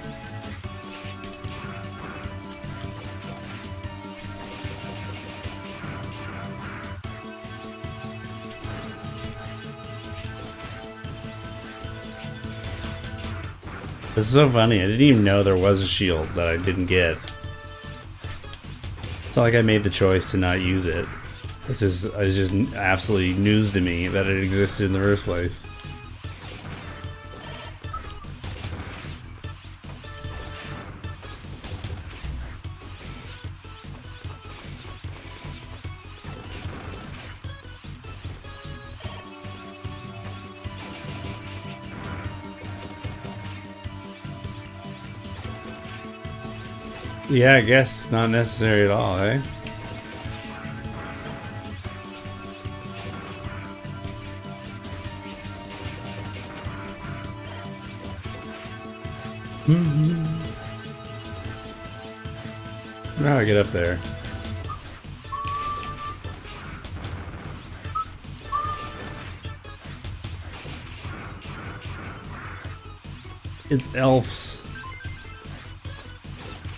This is so funny. I didn't even know there was a shield that I didn't get. It's not like I made the choice to not use it. It's just absolutely news to me that it existed in the first place. Yeah, I guess it's not necessary at all, eh? How do I get up there? It's elves.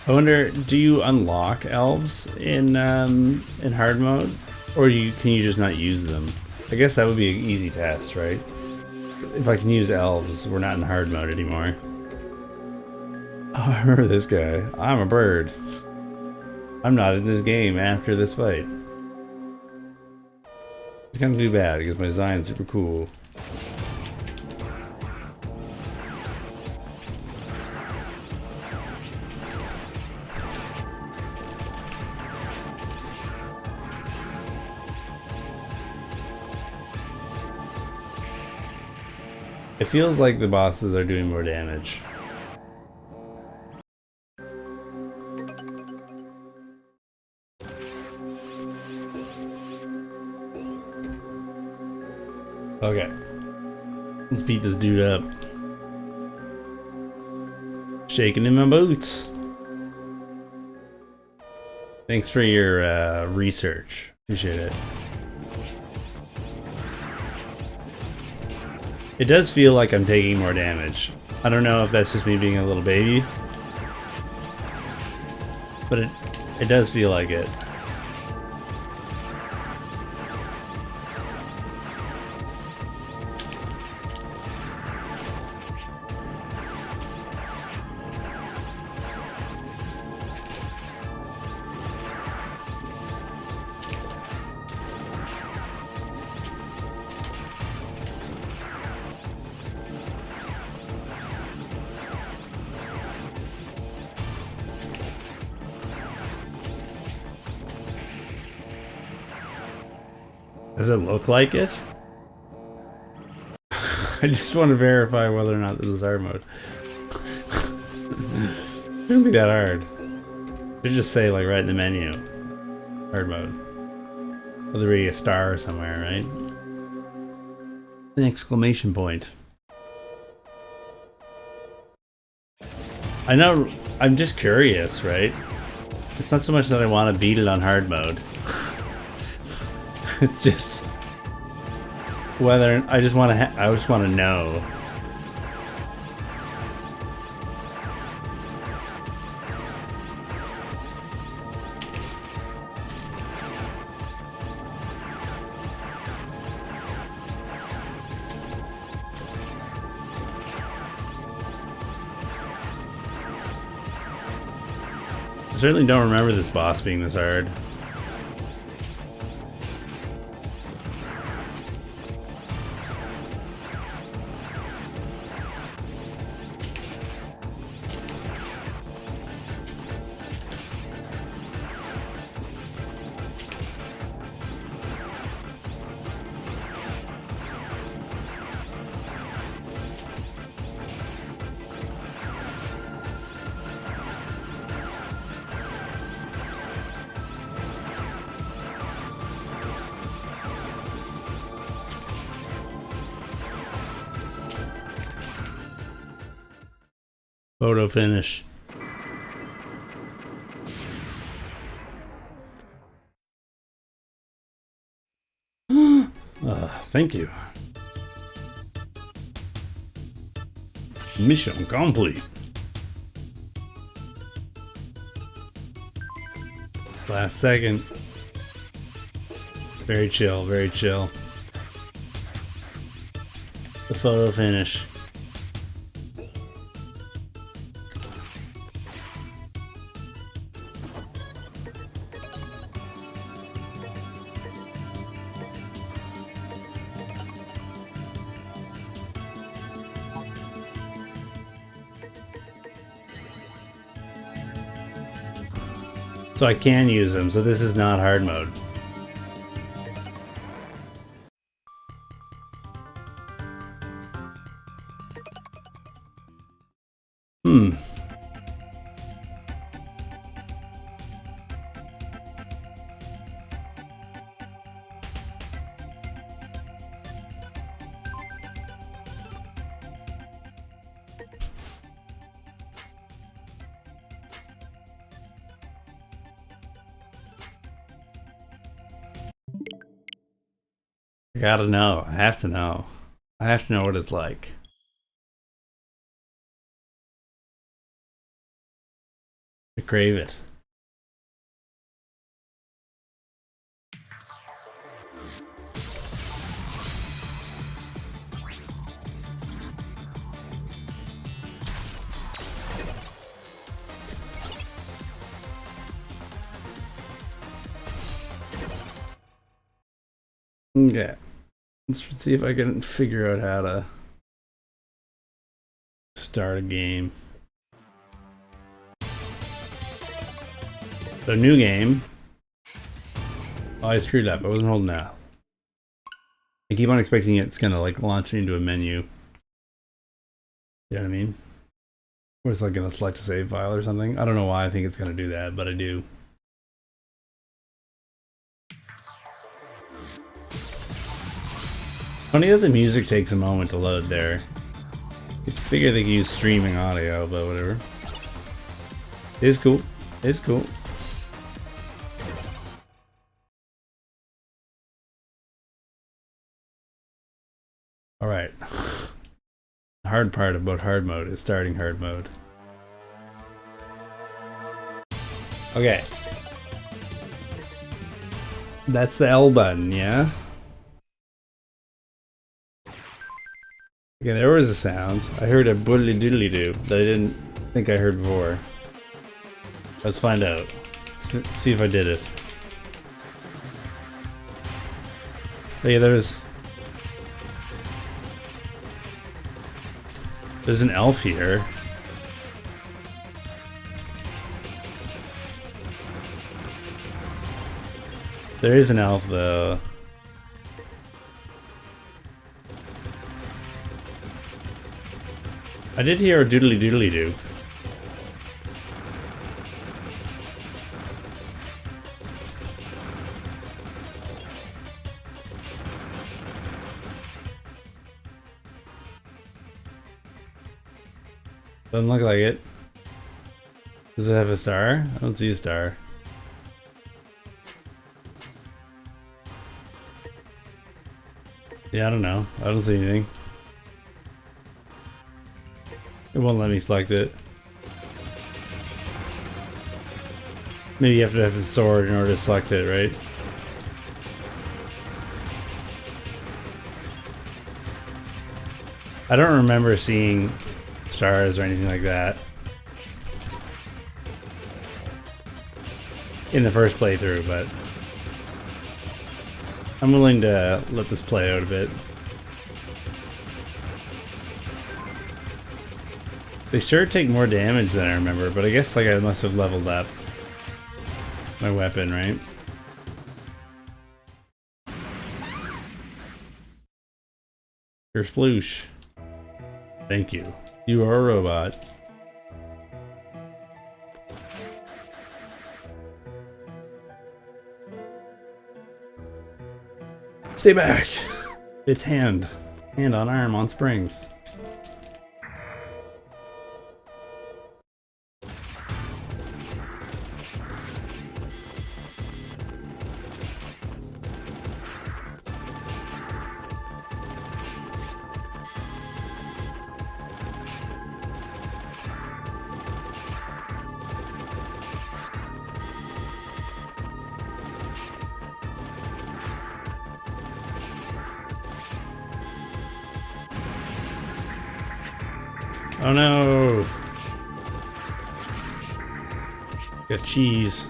I wonder, do you unlock elves in hard mode, or can you just not use them? I guess that would be an easy test, right? If I can use elves, we're not in hard mode anymore. Oh, I remember this guy. I'm a bird. I'm not in this game after this fight. It's kind of too bad because my design's super cool. It feels like the bosses are doing more damage. Okay. Let's beat this dude up. Shaking in my boots. Thanks for your research. Appreciate it. It does feel like I'm taking more damage. I don't know if that's just me being a little baby, but it does feel like it. Does it look like it? I just want to verify whether or not this is hard mode. It shouldn't be that hard. It should just say like right in the menu, hard mode. Well, there be a star somewhere, right? An exclamation point. I know, I'm just curious, right? It's not so much that I want to beat it on hard mode. It's just whether I just want to know. I certainly don't remember this boss being this hard. Photo finish. Thank you. Mission complete. Last second. Very chill, very chill. The photo finish. So I can use them, so this is not hard mode. I gotta know. I have to know. I have to know what it's like. I crave it. Okay. Let's see if I can figure out how to start a game. So new game. Oh, I screwed up. I wasn't holding that. I keep on expecting it's gonna like launch me into a menu. You know what I mean? Or it's like gonna select a save file or something. I don't know why I think it's gonna do that, but I do. Funny that the music takes a moment to load there. I figure they could use streaming audio, but whatever. It's cool. It's cool. Alright. The hard part about hard mode is starting hard mode. Okay. That's the L button, yeah? Okay, there was a sound. I heard a boodly doodly doo that I didn't think I heard before. Let's find out. Let's see if I did it. Hey, there's an elf here. There is an elf though. I did hear a doodly doodly doo. Doesn't look like it. Does it have a star? I don't see a star. Yeah, I don't know. I don't see anything. It won't let me select it. Maybe you have to have the sword in order to select it, right? I don't remember seeing stars or anything like that in the first playthrough, but I'm willing to let this play out a bit. They sure take more damage than I remember, but I guess like I must have leveled up my weapon, right? Here's Sploosh. Thank you. You are a robot. Stay back! It's hand. Hand on arm on springs. Oh no! Got cheese.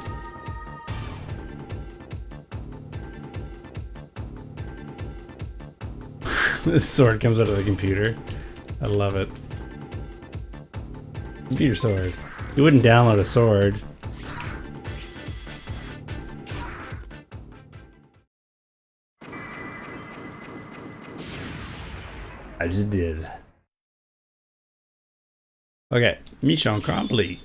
The sword comes out of the computer. I love it. Computer sword. You wouldn't download a sword. I just did. Okay, mission complete.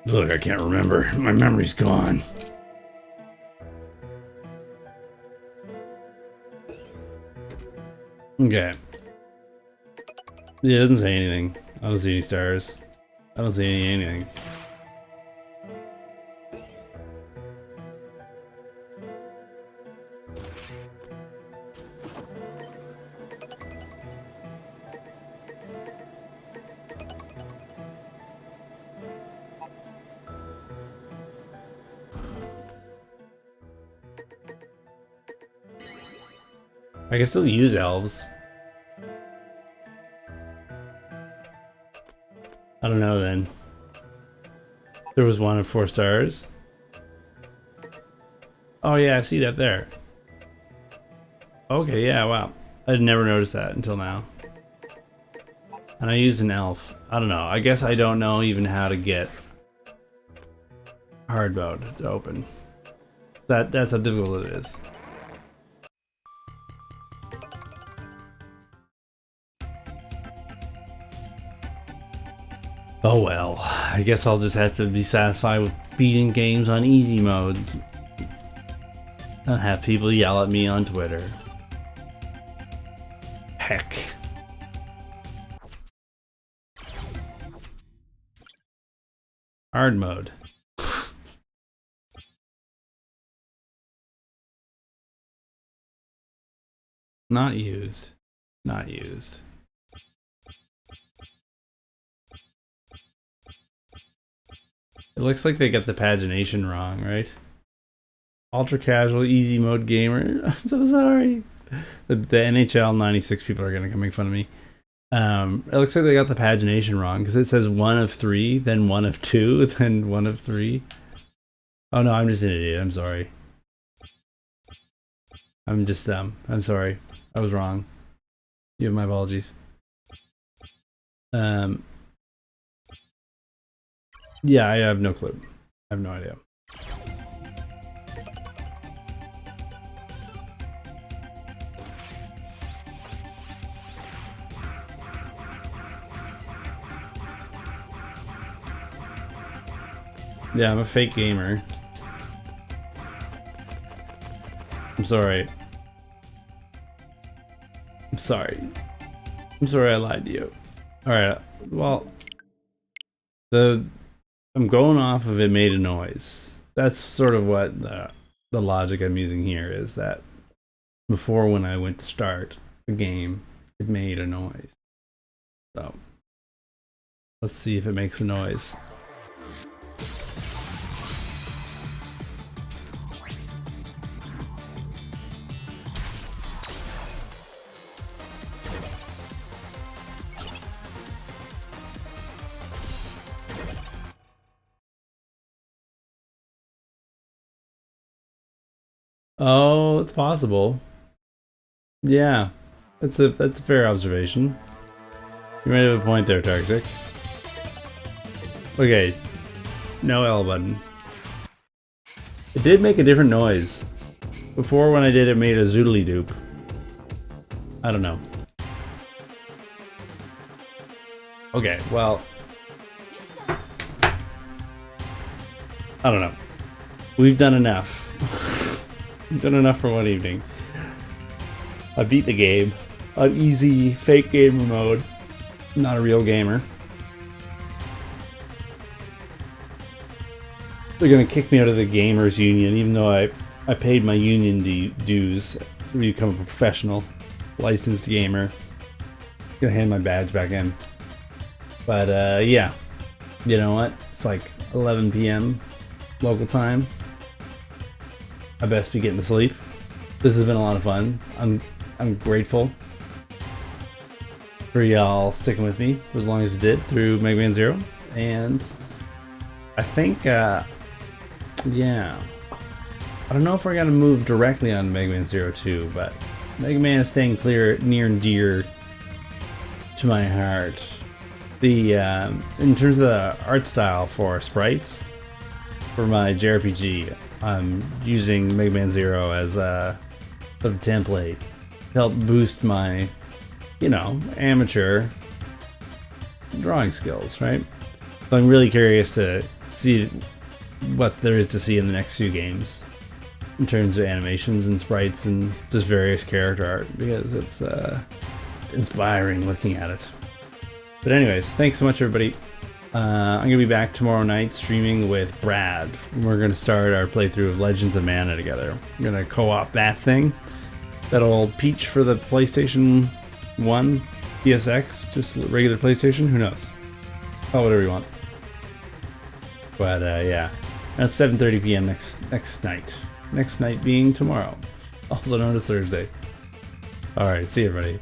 Look, I can't remember. My memory's gone. Okay. Yeah, it doesn't say anything. I don't see any stars. I don't see anything. I can still use elves. I don't know then. There was one of 4 stars. Oh yeah, I see that there. Okay, yeah, wow. I'd never noticed that until now. And I used an elf. I don't know. I guess I don't know even how to get hard mode to open. That's how difficult it is. Oh well, I guess I'll just have to be satisfied with beating games on easy mode. And have people yell at me on Twitter. Heck. Hard mode. Not used. Not used. It looks like they got the pagination wrong, right? Ultra casual, easy mode gamer. I'm so sorry. The NHL 96 people are gonna come make fun of me. It looks like they got the pagination wrong because it says 1 of 3, then 1 of 2, then 1 of 3. Oh no, I'm just an idiot. I'm sorry. I'm just dumb. I'm sorry. I was wrong. You have my apologies. Yeah, I have no clue. I have no idea. Yeah, I'm a fake gamer. I'm sorry. I'm sorry. I'm sorry I lied to you. Alright, well... I'm going off of it made a noise. That's sort of what the logic I'm using here is that before when I went to start the game, it made a noise. So, let's see if it makes a noise. Oh, it's possible. Yeah, that's a fair observation. You might have a point there, Toxic. Okay, no L button. It did make a different noise. Before when I did it made a zoodly doop. I don't know. Okay, well... I don't know. We've done enough. We've done enough for one evening. I beat the game on easy fake gamer mode. Not a real gamer. They're gonna kick me out of the gamers union even though I paid my union dues to become a professional licensed gamer. Gonna hand my badge back in. But yeah. You know what? It's like 11 p.m. local time. I best be getting to sleep. This has been a lot of fun. I'm grateful for y'all sticking with me for as long as you did through Mega Man Zero. And I think, yeah, I don't know if we're gonna move directly on Mega Man Zero 2, but Mega Man is staying near and dear to my heart. The in terms of the art style for sprites for my JRPG, I'm using Mega Man Zero as a sort of template to help boost my, you know, amateur drawing skills, right? So I'm really curious to see what there is to see in the next few games in terms of animations and sprites and just various character art, because it's inspiring looking at it. But anyways, thanks so much, everybody. I'm gonna be back tomorrow night streaming with Brad. We're gonna start our playthrough of Legends of Mana together. I'm gonna co-op that thing, that old Peach for the PlayStation 1, PSX, just regular PlayStation, who knows? Oh, whatever you want. But yeah, that's 7:30 p.m. next night. Next night being tomorrow, also known as Thursday. All right, see you, everybody.